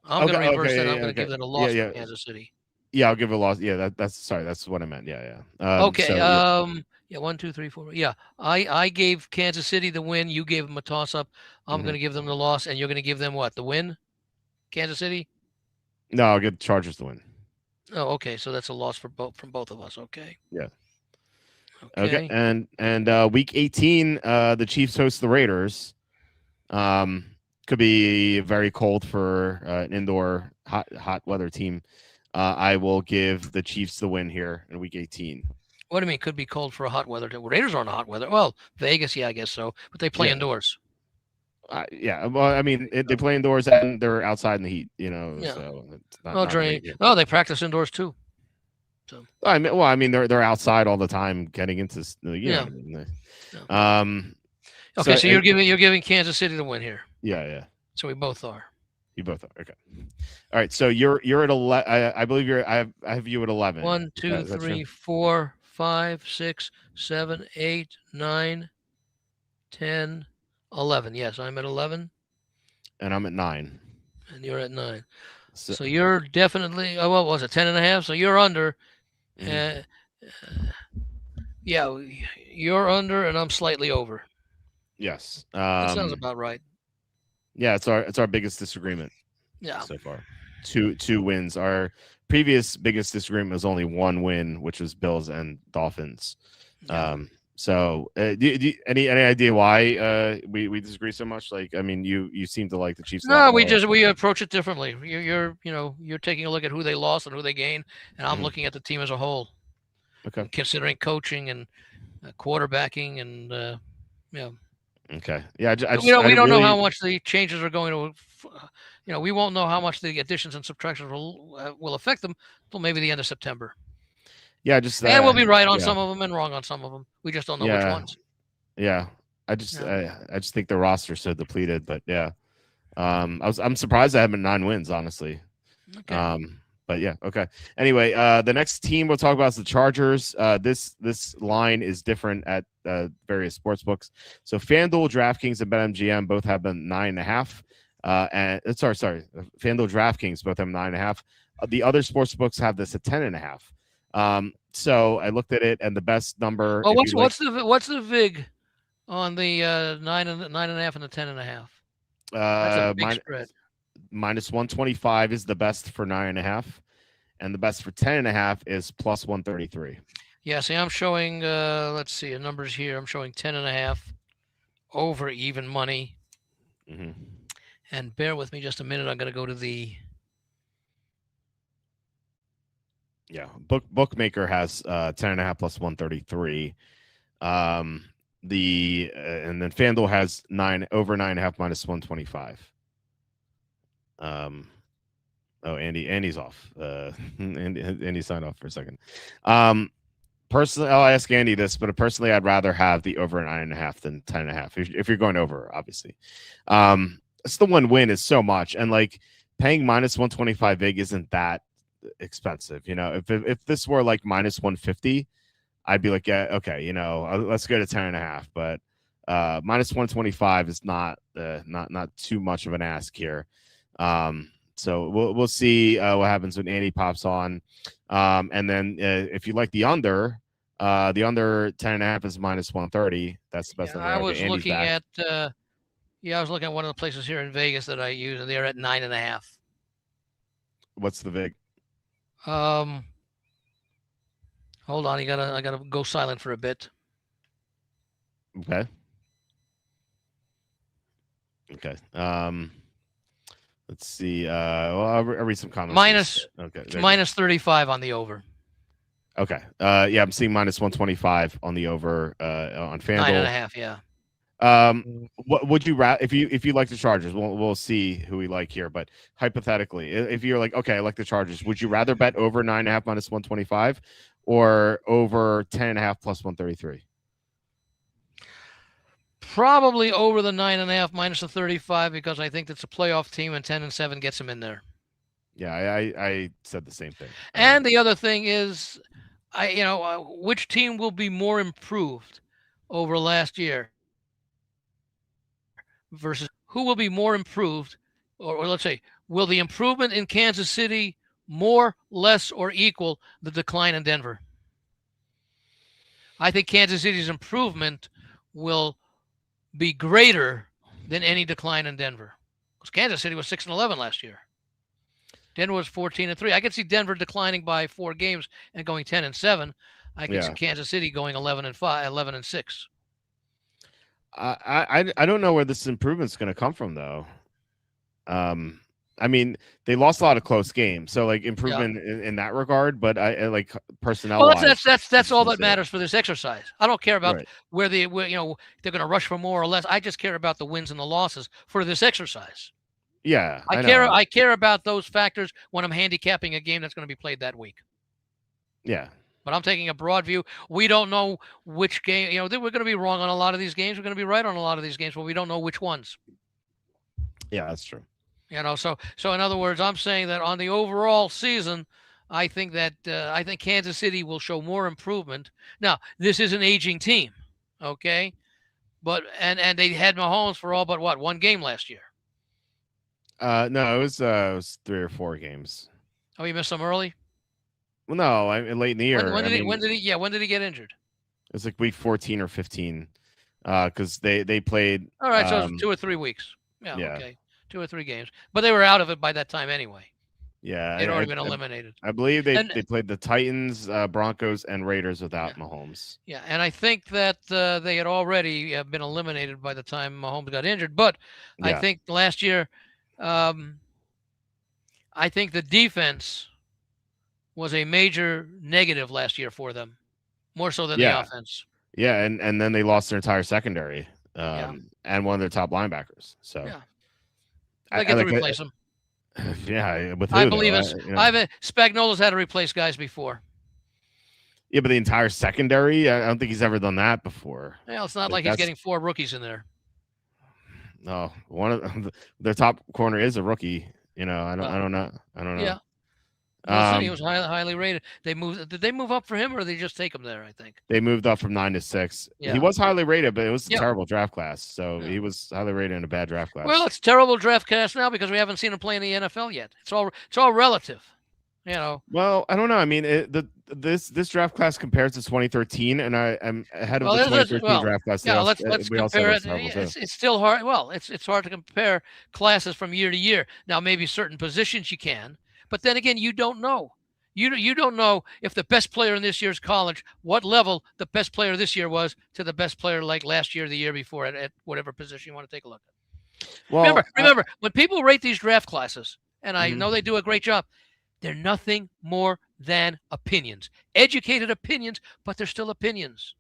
I'm Okay. going to reverse that. Okay. I'm Yeah, going to okay. give it a Yeah. loss for Yeah. Kansas City. Yeah. I'll give it a loss. Yeah. That's sorry. That's what I meant. Yeah. Yeah. Okay. So yeah. Yeah. 1, 2, 3, 4. Yeah. I gave Kansas City the win. You gave them a toss up. I'm Mm-hmm. going to give them the loss, and you're going to give them what? The win? Kansas City? No, I'll give the Chargers the win. Oh, okay. So that's a loss for both of us. Okay. Yeah. Okay. Okay. And week 18, the Chiefs host the Raiders. Could be very cold for an indoor hot weather team. I will give the Chiefs the win here in week 18. What do you mean? Could be cold for a hot weather. Raiders aren't hot weather. Well, Vegas, yeah, I guess so. But they play Yeah. indoors. Yeah. Well, I mean, they play indoors and they're outside in the heat. Yeah. So it's Well, not a great game. oh, they practice indoors too. So I mean, they're outside all the time, getting into yeah. Yeah. Okay, so you're giving Kansas City the win here. Yeah. So we both are. You both are. Okay. All right. So you're at 11. I believe I have you at 11. 1, 2, 3, 4, 5, 6, 7, 8, 9, 10, 11. Yes, I'm at 11. And I'm at 9. And you're at 9. So, So you're definitely, what was it, 10.5? So you're under. mm-hmm. Yeah, you're under and I'm slightly over. Yes. That sounds about right. Yeah, it's our biggest disagreement. Yeah. So far. Two wins. Our previous biggest disagreement was only one win, which was Bills and Dolphins. Yeah. So any idea why we disagree so much? Like, I mean, you seem to like the Chiefs. No, we approach it differently. You're taking a look at who they lost and who they gained, and I'm looking at the team as a whole. Okay. Considering coaching and quarterbacking and yeah. Okay. Yeah. We don't know how much the changes are going to. We won't know how much the additions and subtractions will affect them until maybe the end of September. Yeah. And we'll be right on some of them and wrong on some of them. We just don't know which ones. Yeah. I just think the roster's so depleted, but yeah. I'm surprised I have 9 wins, honestly. Okay. But yeah, okay. Anyway, the next team we'll talk about is the Chargers. This line is different at various sports books. So FanDuel, DraftKings, and BetMGM both have them 9.5. And sorry, FanDuel, DraftKings both have 9.5. The other sports books have this at 10.5. So I looked at it, and the best number. Well, what's the vig on the 9.5 and the 10.5? That's a big spread. Minus 125 is the best for 9.5, and the best for 10.5 is plus 133. Yeah, see, I'm showing let's see, numbers here. I'm showing 10.5 over even money. Mm-hmm. And bear with me just a minute. I'm going to go to the. Yeah, bookmaker has 10.5 plus 133. And then FanDuel has over 9.5 minus 125. Andy's off. Andy signed off for a second. Personally, I'll ask Andy this, but personally, I'd rather have the over 9.5 than 10.5. If you're going over, obviously, it's the one win is so much, and like paying minus 125 vig isn't that expensive. If this were like minus 150, I'd be like, yeah, okay, let's go to 10.5. But minus 125 is not too much of an ask here. So we'll see what happens when Andy pops on. And then if you like the under 10.5 is minus 130. That's the best. I was looking at I was looking at one of the places here in Vegas that I use, and they're at 9.5. What's the vig? Hold on, I gotta go silent for a bit. Okay. Let's see. Well, I'll read some comments. Minus 35 on the over. Okay. Yeah, I'm seeing minus 125 on the over on FanDuel. 9.5. Yeah. What would you rather if you like the Chargers? We'll see who we like here, but hypothetically, if you're like, okay, I like the Chargers, would you rather bet over 9.5 minus 125 or over 10.5 plus 133? Probably over the 9.5 minus the 35 because I think that's a playoff team and 10-7 gets them in there. Yeah, I said the same thing. And the other thing is, which team will be more improved over last year versus who will be more improved, or let's say, will the improvement in Kansas City more, less, or equal the decline in Denver? I think Kansas City's improvement will be greater than any decline in Denver. Because Kansas City was 6-11 last year. Denver was 14-3. I could see Denver declining by 4 games and going 10-7. I could see Kansas City going 11-5, 11-6. I don't know where this improvement's going to come from though. I mean, they lost a lot of close games, so like improvement in that regard. But I like personnel. Well, that's all that matters for this exercise. I don't care about where they're going to rush for more or less. I just care about the wins and the losses for this exercise. Yeah, I care about those factors when I'm handicapping a game that's going to be played that week. Yeah. But I'm taking a broad view. We don't know which game. We're going to be wrong on a lot of these games. We're going to be right on a lot of these games, but we don't know which ones. Yeah, that's true. So in other words, I'm saying that on the overall season, I think Kansas City will show more improvement. Now, this is an aging team, okay? But and they had Mahomes for all but one game last year. No, it was 3 or 4 games. Oh, you missed some early? Well, no, late in the year. When did he get injured? It was like week 14 or 15, because they played. All right, so it's 2 or 3 weeks. Yeah, okay, 2 or 3 games, but they were out of it by that time anyway. Yeah, they'd already been eliminated. I believe they played the Titans, Broncos, and Raiders without Mahomes. Yeah, and I think that they had already been eliminated by the time Mahomes got injured. But I think last year, I think the defense was a major negative last year for them, more so than the offense. Yeah, and then they lost their entire secondary and one of their top linebackers. So they get to replace them. Yeah, with who, I believe Spagnola's had to replace guys before. Yeah, but the entire secondary, I don't think he's ever done that before. Well, it's not like he's getting 4 rookies in there. No, one of their top corner is a rookie. I don't know. Yeah. He was highly rated. Did they move up for him, or did they just take him there? I think they moved up from 9 to 6. Yeah. He was highly rated, but it was a terrible draft class. So he was highly rated in a bad draft class. Well, it's terrible draft class now because we haven't seen him play in the NFL yet. It's all relative, Well, I don't know. I mean, this draft class compares to 2013, and I'm ahead of the 2013 draft class. Yeah, let's compare it. It's still hard. Well, it's hard to compare classes from year to year. Now, maybe certain positions you can. But then again, you don't know. You don't know if the best player in this year's college, what level the best player this year was to the best player like last year or the year before at whatever position you want to take a look at. Well, remember, when people rate these draft classes, and I know they do a great job, they're nothing more than opinions. Educated opinions, but they're still opinions.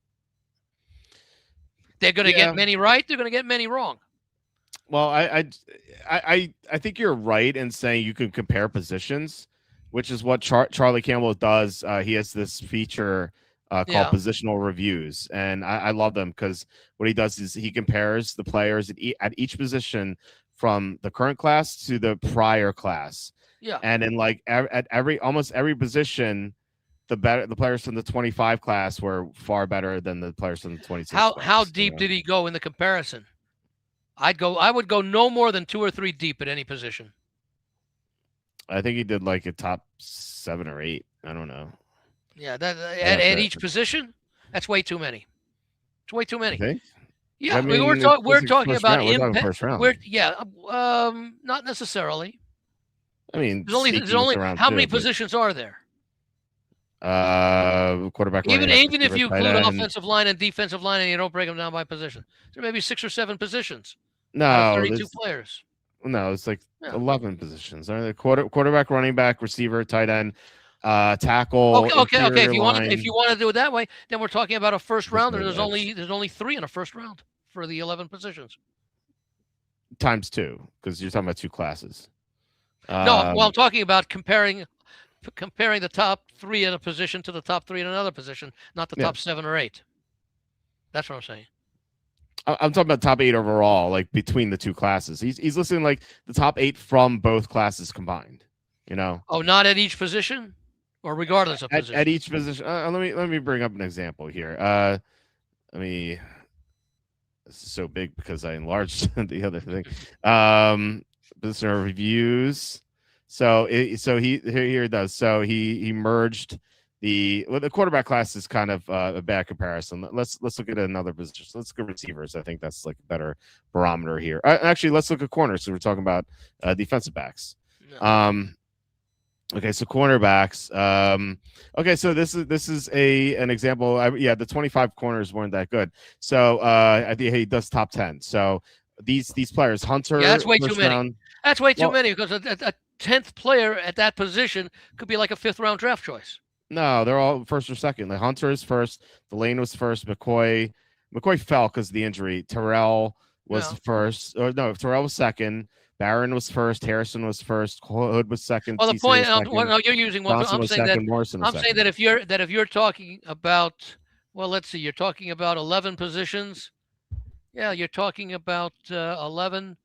They're going to get many right. They're going to get many wrong. Well, I think you're right in saying you can compare positions, which is what Charlie Campbell does. He has this feature called positional reviews, and I love them because what he does is he compares the players at each position from the current class to the prior class. Yeah, and in at almost every position, the players from the 25 class were far better than the players from the 26. How deep did he go in the comparison? I would go no more than 2 or 3 deep at any position. I think he did like a top 7 or 8. I don't know. Yeah, at each position, that's way too many. It's way too many. You think? Yeah, I mean, we're talking about impact. Not necessarily. I mean, there's only how many positions are there? Quarterback. Even if you include offensive line and defensive line, and you don't break them down by position, there may be 6 or 7 positions. No, 32 players. No, it's like 11 positions. Quarterback, running back, receiver, tight end, tackle. Okay. If you line. want to do it that way, then we're talking about a first rounder. There's edge. only 3 in a first round for the 11 positions. Times 2, because you're talking about 2 classes. No, I'm talking about comparing the top 3 in a position to the top 3 in another position, not the top 7 or 8. That's what I'm saying. I'm talking about top 8 overall, like between the 2 classes. He's listing like the top 8 from both classes combined. You know? Oh, not at each position, or regardless of position. At each position. Let me bring up an example here. This is so big because I enlarged the other thing. Position reviews. So here it does. So he merged the quarterback class is kind of a bad comparison. Let's look at another position. So let's go receivers. I think that's like a better barometer here. Actually, let's look at corners. So we're talking about defensive backs. No. Okay, so cornerbacks. Okay, so this is an example. The 25 corners weren't that good. So I think he does top 10. So these players, Hunter. Yeah, that's way too many. That's way too many because a 10th player at that position could be like a 5th round draft choice. No, they're all first or second. Like Hunter is first. Delane was first. McCoy fell because of the injury. Terrell was first. Or no, Terrell was second. Barron was first. Harrison was first. Hood was second. Well, the point. No, you're using one. I'm saying that if you're talking about, well, let's see, you're talking about 11 positions. Yeah, you're talking about 11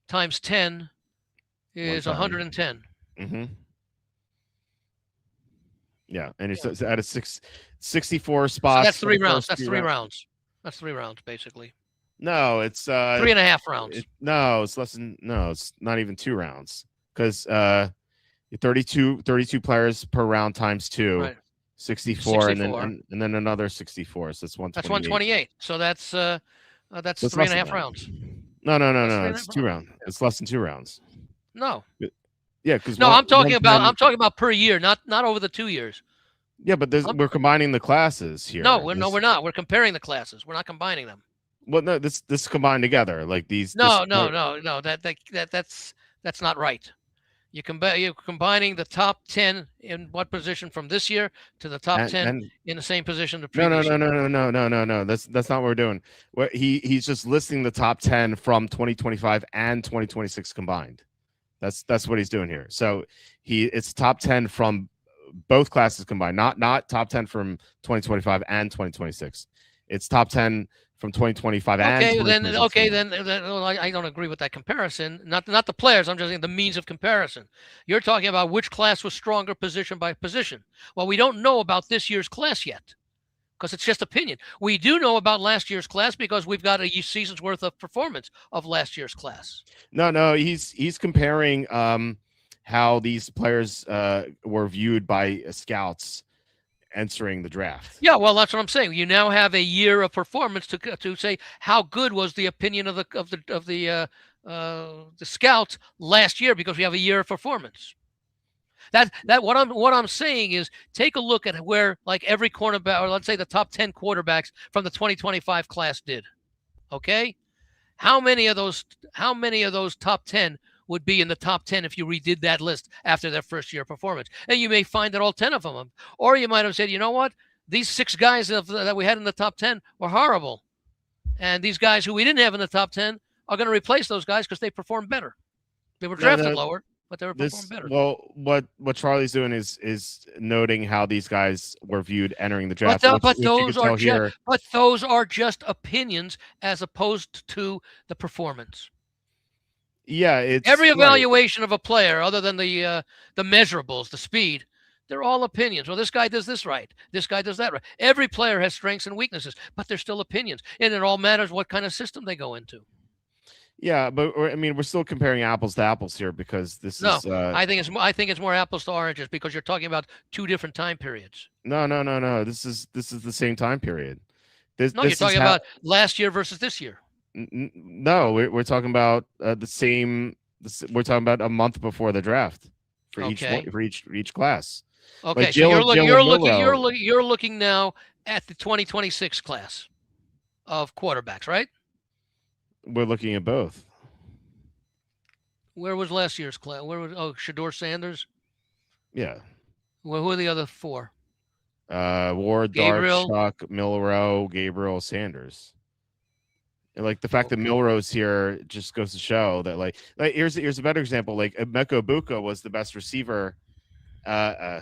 times 10 is 110. Mm-hmm. Yeah, and it's at a 64 spots. So that's 3 rounds. That's 3 rounds. That's 3 rounds, basically. No, it's 3.5 rounds. It's less than. No, it's not even 2 rounds because 32 players per round times 2, right. 64, and then another 64. So that's 128. That's 128. So that's 3.5 rounds. No. It's 2 rounds. It's less than 2 rounds. No. Yeah, because I'm talking about per year, not over the 2 years. Yeah, but we're combining the classes here. No, we're not. We're comparing the classes. We're not combining them. Well, no, this combined together, like these. No. That's not right. You're combining the top 10 in what position from this year to the top 10 in the same position the previous year. No. That's not what we're doing. He's just listing the top 10 from 2025 and 2026 combined. That's what he's doing here. So it's top 10 from both classes combined, not top 10 from 2025 and 2026. It's top 10 from 2025 and then I don't agree with that comparison. Not the players. I'm just saying the means of comparison. You're talking about which class was stronger position by position. Well, we don't know about this year's class yet because it's just opinion. We do know about last year's class because we've got a season's worth of performance of last year's class. No, he's comparing how these players were viewed by scouts entering the draft. Yeah, well, that's what I'm saying. You now have a year of performance to say how good was the opinion of the scouts last year because we have a year of performance. That what I'm saying is take a look at where like every cornerback, or let's say the top 10 quarterbacks from the 2025 class did. Okay, how many of those top 10 would be in the top 10 if you redid that list after their first year performance? And you may find that all 10 of them, or you might have said, you know what, these 6 guys that we had in the top 10 were horrible, and these guys who we didn't have in the top 10 are going to replace those guys because they performed better. They were drafted lower, but they were performed better. Well, what Charlie's doing is noting how these guys were viewed entering the draft. But those are just opinions as opposed to the performance. Yeah, it's every evaluation of a player, other than the measurables, the speed, they're all opinions. Well, this guy does this right. This guy does that right. Every player has strengths and weaknesses, but they're still opinions, and it all matters what kind of system they go into. Yeah, but I mean, we're still comparing apples to apples here because this is. I think it's more apples to oranges because you're talking about 2 different time periods. No. This is the same time period. You're talking about last year versus this year. No, we're talking about the same. We're talking about a month before the draft for each class. Okay, like so you're looking now at the 2026 class of quarterbacks, right? We're looking at both. Where was last year's class? Where was Shador Sanders? Yeah. Well, who are the other four? Ward, Dart, Gabriel. Chuck, Milrow, Gabriel, Sanders. And like the fact that Milrow's here just goes to show that like here's a better example. Like Emeka Buka was the best receiver. I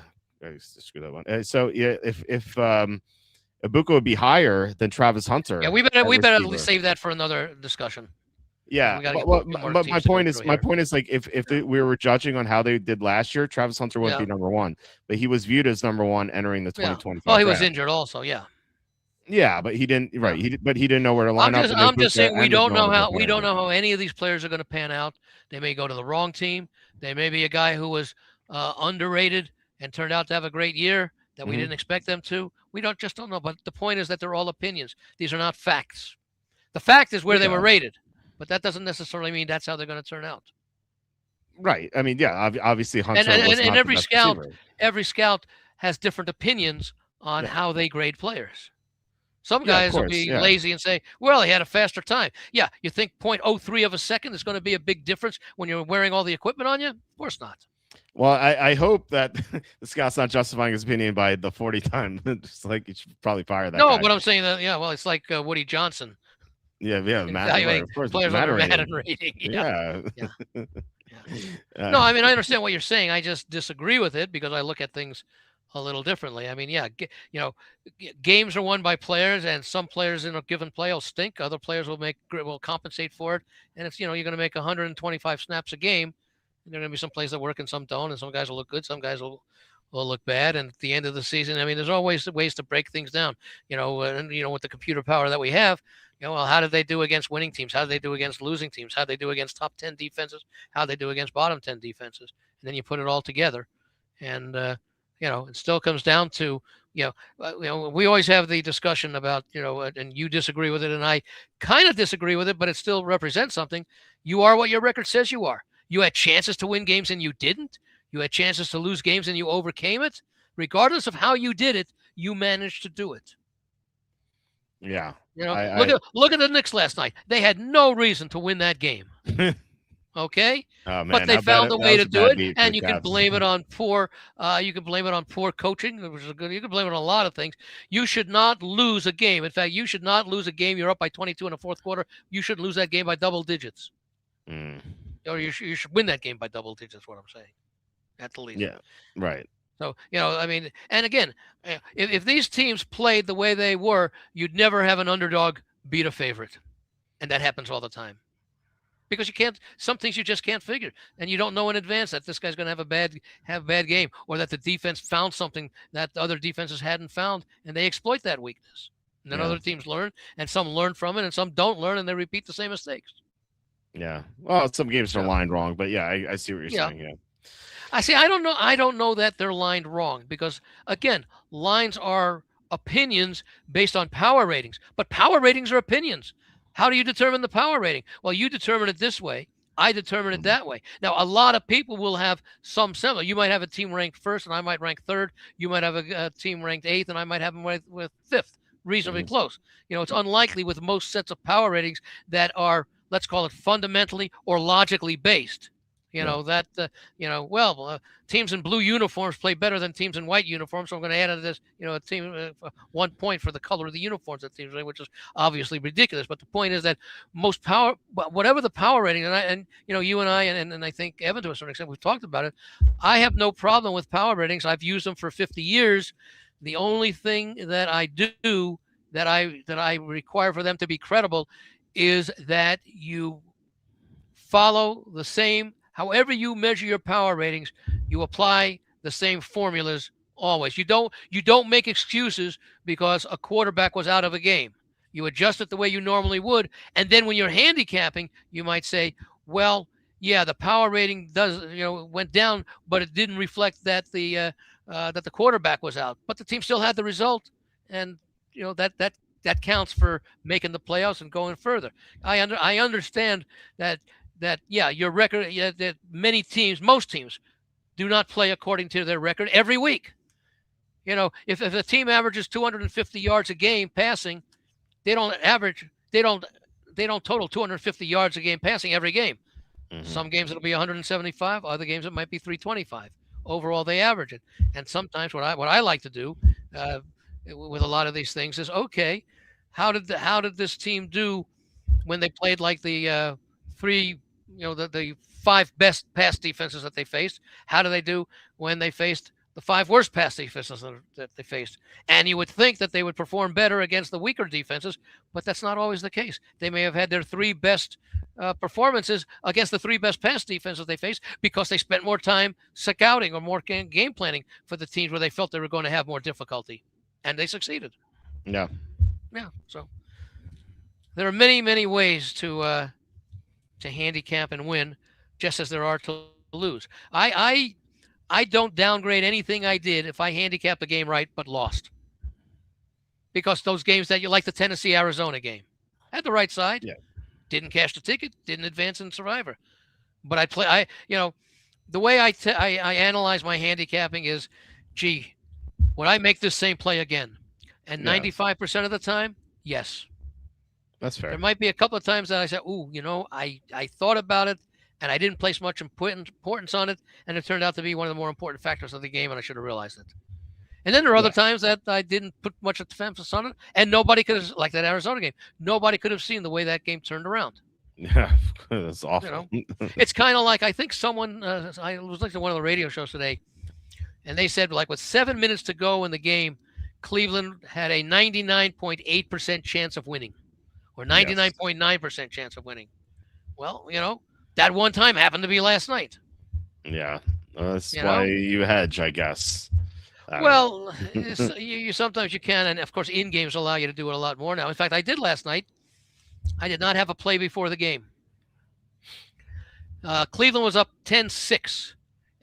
screw that one. So yeah, if Ibuka would be higher than Travis Hunter. Yeah, we better at least save that for another discussion. Yeah, but my point is like if we were judging on how they did last year, Travis Hunter wouldn't be number one, but he was viewed as number one entering the 2025. Well, he was injured also. Yeah. Yeah, but he didn't. Right, he didn't know where to line up. I'm just saying we don't know how any of these players are going to pan out. They may go to the wrong team. They may be a guy who was underrated and turned out to have a great year that we didn't expect them to. We just don't know. But the point is that they're all opinions. These are not facts. The fact is where they were rated, but that doesn't necessarily mean that's how they're going to turn out. Right. I mean, yeah. Obviously, Hunter and every scout has different opinions on how they grade players. Some guys will be lazy and say, well, he had a faster time. Yeah, you think 0.03 of a second is going to be a big difference when you're wearing all the equipment on you? Of course not. Well, I hope that the scout's not justifying his opinion by the 40 time. Just like you should probably fire that guy. But I'm saying that, well, it's like Woody Johnson. Yeah, Madden, of course, players on Madden rating. Yeah. No, I mean, I understand what you're saying. I just disagree with it because I look at things a little differently. I mean, games are won by players, and some players in a given play will stink. Other players will compensate for it. And it's, you're going to make 125 snaps a game. And there are going to be some plays that work and some don't, and some guys will look good, some guys will look bad. And at the end of the season, I mean, there's always ways to break things down. And with the computer power that we have, well, how did they do against winning teams? How did they do against losing teams? How did they do against top 10 defenses? How did they do against bottom 10 defenses? And then you put it all together, and it still comes down to, we always have the discussion about, and you disagree with it, and I kind of disagree with it, but it still represents something. You are what your record says you are. You had chances to win games and you didn't. You had chances to lose games and you overcame it. Regardless of how you did it, you managed to do it. Yeah. Look at the Knicks last night. They had no reason to win that game. Okay, oh, man, but they found a way to do it, and you can blame it on poor. You can blame it on poor coaching. You can blame it on a lot of things. You should not lose a game. In fact, you should not lose a game. You're up by 22 in the fourth quarter. You should lose that game by double digits, or you should win that game by double digits. What I'm saying, at the least. Yeah, right. So I mean, and again, if these teams played the way they were, you'd never have an underdog beat a favorite, and that happens all the time. Because some things you just can't figure, and you don't know in advance that this guy's going to have a bad game, or that the defense found something that the other defenses hadn't found, and they exploit that weakness. And then other teams learn, and some learn from it, and some don't learn, and they repeat the same mistakes. Yeah, well, some games are lined wrong, but yeah, I see what you're saying. Yeah, I see. I don't know that they're lined wrong because again, lines are opinions based on power ratings, but power ratings are opinions. How do you determine the power rating? Well, you determine it this way. I determine it that way. Now, a lot of people will have some similar. You might have a team ranked first, and I might rank third. You might have a team ranked eighth, and I might have them with fifth, reasonably close. It's unlikely with most sets of power ratings that are, let's call it, fundamentally or logically based. Teams in blue uniforms play better than teams in white uniforms. So I'm going to add to this, a team 1 point for the color of the uniforms that teams play, which is obviously ridiculous. But the point is that most power, whatever the power rating, and you and I, and I think Evan to a certain extent, we've talked about it. I have no problem with power ratings. I've used them for 50 years. The only thing that I do that I require for them to be credible is that you follow the same. However you measure your power ratings, you apply the same formulas always. You don't make excuses because a quarterback was out of a game. You adjust it the way you normally would, and then when you're handicapping, you might say, well, yeah, the power rating went down, but it didn't reflect that the quarterback was out. But the team still had the result, and that counts for making the playoffs and going further. I understand that your record, that most teams do not play according to their record every week. If a team averages 250 yards a game passing, they don't total 250 yards a game passing every game. Some games it'll be 175. Other games it might be 325. Overall, they average it. And sometimes what I like to do with a lot of these things is, okay, how did this team do when they played like the the 5 best pass defenses that they faced? How do they do when they faced the 5 worst pass defenses that they faced? And you would think that they would perform better against the weaker defenses, but that's not always the case. They may have had their 3 best performances against the 3 best pass defenses they faced because they spent more time scouting or more game planning for the teams where they felt they were going to have more difficulty, and they succeeded. Yeah. So there are many, many ways to handicap and win, just as there are to lose. I don't downgrade anything I did if I handicapped the game right but lost, because those games that you like, the Tennessee-Arizona game, had the right side. Yeah. Didn't cash the ticket, didn't advance in Survivor. But the way I analyze my handicapping is, gee, would I make this same play again? And 95% of the time, yes. That's fair. There might be a couple of times that I said, ooh, I thought about it and I didn't place much importance on it, and it turned out to be one of the more important factors of the game, and I should have realized it. And then there are other times that I didn't put much emphasis on it, and nobody could have, like that Arizona game, nobody could have seen the way that game turned around. Yeah, that's awful. It's kind of like, I think someone, I was listening to one of the radio shows today, and they said, like, with 7 minutes to go in the game, Cleveland had a 99.8% chance of winning, or 99.9% chance of winning. Well, that one time happened to be last night. Yeah, that's why you hedge, I guess. Well, you sometimes you can, and of course, in games allow you to do it a lot more now. In fact, I did last night. I did not have a play before the game. Cleveland was up 10-6,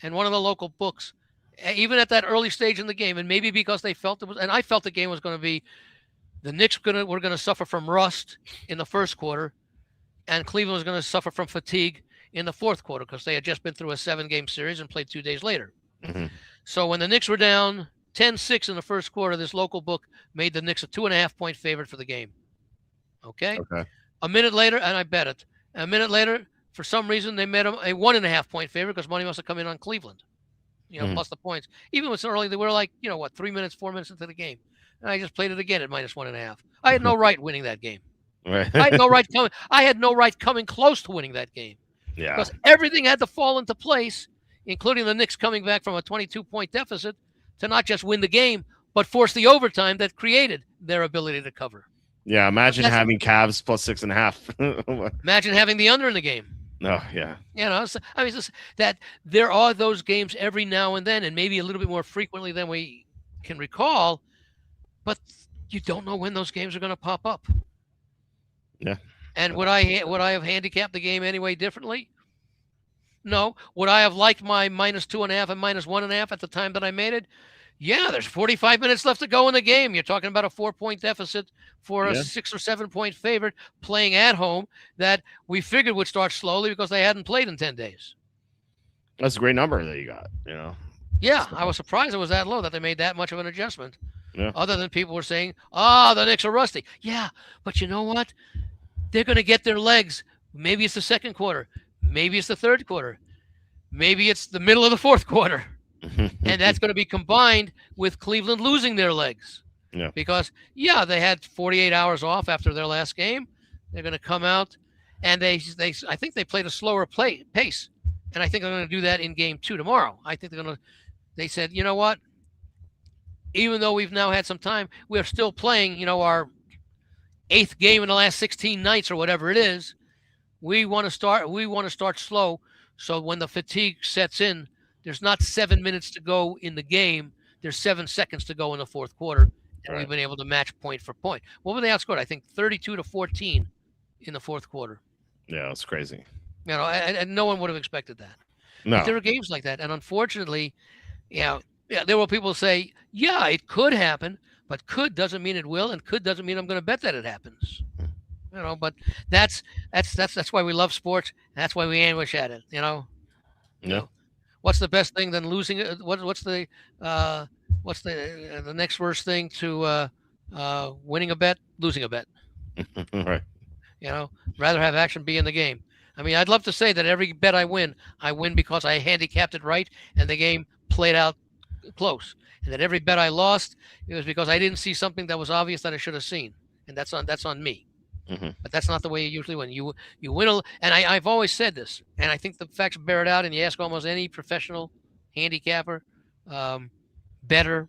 and one of the local books, even at that early stage in the game, and maybe because they felt it was, and I felt the game was going to be, the Knicks were going to suffer from rust in the first quarter, and Cleveland was going to suffer from fatigue in the fourth quarter because they had just been through a 7-game series and played 2 days later. Mm-hmm. So when the Knicks were down 10-6 in the first quarter, this local book made the Knicks a 2.5-point favorite for the game. Okay. A minute later, and I bet it. A minute later, for some reason, they made them a 1.5-point favorite because money must have come in on Cleveland. Plus the points. Even when it's early, they were like, 3 minutes, 4 minutes into the game. And I just played it again at -1.5. I had no right winning that game. Right. I had no right coming close to winning that game. Yeah. Because everything had to fall into place, including the Knicks coming back from a 22-point deficit to not just win the game, but force the overtime that created their ability to cover. Yeah, imagine having Cavs plus 6.5. Imagine having the under in the game. Oh, yeah. That there are those games every now and then, and maybe a little bit more frequently than we can recall, but you don't know when those games are going to pop up. Yeah. And would I have handicapped the game anyway differently? No. Would I have liked my -2.5 and -1.5 at the time that I made it? Yeah, there's 45 minutes left to go in the game. You're talking about a 4-point deficit for a 6 or 7-point favorite playing at home that we figured would start slowly because they hadn't played in 10 days. That's a great number that you got, Yeah, I was surprised it was that low, that they made that much of an adjustment. Yeah. Other than people were saying, the Knicks are rusty. Yeah, but you know what? They're going to get their legs. Maybe it's the second quarter. Maybe it's the third quarter. Maybe it's the middle of the fourth quarter. And that's going to be combined with Cleveland losing their legs. Yeah. Because, they had 48 hours off after their last game. They're going to come out, and I think they played a slower pace. And I think they're going to do that in game 2 tomorrow. I think they said, you know what? Even though we've now had some time, we're still playing, our 8th game in the last 16 nights or whatever it is. We want to start slow. So when the fatigue sets in, there's not 7 minutes to go in the game. There's 7 seconds to go in the fourth quarter. And we've been able to match point for point. What were they outscored? I think 32-14 in the fourth quarter. Yeah, it's crazy. And no one would have expected that. No. But there are games like that. And unfortunately, there were people who say, it could happen, but could doesn't mean it will, and could doesn't mean I'm going to bet that it happens. But that's why we love sports. And that's why we ambush at it. Yeah. What's the best thing than losing? What's the next worst thing to winning a bet? Losing a bet. Right. Rather have action be in the game. I mean, I'd love to say that every bet I win because I handicapped it right and the game played out close, and that every bet I lost, it was because I didn't see something that was obvious that I should have seen, and that's on me. Mm-hmm. But that's not the way you usually win. You win, and I've always said this, and I think the facts bear it out. And you ask almost any professional handicapper, bettor,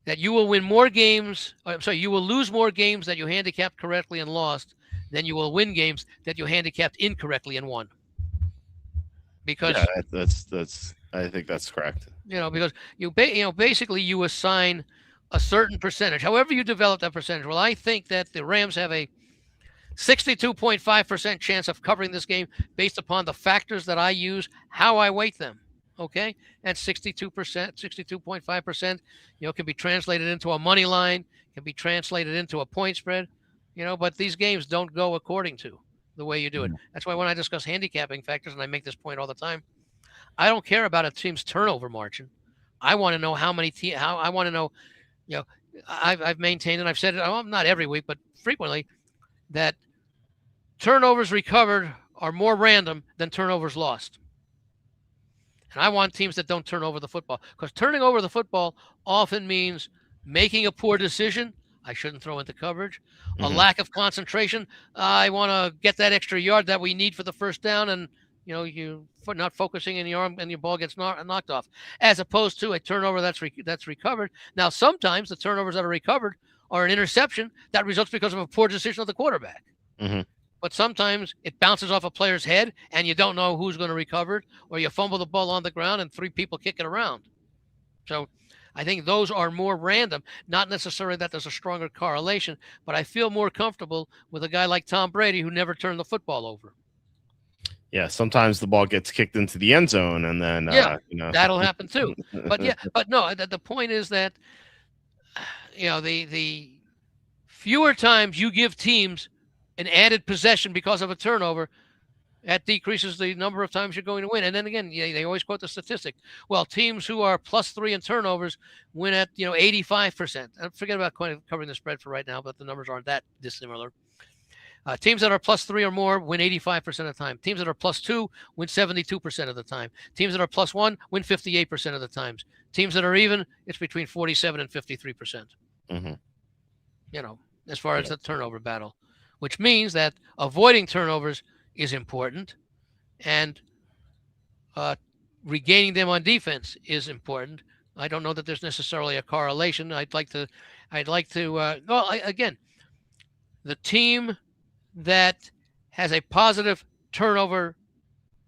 that you will win more games. I'm sorry, you will lose more games that you handicapped correctly and lost than you will win games that you handicapped incorrectly and won. Because that's I think that's correct. Because basically you assign a certain percentage, however you develop that percentage. Well, I think that the Rams have a 62.5% chance of covering this game based upon the factors that I use, how I weight them. Okay, and 62%, 62.5%, can be translated into a money line, can be translated into a point spread, but these games don't go according to the way you do it. That's why when I discuss handicapping factors, and I make this point all the time, I don't care about a team's turnover margin. I want to know how many I want to know, I've maintained, and I've said it, not every week, but frequently, that turnovers recovered are more random than turnovers lost. And I want teams that don't turn over the football, because turning over the football often means making a poor decision. I shouldn't throw into coverage. A lack of concentration. I want to get that extra yard that we need for the first down, and you're not focusing in your arm, and your ball gets knocked off. As opposed to a turnover that's recovered. Now, sometimes the turnovers that are recovered are an interception that results because of a poor decision of the quarterback. Mm-hmm. But sometimes it bounces off a player's head and you don't know who's going to recover it, or you fumble the ball on the ground and 3 people kick it around. So I think those are more random, not necessarily that there's a stronger correlation, but I feel more comfortable with a guy like Tom Brady who never turned the football over. Yeah, sometimes the ball gets kicked into the end zone, and then that'll happen too. But no, the point is that the fewer times you give teams an added possession because of a turnover, that decreases the number of times you're going to win. And then again, they always quote the statistic. Well, teams who are +3 in turnovers win at 85%. Forget about covering the spread for right now, but the numbers aren't that dissimilar. Teams that are +3 or more win 85% of the time. Teams that are +2 win 72% of the time. Teams that are +1 win 58% of the times. Teams that are even, it's between 47 and 53%. As far as the turnover battle, which means that avoiding turnovers is important, and regaining them on defense is important. I don't know that there's necessarily a correlation. Again, the team that has a positive turnover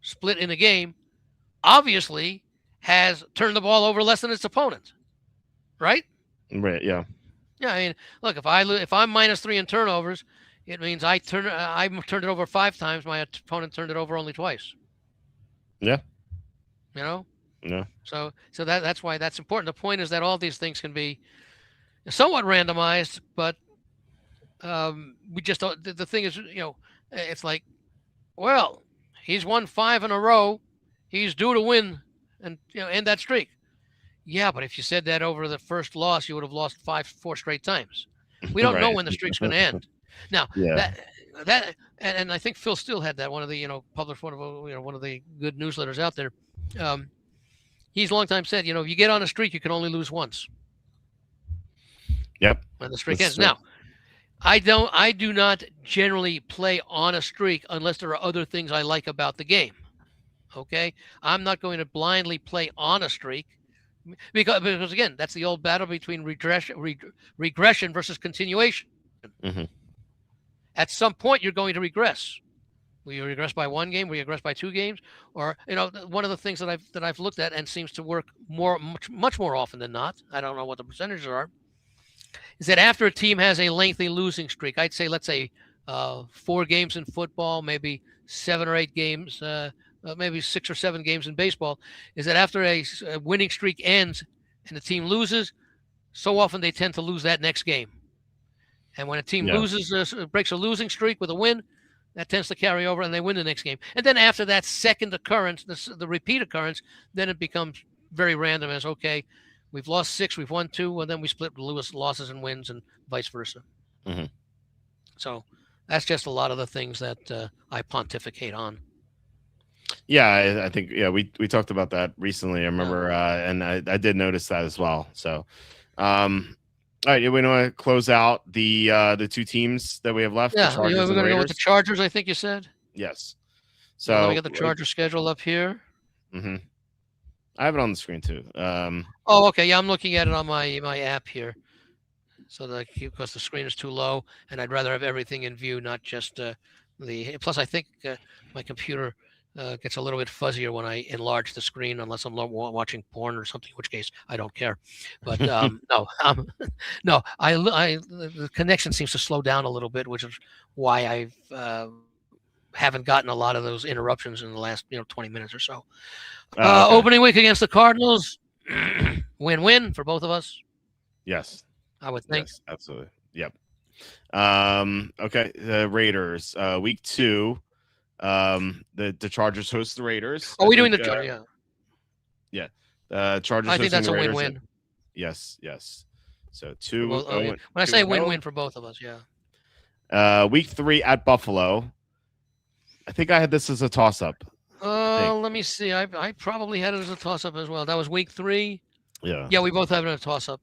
split in a game obviously has turned the ball over less than its opponent, right? Right. Yeah. Yeah. I mean, look, if I'm -3 in turnovers, it means I turned it over 5 times. My opponent turned it over only twice. Yeah. Yeah. So that's why that's important. The point is that all these things can be somewhat randomized, but we just don't. The thing is, it's like, well, he's won 5 in a row. He's due to win and end that streak. Yeah, but if you said that over the first loss, you would have lost 4 straight times. We don't know when the streak's going to end. Now, that and I think Phil Steele had that, one of the published one of the good newsletters out there. He's a long time said, if you get on a streak, you can only lose once. Yep. When the streak ends. Now, I do not generally play on a streak unless there are other things I like about the game. Okay, I'm not going to blindly play on a streak because again, that's the old battle between regression versus continuation. At some point, you're going to regress. Will you regress by 1 game? Will you regress by 2 games? Or one of the things that I've looked at and seems to work much more often than not, I don't know what the percentages are, is that after a team has a lengthy losing streak, I'd say, let's say 4 games in football, maybe 7 or 8 games, maybe 6 or 7 games in baseball, is that after a winning streak ends and the team loses, so often they tend to lose that next game. And when a team breaks a losing streak with a win, that tends to carry over and they win the next game. And then after that second occurrence, the repeat occurrence, then it becomes very random as, okay, we've lost 6, we've won 2, and then we split losses and wins and vice versa. So That's just a lot of the things that I pontificate on. Yeah, I think we talked about that recently. I remember, and I did notice that as well. So, all right, we want to close out the two teams that we have left, the Yeah, we're Chargers and going to go with the Raiders. Chargers, I think you said. Yes. So let me So, get the Chargers schedule up here. I have it on the screen too. Oh, okay. Yeah, I'm looking at it on my app here. So because the screen is too low, and I'd rather have everything in view, not just the. Plus, I think my computer gets a little bit fuzzier when I enlarge the screen, unless I'm watching porn or something, in which case I don't care. But no, no, the connection seems to slow down a little bit, which is why I haven't gotten a lot of those interruptions in the last 20 minutes or so. Okay. Opening week against the Cardinals, win-win for both of us. Yes. I would think. Yes, absolutely. Yep. Okay. The Raiders, week 2. The Chargers host the Raiders. Are we doing the Chargers? Yeah. Chargers. I think that's a win-win. Yes. So 2. When I say win-win for both of us, yeah. Week 3 at Buffalo. I think I had this as a toss-up. Let me see. I probably had it as a toss-up as well. That was week 3. Yeah. Yeah, we both have it as a toss-up.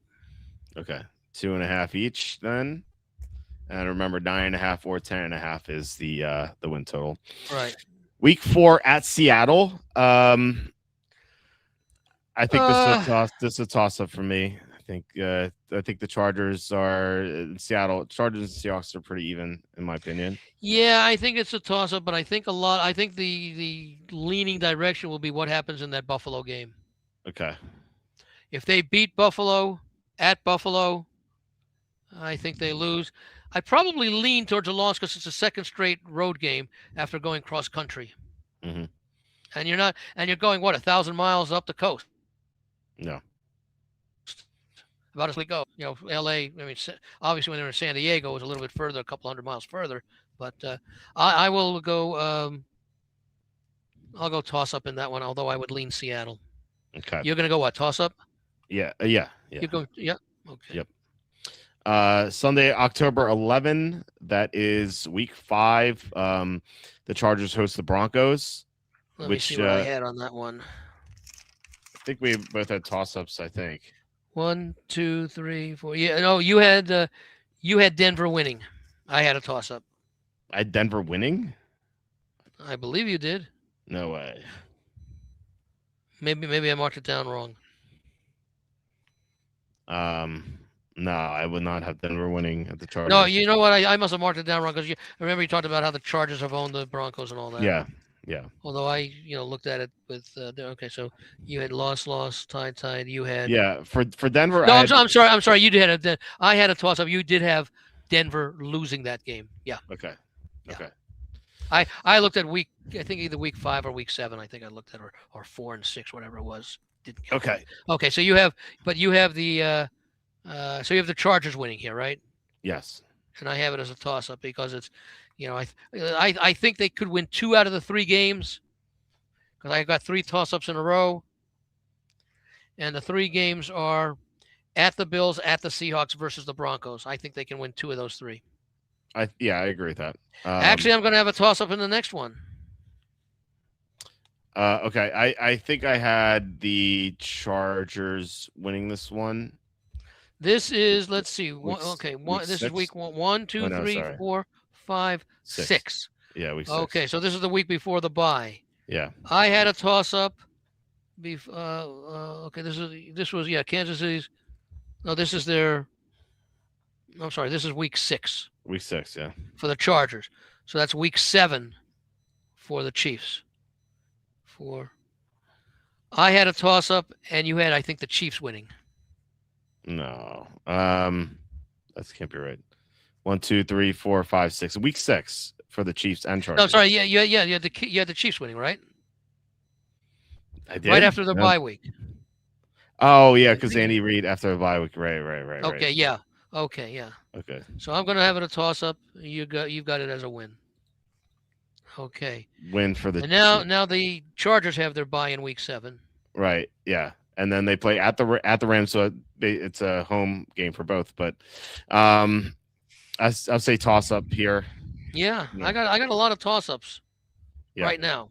Okay. 2.5 each then. And remember, 9.5 or 10.5 is the win total. Right. Week 4 at Seattle. I think this is a toss-up for me. I think the Chargers are Seattle. Chargers and Seahawks are pretty even, in my opinion. Yeah, I think it's a toss-up, but I think the leaning direction will be what happens in that Buffalo game. Okay. If they beat Buffalo at Buffalo, I think they lose. I probably lean towards a loss because it's a second straight road game after going cross country. Mm-hmm. And you're going 1,000 miles up the coast. No. About as we go, L.A. I mean, obviously when they're in San Diego, it's a little bit further, a couple hundred miles further. But I will go. I'll go toss up in that one. Although I would lean Seattle. Okay. You're gonna go what, toss up? Yeah. You go. Yeah. Okay. Yep. Sunday, October 11. That is week 5. The Chargers host the Broncos. Let me see what I had on that one. I think we both had toss-ups. I think. 1, 2, 3, 4. Yeah. No, you had Denver winning. I had a toss-up. I had Denver winning. I believe you did. No way. Maybe I marked it down wrong. No, I would not have Denver winning at the Chargers. No, you know what? I must have marked it down wrong because remember you talked about how the Chargers have owned the Broncos and all that. Yeah. Although I, looked at it with okay, so you had lost, tied. You had for Denver. No, I'm sorry. You did have I had a toss up. You did have Denver losing that game. Yeah. Okay. Yeah. Okay. I looked at I think either week 5 or week 7. I think I looked at or 4 and 6, whatever it was. Okay. Okay. So you have the so you have the Chargers winning here, right? Yes. And I have it as a toss-up because it's, I think they could win 2 out of the 3 games because I got 3 toss-ups in a row. And the 3 games are at the Bills, at the Seahawks versus the Broncos. I think they can win 2 of those 3. I agree with that. Actually, I'm going to have a toss-up in the next one. Okay. I think I had the Chargers winning this one. This is, let's see. This is week 1, 2, 3, 4, 5, 6. Yeah, week 6. Okay, so this is the week before the bye. Yeah. I had a toss-up. Okay, this was Kansas City's. No, this is their. I'm sorry, this is week 6. Week 6, yeah. For the Chargers, so that's week 7 for the Chiefs. I had a toss-up, and you had, I think, the Chiefs winning. No, that can't be right. 1, 2, 3, 4, 5, 6. Week 6 for the Chiefs and Chargers. No, sorry. Yeah. You had the Chiefs winning, right? I did. Right after the bye week. Oh yeah, because Andy Reid after the bye week. Right. Okay. Right. Yeah. Okay. Yeah. Okay. So I'm gonna have it a toss up. You've got it as a win. Okay. Win for the. And now the Chargers have their bye in week 7. Right. Yeah. And then they play at the Rams, so it's a home game for both. But I'll say toss up here. Yeah, Yeah. I got a lot of toss-ups Yeah. right now.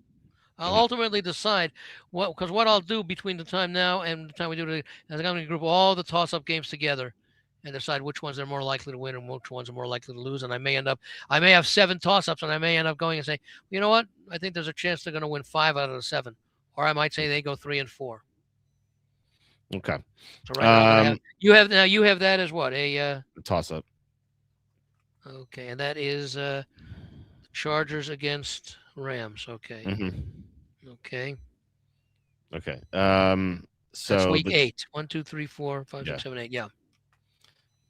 I'll Mhm. ultimately decide because what I'll do between the time now and the time we do it is I'm going to group all the toss-up games together and decide which ones are more likely to win and which ones are more likely to lose. And I may have 7 toss-ups, and I may end up going and say, you know what? I think there's a chance they're going to win 5 out of the 7, or I might say they go 3 and 4. Okay. So right now I'm going to have you have that as what a Toss up. okay, and that is Chargers against Rams. Okay, okay. Okay. That's So week 8. 1, 2, 3, 4, 5, yeah. 6, 7, 8. Yeah.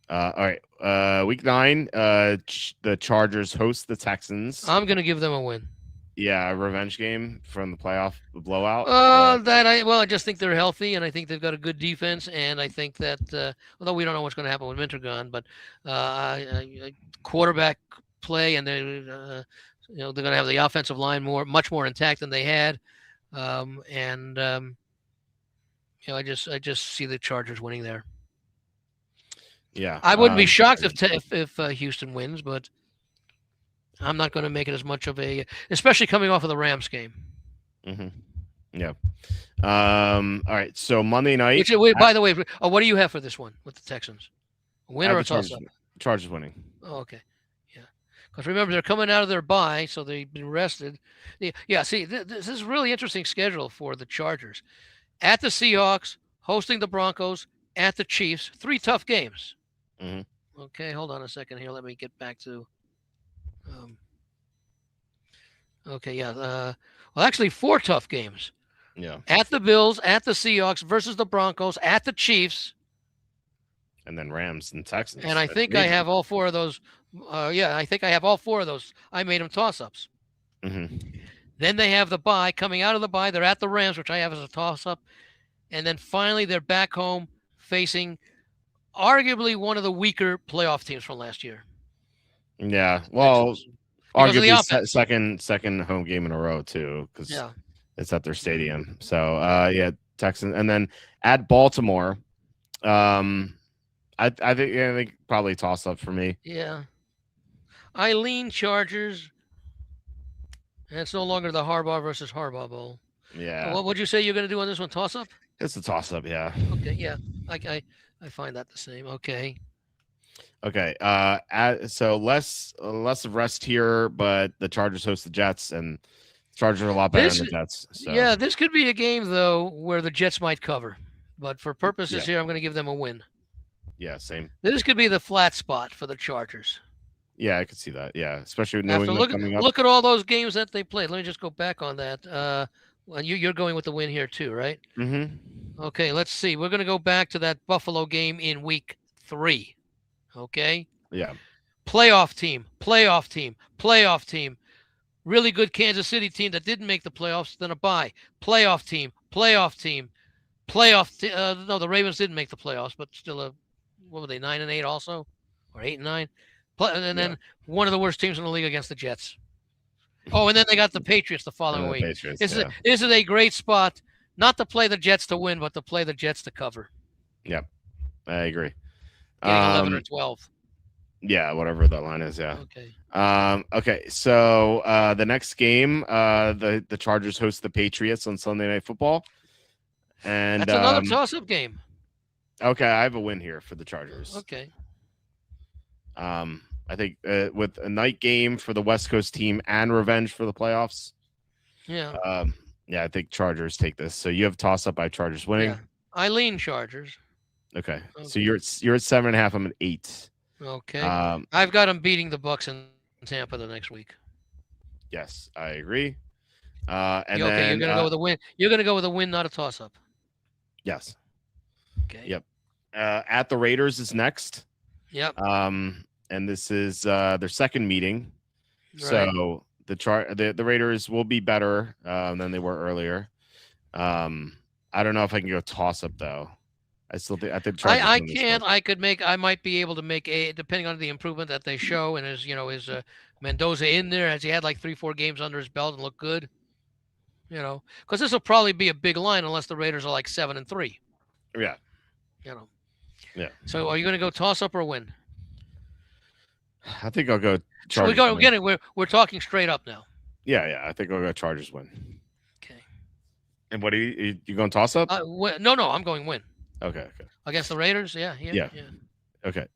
All right. Week 9. The Chargers host the Texans. I'm going to give them a win. Yeah, a revenge game from the playoff blowout. I just think they're healthy, and I think they've got a good defense, and I think that although we don't know what's going to happen with Minter gone, but quarterback play, and they're going to have the offensive line much more intact than they had, I just see the Chargers winning there. Yeah, I wouldn't be shocked if Houston wins, but I'm not going to make it as much of especially coming off of the Rams game. Yeah. All right. So Monday night. By the way, what do you have for this one with the Texans? A win or a toss-up? Chargers winning. Oh, okay. Yeah. Because remember, they're coming out of their bye, so they've been rested. Yeah, see, this is a really interesting schedule for the Chargers. At the Seahawks, hosting the Broncos, at the Chiefs. 3 tough games. Okay, hold on a second here. Let me get back to... okay, yeah. Well, actually, 4 tough games. Yeah. At the Bills, at the Seahawks, versus the Broncos, at the Chiefs. And then Rams and Texans. And I think I have all 4 of those. I think I have all 4 of those. I made them toss-ups. Then they have the bye. Coming out of the bye, they're at the Rams, which I have as a toss-up. And then finally, they're back home facing arguably one of the weaker playoff teams from last year. Yeah, well, arguably second home game in a row too, because it's at their stadium. So Texans, and then at Baltimore, I think probably toss up for me. Yeah, I lean Chargers. And it's no longer the Harbaugh versus Harbaugh Bowl. Yeah. What would you say you're going to do on this one? Toss up? It's a toss up. Yeah. Okay. Yeah. I find that the same. Okay. Okay. So less of rest here, but the Chargers host the Jets, and Chargers are a lot better than the Jets. So. Yeah, this could be a game though where the Jets might cover, but for purposes here, I'm going to give them a win. Yeah, same. This could be the flat spot for the Chargers. Yeah, I could see that. Yeah, especially with New England coming up. Look at all those games that they played. Let me just go back on that. You're going with the win here too, right? Okay, let's see. We're going to go back to that Buffalo game in week 3. Okay? Yeah. Playoff team. Really good Kansas City team that didn't make the playoffs, then a bye. Playoff team. No, the Ravens didn't make the playoffs, but still what were they, 9-8 also? Or 8-9? And then one of the worst teams in the league against the Jets. Oh, and then they got the Patriots the following week. This is a great spot, not to play the Jets to win, but to play the Jets to cover. Yep, I agree. Getting 11 or 12. Yeah, whatever that line is. Yeah. Okay. Okay. So the next game, the Chargers host the Patriots on Sunday Night Football, and that's another toss-up game. Okay, I have a win here for the Chargers. Okay. I think with a night game for the West Coast team and revenge for the playoffs. Yeah. I think Chargers take this. So you have toss up by Chargers winning. Yeah. I lean Chargers. Okay. So you're at 7.5. I'm at 8. Okay. I've got them beating the Bucs in Tampa the next week. Yes, I agree. Then you're gonna go with a win. You're gonna go with a win, not a toss up. Yes. Okay. Yep. At the Raiders is next. Yep. And this is their second meeting. Right. So the Raiders will be better than they were earlier. I don't know if I can go toss up though. I think Chargers I can't. I might be able to make depending on the improvement that they show, and is Mendoza in there, as he had like 3-4 games under his belt and looked good. Because this will probably be a big line unless the Raiders are like 7-3. Yeah. Yeah. So are you going to go toss up or win? I think I'll go So we go again. We're talking straight up now. Yeah. I think we'll go Chargers win. Okay. And what are you going toss up? No, I'm going win. Okay. Against the Raiders, yeah. Okay.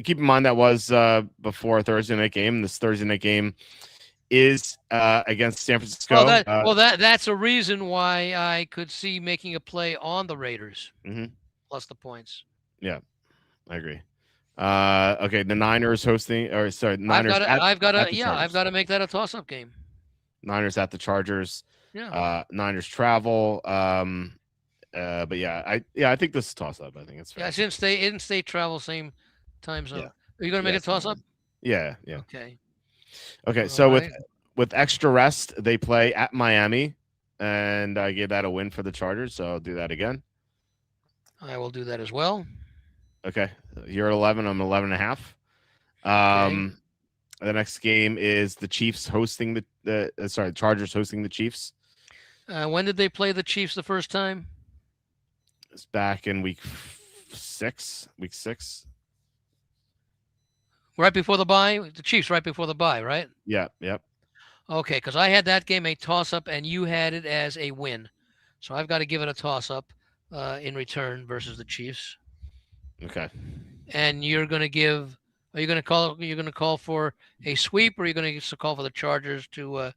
Keep in mind that was before a Thursday night game. This Thursday night game is against San Francisco. That's a reason why I could see making a play on the Raiders plus the points. Yeah, I agree. Okay, the Niners hosting, or sorry, Niners. I've got to make that a toss-up game. Niners at the Chargers. Yeah. Niners travel. But I think this is toss-up. I think it's fair. Yeah, it's in-state travel, same time zone. Yeah. Are you going to make a toss-up? Yeah. Okay, so right. with extra rest, they play at Miami, and I gave that a win for the Chargers, so I'll do that again. I will do that as well. Okay, you're at 11. I'm 11.5. The next game is the Chiefs hosting the Chargers hosting the Chiefs. When did they play the Chiefs the first time? It's back in week 6. Right before the bye? The Chiefs right before the bye, right? Yeah, yep. Okay, because I had that game a toss-up, and you had it as a win. So I've got to give it a toss-up in return versus the Chiefs. Okay. And you're going to give – are you going to call for a sweep, or are you going to call for the Chargers to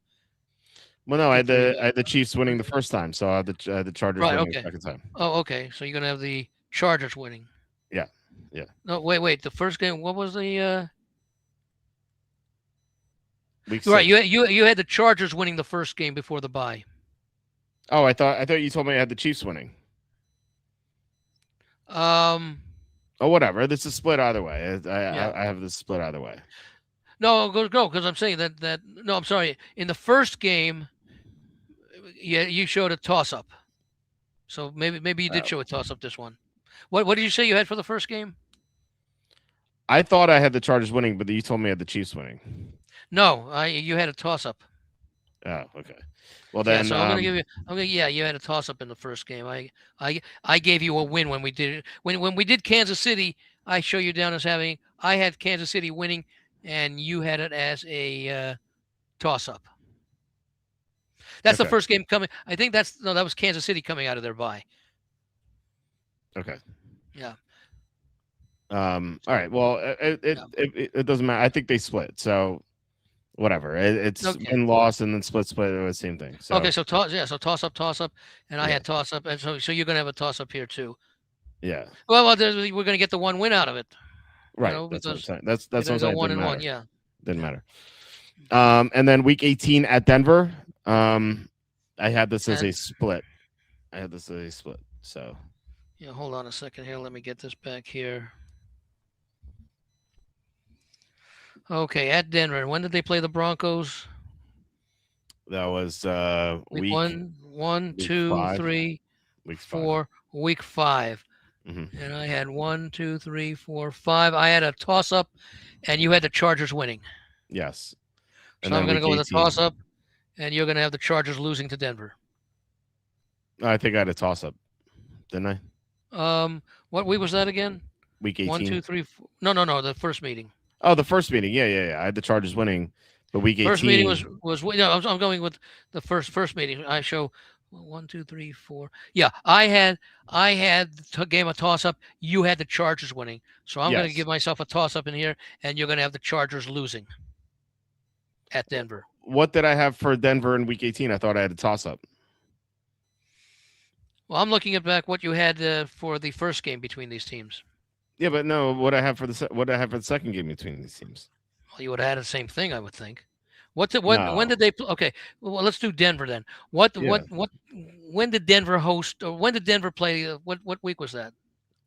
well, no, I had the Chiefs winning the first time, so I had the Chargers winning the second time. Oh, okay. So you're going to have the Chargers winning. Yeah. No, wait. The first game, what was the week 6? Right, you had the Chargers winning the first game before the bye. Oh, I thought you told me I had the Chiefs winning. Oh, whatever. This is split either way. I have this split either way. No, go because I'm saying that. No, I'm sorry. In the first game, you showed a toss-up. So maybe you did show a toss-up this one. What did you say you had for the first game? I thought I had the Chargers winning, but you told me I had the Chiefs winning. No, you had a toss-up. Oh, okay. Well then, so I'm gonna give you. You had a toss-up in the first game. I gave you a win when we did it. When we did Kansas City, I show you down as having. I had Kansas City winning, and you had it as a toss-up. That's the first game coming. I think that was Kansas City coming out of their bye. Okay. Yeah. All right. Well, it doesn't matter. I think they split. So whatever. It's win loss and then split. It was the same thing. So okay. So toss up, and I had toss up, and so you're gonna have a toss up here too. Yeah. Well, we're gonna get the one win out of it. Right. That's what I'm saying. That's what I'm saying. 1-1. Yeah. Didn't matter. And then week 18 at Denver. I had this as a split. So. Yeah. Hold on a second here. Let me get this back here. Okay, at Denver. When did they play the Broncos? That was week 1, 2, 3, 4. Week 5. Mm-hmm. And I had 1, 2, 3, 4, 5. I had a toss-up, and you had the Chargers winning. Yes. And so I'm going to go with a toss-up, and you're going to have the Chargers losing to Denver. I think I had a toss-up, didn't I? What week was that again? Week 18. 1, 2, 3, 4. No, the first meeting. Oh, the first meeting. Yeah. I had the Chargers winning, but week 18. First meeting was I'm going with the first meeting. I show 1, 2, 3, 4. Yeah, I had the game of toss-up. You had the Chargers winning, so I'm going to give myself a toss-up in here, and you're going to have the Chargers losing at Denver. What did I have for Denver in week 18? I thought I had a toss-up. Well, I'm looking at back what you had for the first game between these teams. Yeah, but no, what I have for the second game between these teams. Well, you would have had the same thing, I would think. When did they? Okay, well, let's do Denver then. When did Denver host? Or when did Denver play? What week was that?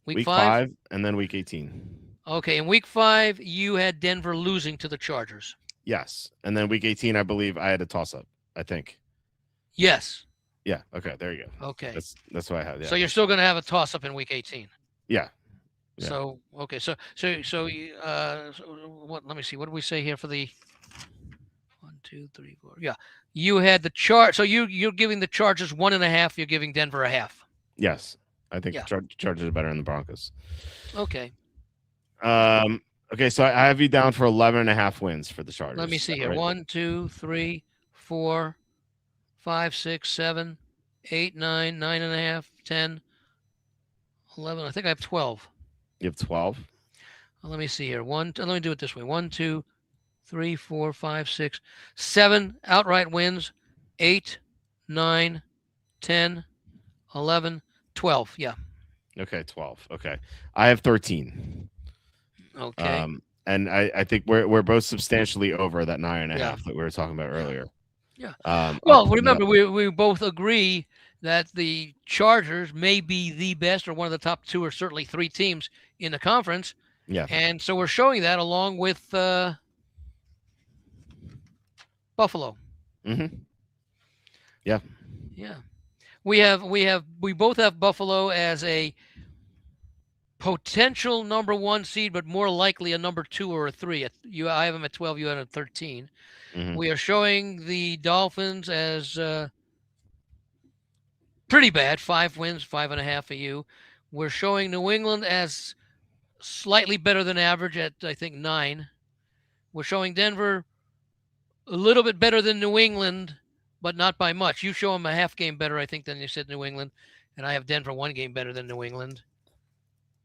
Week 5 and then week 18. Okay, in week 5 you had Denver losing to the Chargers. Yes, and then week 18 I believe I had a toss-up. I think. Yes. Yeah. Okay. There you go. Okay. That's what I had. Yeah. So you're still going to have a toss-up in week 18. Yeah. So okay, so what? Let me see. What did we say here for the 1, 2, 3, 4? Yeah, you had the chart. So you're giving the Chargers 1.5. You're giving Denver 0.5. Yes, I think Chargers are better than the Broncos. Okay. Okay, so I have you down for 11.5 wins for the Chargers. Let me see here. Right? 1, 2, 3, 4, 5, 6, 7, 8, 9, 9.5, 10, 11. I think I have 12. You have 12. Let me see here. Let me do it this way. 1, 2, 3, 4, 5, 6, 7 outright wins. 8, 9, 10, 11, 12. Yeah. Okay, 12. Okay, I have 13. Okay. And I think we're both substantially over that 9.5 Yeah. that we were talking about earlier. Yeah. I'll Well, pull it remember, up. we both agree that the Chargers may be the best or one of the top 2 or certainly 3 teams in the conference. Yeah. And so we're showing that along with Buffalo. Mm-hmm. Yeah. Yeah. We both have Buffalo as a potential number 1 seed, but more likely a number 2 or a 3. I have them at 12, you have them at 13. Mm-hmm. We are showing the Dolphins as pretty bad, 5 wins, 5.5 for you. We're showing New England as slightly better than average at, I think, 9. We're showing Denver a little bit better than New England, but not by much. You show them a half game better, I think, than you said New England, and I have Denver 1 game better than New England.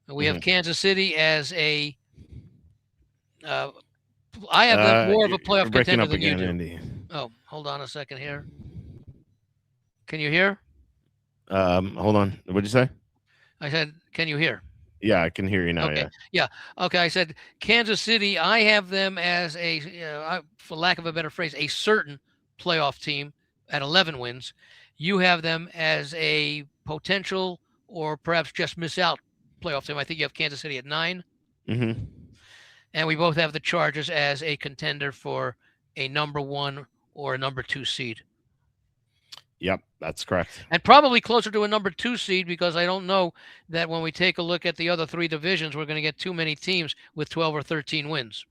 We have Kansas City as a. I have them more of a playoff contender than you do. Andy. Oh, hold on a second here. Can you hear? Hold on. What'd you say? I said, can you hear? Yeah, I can hear you now. Okay. Yeah. Okay. I said Kansas City. I have them as a, for lack of a better phrase, a certain playoff team at 11 wins. You have them as a potential or perhaps just miss out playoff team. I think you have Kansas City at 9. Mm-hmm. And we both have the Chargers as a contender for a number 1 or a number 2 seed. Yep, that's correct. And probably closer to a number 2 seed, because I don't know that when we take a look at the other 3 divisions, we're going to get too many teams with 12 or 13 wins.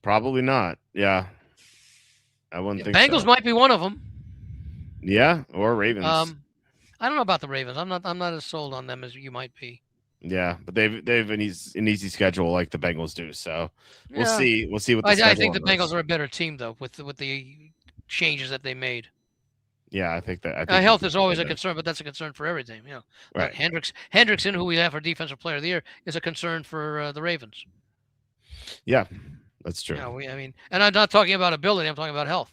Probably not. Yeah. I wouldn't think Bengals so. might be one of them. Yeah, or Ravens. I don't know about the Ravens. I'm not as sold on them as you might be. Yeah, but they've an easy schedule like the Bengals do. So we'll see. We'll see what the I think the Bengals are a better team though with the changes that they made. Yeah, I think that. Health is always a concern, but that's a concern for every team. Right. Hendrickson, who we have for Defensive Player of the Year, is a concern for the Ravens. Yeah, that's true. I mean, and I'm not talking about ability. I'm talking about health.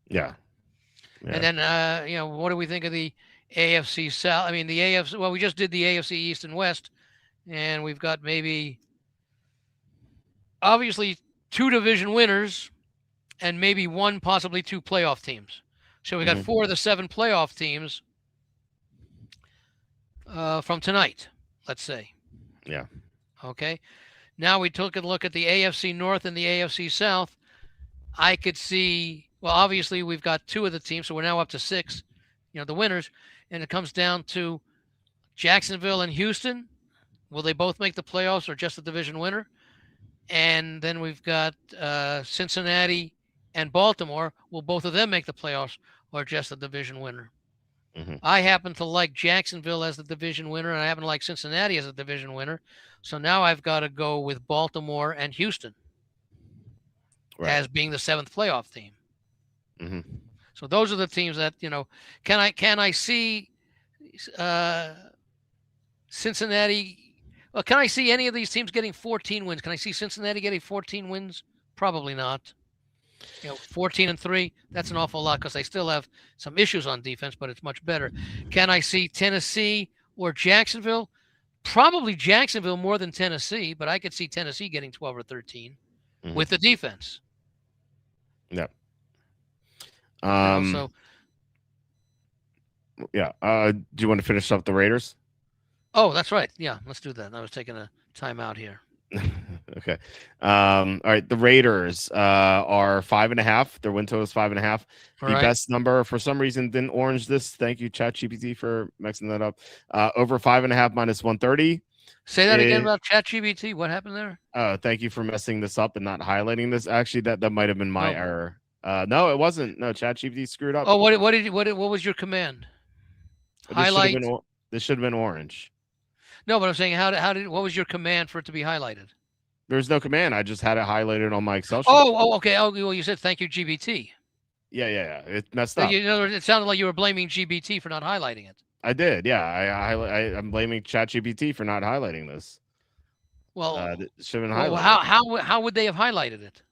Yeah. And then, what do we think of the AFC South? I mean, the AFC. Well, we just did the AFC East and West, and we've got maybe, obviously, 2 division winners, and maybe 1, possibly 2 playoff teams. So we got 4 of the 7 playoff teams from tonight, let's say. Yeah. Okay. Now we took a look at the AFC North and the AFC South. I could see, well, obviously we've got 2 of the teams, so we're now up to 6, the winners. And it comes down to Jacksonville and Houston. Will they both make the playoffs or just the division winner? And then we've got Cincinnati and Baltimore. Will both of them make the playoffs or just the division winner? Mm-hmm. I happen to like Jacksonville as the division winner, and I happen to like Cincinnati as a division winner. So now I've got to go with Baltimore and Houston as being the 7th playoff team. Mm-hmm. So those are the teams that, can I see Cincinnati? Well, can I see any of these teams getting 14 wins? Can I see Cincinnati getting 14 wins? Probably not. 14-3, that's an awful lot because they still have some issues on defense, but it's much better. Can I see Tennessee or Jacksonville? Probably Jacksonville more than Tennessee, but I could see Tennessee getting 12 or 13 with the defense. Yeah. Do you want to finish up the Raiders? Oh, that's right. Yeah, let's do that. I was taking a timeout here. Okay. All right. The Raiders are 5.5. Their win total is 5.5. The best number, for some reason, didn't orange this. Thank you, ChatGPT, for mixing that up. Over 5.5 minus 130. Say that again about ChatGPT. What happened there? Thank you for messing this up and not highlighting this. Actually, that might have been my error. No, it wasn't. No, ChatGPT screwed up. Oh, what was your command? Highlight. This should have been orange. No, but I'm saying what was your command for it to be highlighted? There's no command. I just had it highlighted on my Excel sheet. Oh, okay. Oh, well, you said thank you, GBT. Yeah. It messed So up. in other words, it sounded like you were blaming GBT for not highlighting it. I did. Yeah. I'm blaming ChatGPT for not highlighting this. Well, should have been well highlighted. how would they have highlighted it?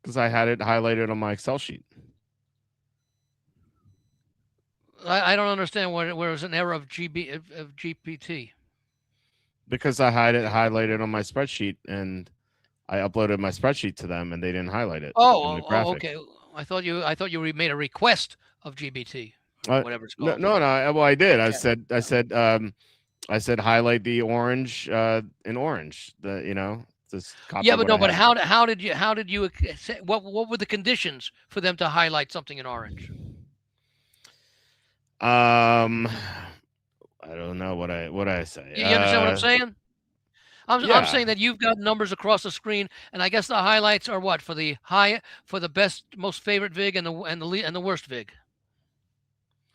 Because I had it highlighted on my Excel sheet. I don't understand where it was an error of GPT. Because I had it highlighted on my spreadsheet, and I uploaded my spreadsheet to them, and they didn't highlight it in the graphic. Okay. I thought you made a request of GBT, whatever it's called. No. Well, I did. I said highlight the orange in orange. Just copy. Yeah, but no. But how did you what were the conditions for them to highlight something in orange? I don't know what I say. You understand what I'm saying? I'm saying that you've got numbers across the screen, and I guess the highlights are what for the best, most favorite vig and the worst vig,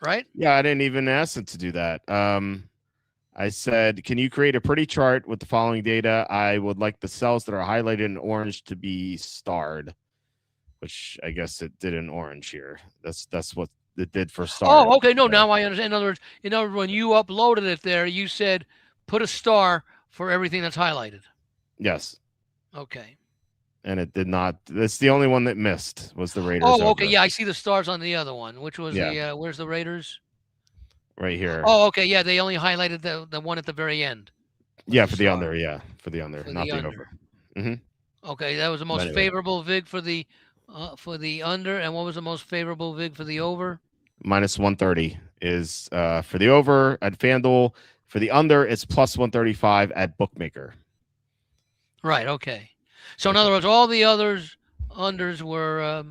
right? Yeah, I didn't even ask them to do that. I said, can you create a pretty chart with the following data? I would like the cells that are highlighted in orange to be starred, which I guess it did in orange here. That's what it did for star. Oh, okay. No, now I understand. In other words, when you uploaded it there, you said put a star for everything that's highlighted. Yes. Okay. And it did not. That's the only one that missed was the Raiders. Oh, okay. Yeah, I see the stars on the other one, which was the where's the Raiders? Right here. Oh, okay. Yeah, they only highlighted the one at the very end. Yeah, for the under. Yeah, for the under, not the over. Okay, that was the most favorable vig for the under, and what was the most favorable vig for the over? -130 is for the over at FanDuel. For the under, it's +135 at Bookmaker. Right. Okay. So in other words, all the unders were.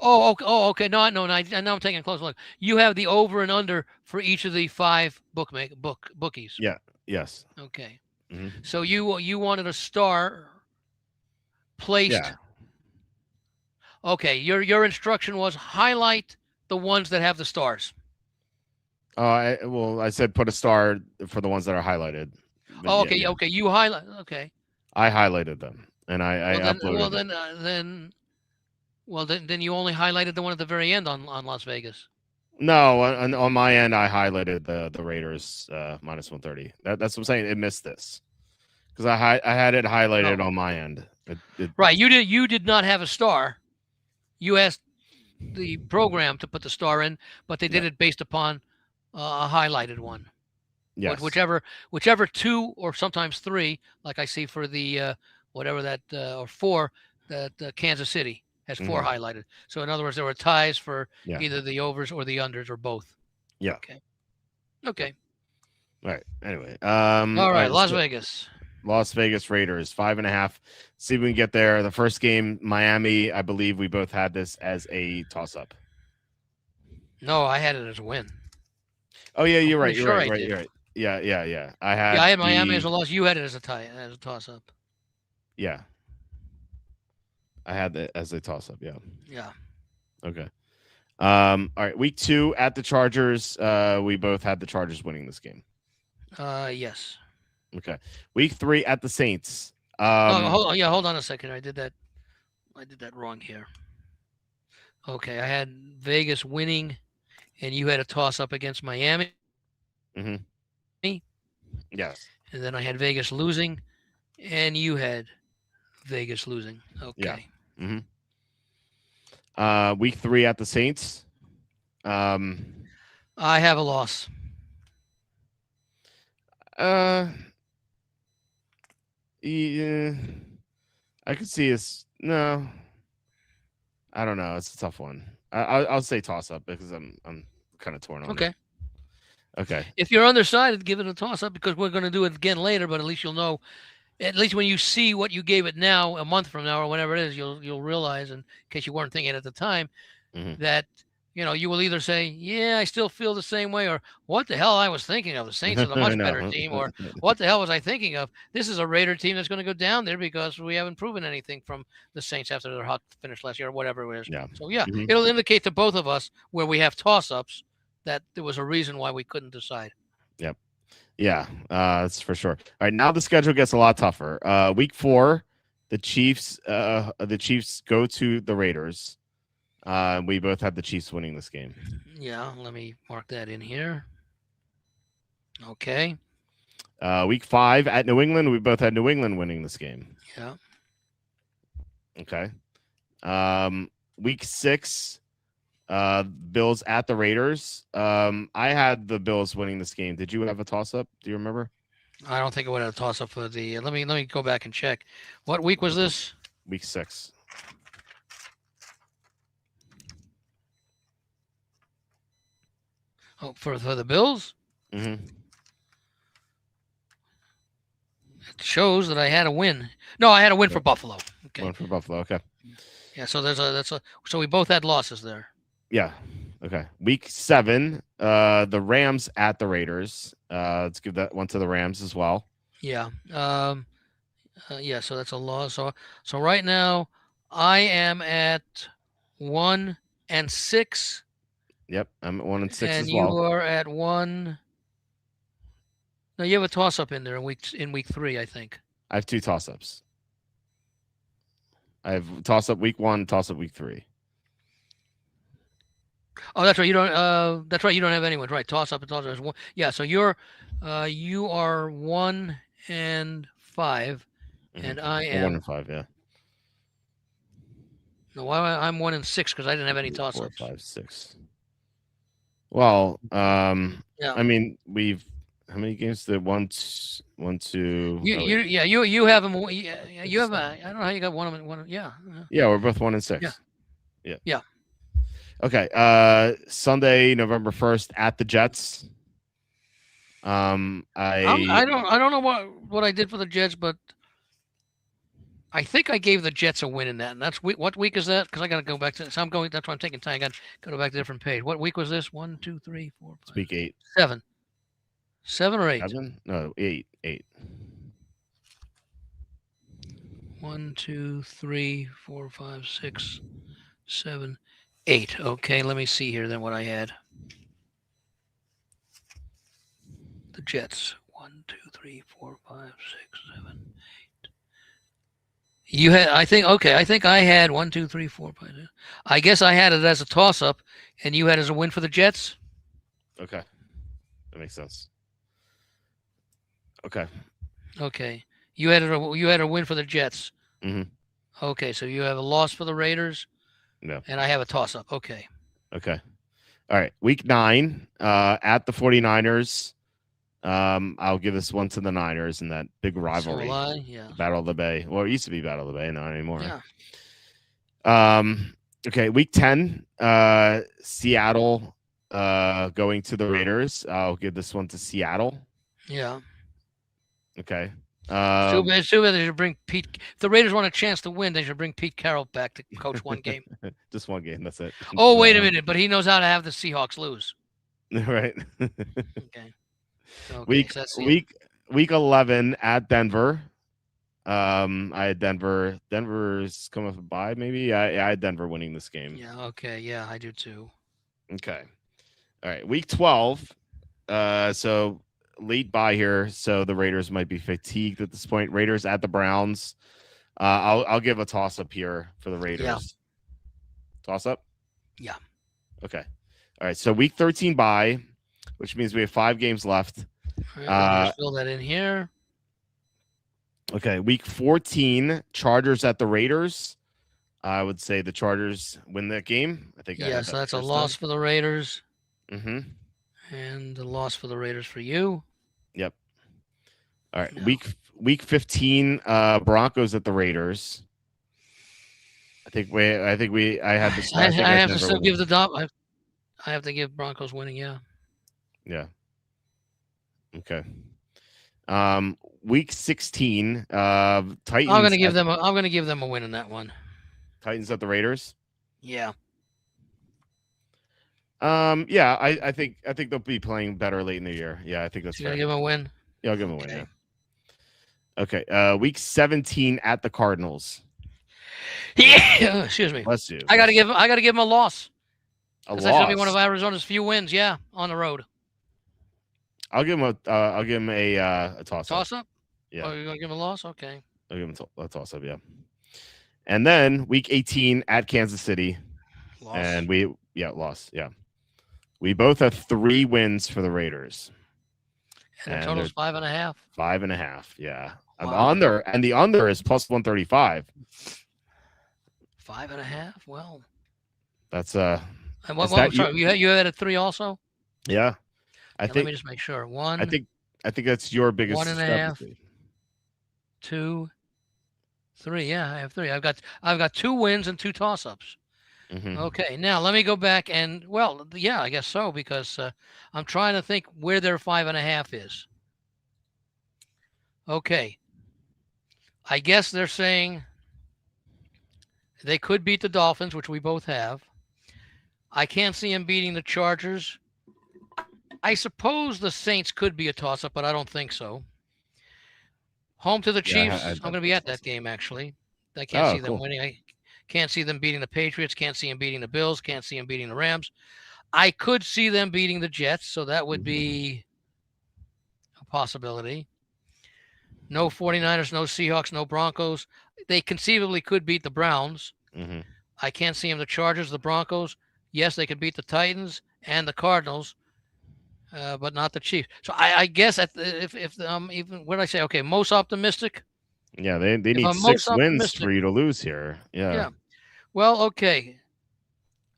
Okay. No. Now I'm taking a close look. You have the over and under for each of the 5 bookies. Yeah. Yes. Okay. So you wanted a star placed. Yeah. Okay. Your instruction was highlight the ones that have the stars. I said put a star for the ones that are highlighted. But okay. Yeah. Okay. You highlight. Okay. I highlighted them, and I uploaded. Then you only highlighted the one at the very end on Las Vegas. No, on my end, I highlighted the Raiders -130. That's what I'm saying. It missed this because I had it highlighted on my end. Right. You did not have a star. You asked the program to put the star in, but they did it based upon a highlighted one. Yes. Whichever 2 or sometimes 3, like I see for the whatever that or 4 that Kansas City has 4 highlighted. So in other words, there were ties for either the overs or the unders or both. Yeah. Okay. All right. Anyway. All right. Las Vegas Raiders 5.5. See if we can get there. The first game, Miami. I believe we both had this as a toss-up. No, I had it as a win. Oh yeah, you're right. You're right. Yeah. I had Miami as a loss. You had it as a toss-up. Yeah. I had it as a toss-up. Yeah. Yeah. Okay. All right. Week 2 at the Chargers. We both had the Chargers winning this game. Yes. Okay. Week 3 at the Saints. Hold on a second. I did that wrong here. Okay, I had Vegas winning, and you had a toss-up against Miami. Yes. And then I had Vegas losing, and you had Vegas losing. Okay. Yeah. Week 3 at the Saints. I have a loss. Yeah, I could see it's no. I don't know. It's a tough one. I'll say toss up because I'm kind of torn on it. Okay. If you're undecided, give it a toss up because we're going to do it again later. But at least you'll know. At least when you see what you gave it now, a month from now or whenever it is, you'll realize, in case you weren't thinking at the time, that you will either say, yeah, I still feel the same way, or what the hell I was thinking of. The Saints are a much better team, or what the hell was I thinking of? This is a Raider team that's going to go down there because we haven't proven anything from the Saints after their hot finish last year, or whatever it is. Yeah. So, it'll indicate to both of us where we have toss-ups that there was a reason why we couldn't decide. Yep. Yeah, that's for sure. All right, now the schedule gets a lot tougher. Week 4, the Chiefs go to the Raiders. We both had the Chiefs winning this game. Yeah, let me mark that in here. Okay. Week 5 at New England, we both had New England winning this game. Yeah. Okay. Week 6, Bills at the Raiders. I had the Bills winning this game. Did you have a toss up? Do you remember? I don't think it would have a toss up for the. Let me go back and check. What week was this? Week 6. Oh, for the Bills. Mm-hmm. It shows that I had a win. No, I had a win for Buffalo. Okay. One for Buffalo. Okay. Yeah. So so we both had losses there. Yeah. Okay. Week 7, the Rams at the Raiders. Let's give that one to the Rams as well. Yeah. Yeah. So that's a loss. So right now, I am at 1-6. Yep, I'm at 1-6 and as well. you are at 1. No, you have a toss up in there in week 3, I think. I have 2 toss ups. I have toss up week 1, toss up week 3. Oh, that's right. You don't. That's right. You don't have anyone. Right. Toss up and toss up. Yeah. So you are 1-5, and I am 1-5. Yeah. No, I'm 1-6 because I didn't have any 3, toss 4, ups. 5, 6. Well, Yeah. I mean, how many games did 1, 2? You have them. Yeah, you have. I don't know how you got one of them. Yeah. Yeah, we're both 1-6. Yeah. Okay. Sunday, November 1st at the Jets. I don't know what I did for the Jets, but I think I gave the Jets a win in that. And that's what week is that? Because I got to go back to. So I'm going. That's why I'm taking time. I got to go back to a different page. What week was this? 1, 2, 3, 4, 5. Week 8. 7. 7 or 8? 7? No, 8. 1, 2, 3, 4, 5, 6, 7, 8. Okay, let me see here then what I had. The Jets. 1, 2, 3, 4, 5, 6, 7, 8. You had, I think I had 1, 2, 3, 4, 5. I guess I had it as a toss up, and you had it as a win for the Jets. Okay, that makes sense. Okay. Okay, you had a win for the Jets. Mm-hmm. Okay, so you have a loss for the Raiders. No. And I have a toss up. Okay. Okay. All right. Week 9, at the 49ers. I'll give this one to the Niners in that big rivalry. So will I? Yeah. Battle of the Bay. Well, it used to be Battle of the Bay, not anymore. Yeah. Okay, week 10, Seattle going to the Raiders. I'll give this one to Seattle. Yeah. Okay. It's too bad they should bring Pete. If the Raiders want a chance to win, they should bring Pete Carroll back to coach one game. Just one game. That's it. Oh, wait a minute. But he knows how to have the Seahawks lose. Right. Okay. Week 11 at Denver. I had Denver. Denver's coming off a bye, maybe. I had Denver winning this game. Yeah. Okay. Yeah, I do too. Okay. All right. Week 12. So late bye here, so the Raiders might be fatigued at this point. Raiders at the Browns. I'll give a toss up here for the Raiders. Yeah. Toss up? Yeah. Okay. All right. So week 13 bye, which means we have 5 games left. All right, just fill that in here. Okay. Week 14, Chargers at the Raiders. I would say the Chargers win that game. I think. Yeah, so that's a loss for the Raiders. Mm-hmm. And a loss for the Raiders for you. Yep. All right. No. Week 15, Broncos at the Raiders. I had this. I have to still give the dot. I have to give Broncos winning. Yeah. Yeah. Okay. Week 16, Titans. I'm going to give them a win in that one. Titans at the Raiders. Yeah. Yeah, I think they'll be playing better late in the year. Yeah, I think that's fair. You're gonna give them a win? Yeah, I'll give them a win. Yeah. Okay. Week 17 at the Cardinals. Yeah. Excuse me. Bless you. I gotta give them a loss. A loss. That's gonna be one of Arizona's few wins. Yeah, on the road. I'll give him a toss up. Toss up? Yeah. Oh, you're gonna give him a loss? Okay. I'll give him a toss up. Yeah. And then week 18 at Kansas City, Loss. and loss. Yeah. We both have 3 wins for the Raiders. And the total's 5.5. 5.5. Yeah. Wow. And the under is plus 135. 5.5. Well, that's And sorry, you had a 3 also. Yeah. Let me just make sure. 1. I think that's your biggest 1.5. 2, 3. Yeah, I have 3. I've got 2 wins and 2 toss-ups. Mm-hmm. Okay, now let me go back and I guess so, because I'm trying to think where their 5.5 is. Okay, I guess they're saying they could beat the Dolphins, which we both have. I can't see them beating the Chargers. I suppose the Saints could be a toss-up, but I don't think so. Home to the Chiefs. I'm going to be at that game, actually. I can't see them winning. I can't see them beating the Patriots. Can't see them beating the Bills. Can't see them beating the Rams. I could see them beating the Jets, so that would be a possibility. No 49ers, no Seahawks, no Broncos. They conceivably could beat the Browns. Mm-hmm. I can't see them the Chargers, the Broncos. Yes, they could beat the Titans and the Cardinals, but not the Chiefs. So I guess if even what did I say? Okay, most optimistic. Yeah, they need 6 wins for you to lose here. Yeah. Well, okay.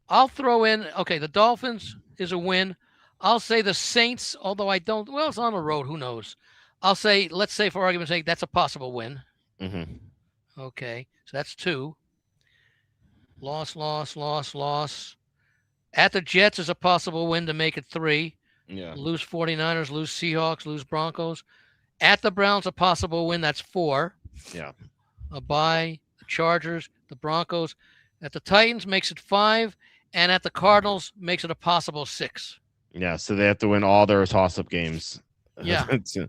I'll throw in. Okay, the Dolphins is a win. I'll say the Saints, although I don't. Well, it's on the road. Who knows? Let's say for argument's sake, that's a possible win. Mm-hmm. Okay, so that's 2. Loss. At the Jets is a possible win to make it 3. Yeah. Lose 49ers, lose Seahawks, lose Broncos. At the Browns, a possible win. That's 4. Yeah. A bye. The Chargers, the Broncos. At the Titans makes it 5. And at the Cardinals makes it a possible 6. Yeah, so they have to win all their toss-up games. Yeah.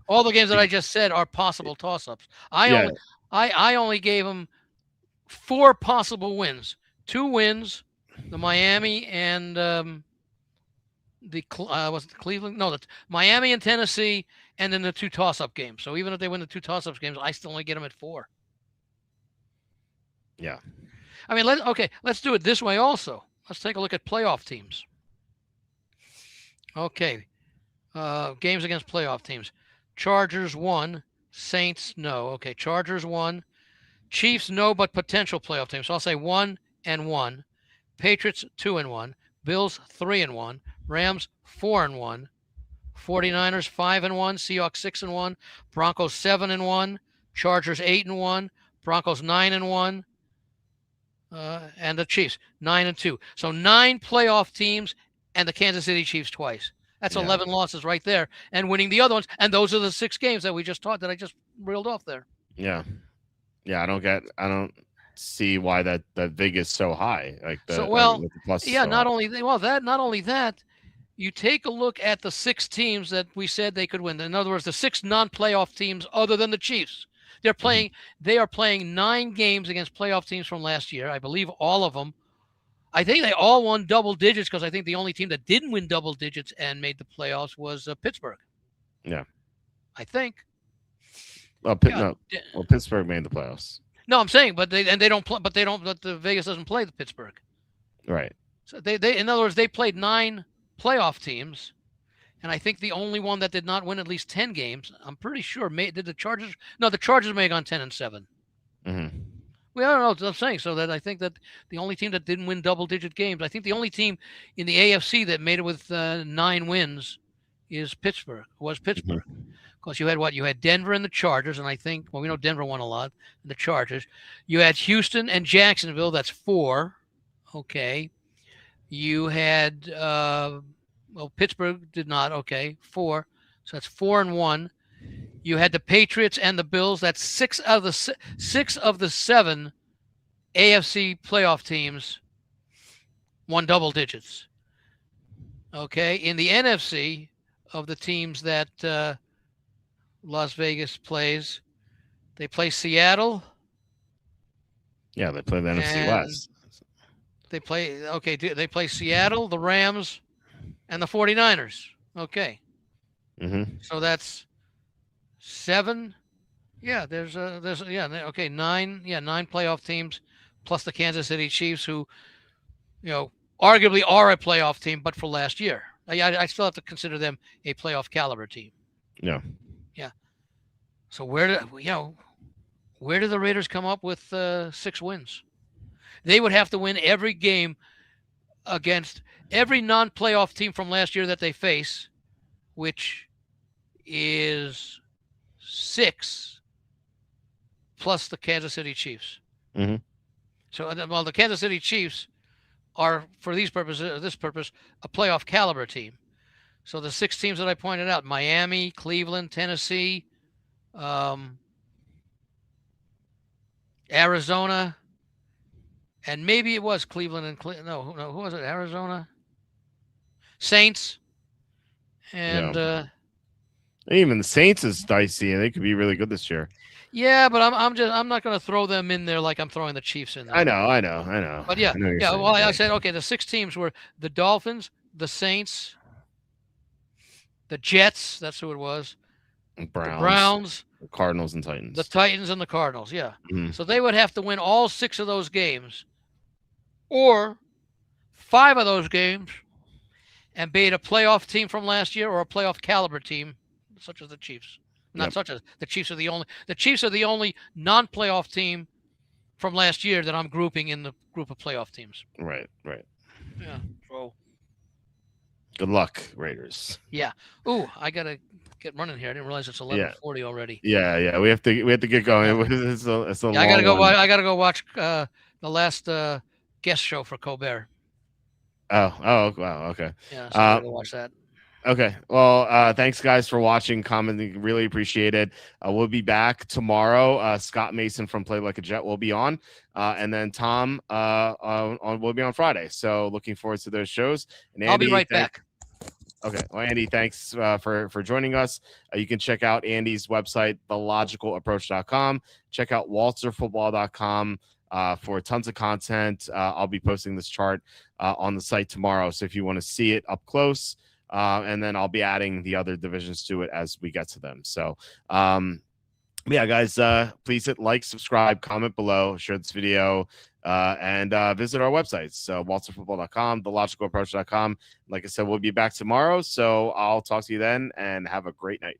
All the games that I just said are possible toss-ups. I only gave them 4 possible wins. 2 wins, the Miami and was it Cleveland? No, the Miami and Tennessee, and then the 2 toss-up games. So even if they win the 2 toss-up games, I still only get them at 4. Yeah. I mean, let's do it this way also. Let's take a look at playoff teams. Okay. Games against playoff teams. Chargers 1, Saints no. Okay, Chargers 1, Chiefs no, but potential playoff teams. So I'll say 1-1. Patriots 2-1. Bills 3-1. Rams 4-1. 49ers 5-1. Seahawks 6-1. Broncos 7-1. Chargers 8-1. Broncos 9-1. And the Chiefs 9-2. So 9 playoff teams, and the Kansas City Chiefs twice. That's 11 losses right there, and winning the other ones. And those are the 6 games that we just taught that I just reeled off there. Yeah. I don't see why that vig is so high. Not only that, you take a look at the 6 teams that we said they could win. In other words, the 6 non-playoff teams other than the Chiefs. They are playing 9 games against playoff teams from last year. I believe all of them. I think they all won double digits, because I think the only team that didn't win double digits and made the playoffs was Pittsburgh. Yeah. I think. Pittsburgh made the playoffs. No, I'm saying, but the Vegas doesn't play the Pittsburgh. Right. So they in other words, they played 9 playoff teams, and I think the only one that did not win at least 10 games, I'm pretty sure, did the Chargers? No, the Chargers may have gone 10-7. Mm-hmm. Well, I don't know what I'm saying. So that I think that the only team that didn't win double-digit games, I think the only team in the AFC that made it with 9 wins was Pittsburgh. Because you had Denver and the Chargers, and I think, we know Denver won a lot, and the Chargers. You had Houston and Jacksonville, that's 4. Okay. You had, Pittsburgh did not, okay, 4. So that's 4-1. You had the Patriots and the Bills, that's 6 of the 7 AFC playoff teams won double digits. Okay. In the NFC, of the teams that Las Vegas plays, they play Seattle. Yeah, they play the NFC West. They play Seattle, the Rams, and the 49ers. Okay. So that's 7. Yeah, there's okay, 9. Yeah, 9 playoff teams plus the Kansas City Chiefs, who, arguably are a playoff team, but for last year. I still have to consider them a playoff caliber team. Yeah. Yeah. So where do the Raiders come up with 6 wins? They would have to win every game against every non-playoff team from last year that they face, which is 6 plus the Kansas City Chiefs. So, the Kansas City Chiefs are, for this purpose, a playoff caliber team. So the 6 teams that I pointed out: Miami, Cleveland, Tennessee, Arizona, and maybe it was Cleveland and no, who was it? Arizona, Saints, and even the Saints is dicey, and they could be really good this year. Yeah, but I'm not going to throw them in there like I'm throwing the Chiefs in there. I know. But yeah. Well, I said, okay, the 6 teams were the Dolphins, the Saints, the Jets. That's who it was. The Browns, the Cardinals, and Titans. The Titans and the Cardinals. Yeah. So they would have to win all 6 of those games, or 5 of those games, and be it a playoff team from last year or a playoff caliber team, such as the Chiefs. Such as the Chiefs are the only non-playoff team from last year that I'm grouping in the group of playoff teams. Right. Yeah. So good luck, Raiders. Yeah. Ooh, I gotta get running here. I didn't realize it's 11:40 already. Yeah. We have to get going. It's a I gotta go. I gotta go watch the last guest show for Colbert. Oh, wow. Okay. Yeah. So I gotta watch that. Okay. Well, thanks guys for watching, commenting. Really appreciate it. We'll be back tomorrow. Scott Mason from Play Like a Jet will be on, and then Tom will be on Friday. So looking forward to those shows. And Andy, I'll be right back. Okay. Well, Andy, thanks for joining us. You can check out Andy's website, thelogicalapproach.com. Check out walterfootball.com for tons of content. I'll be posting this chart on the site tomorrow. So if you want to see it up close, and then I'll be adding the other divisions to it as we get to them. So, yeah, guys, please hit like, subscribe, comment below, share this video, and visit our websites. So, walterfootball.com, thelogicalapproach.com. Like I said, we'll be back tomorrow. So I'll talk to you then, and have a great night.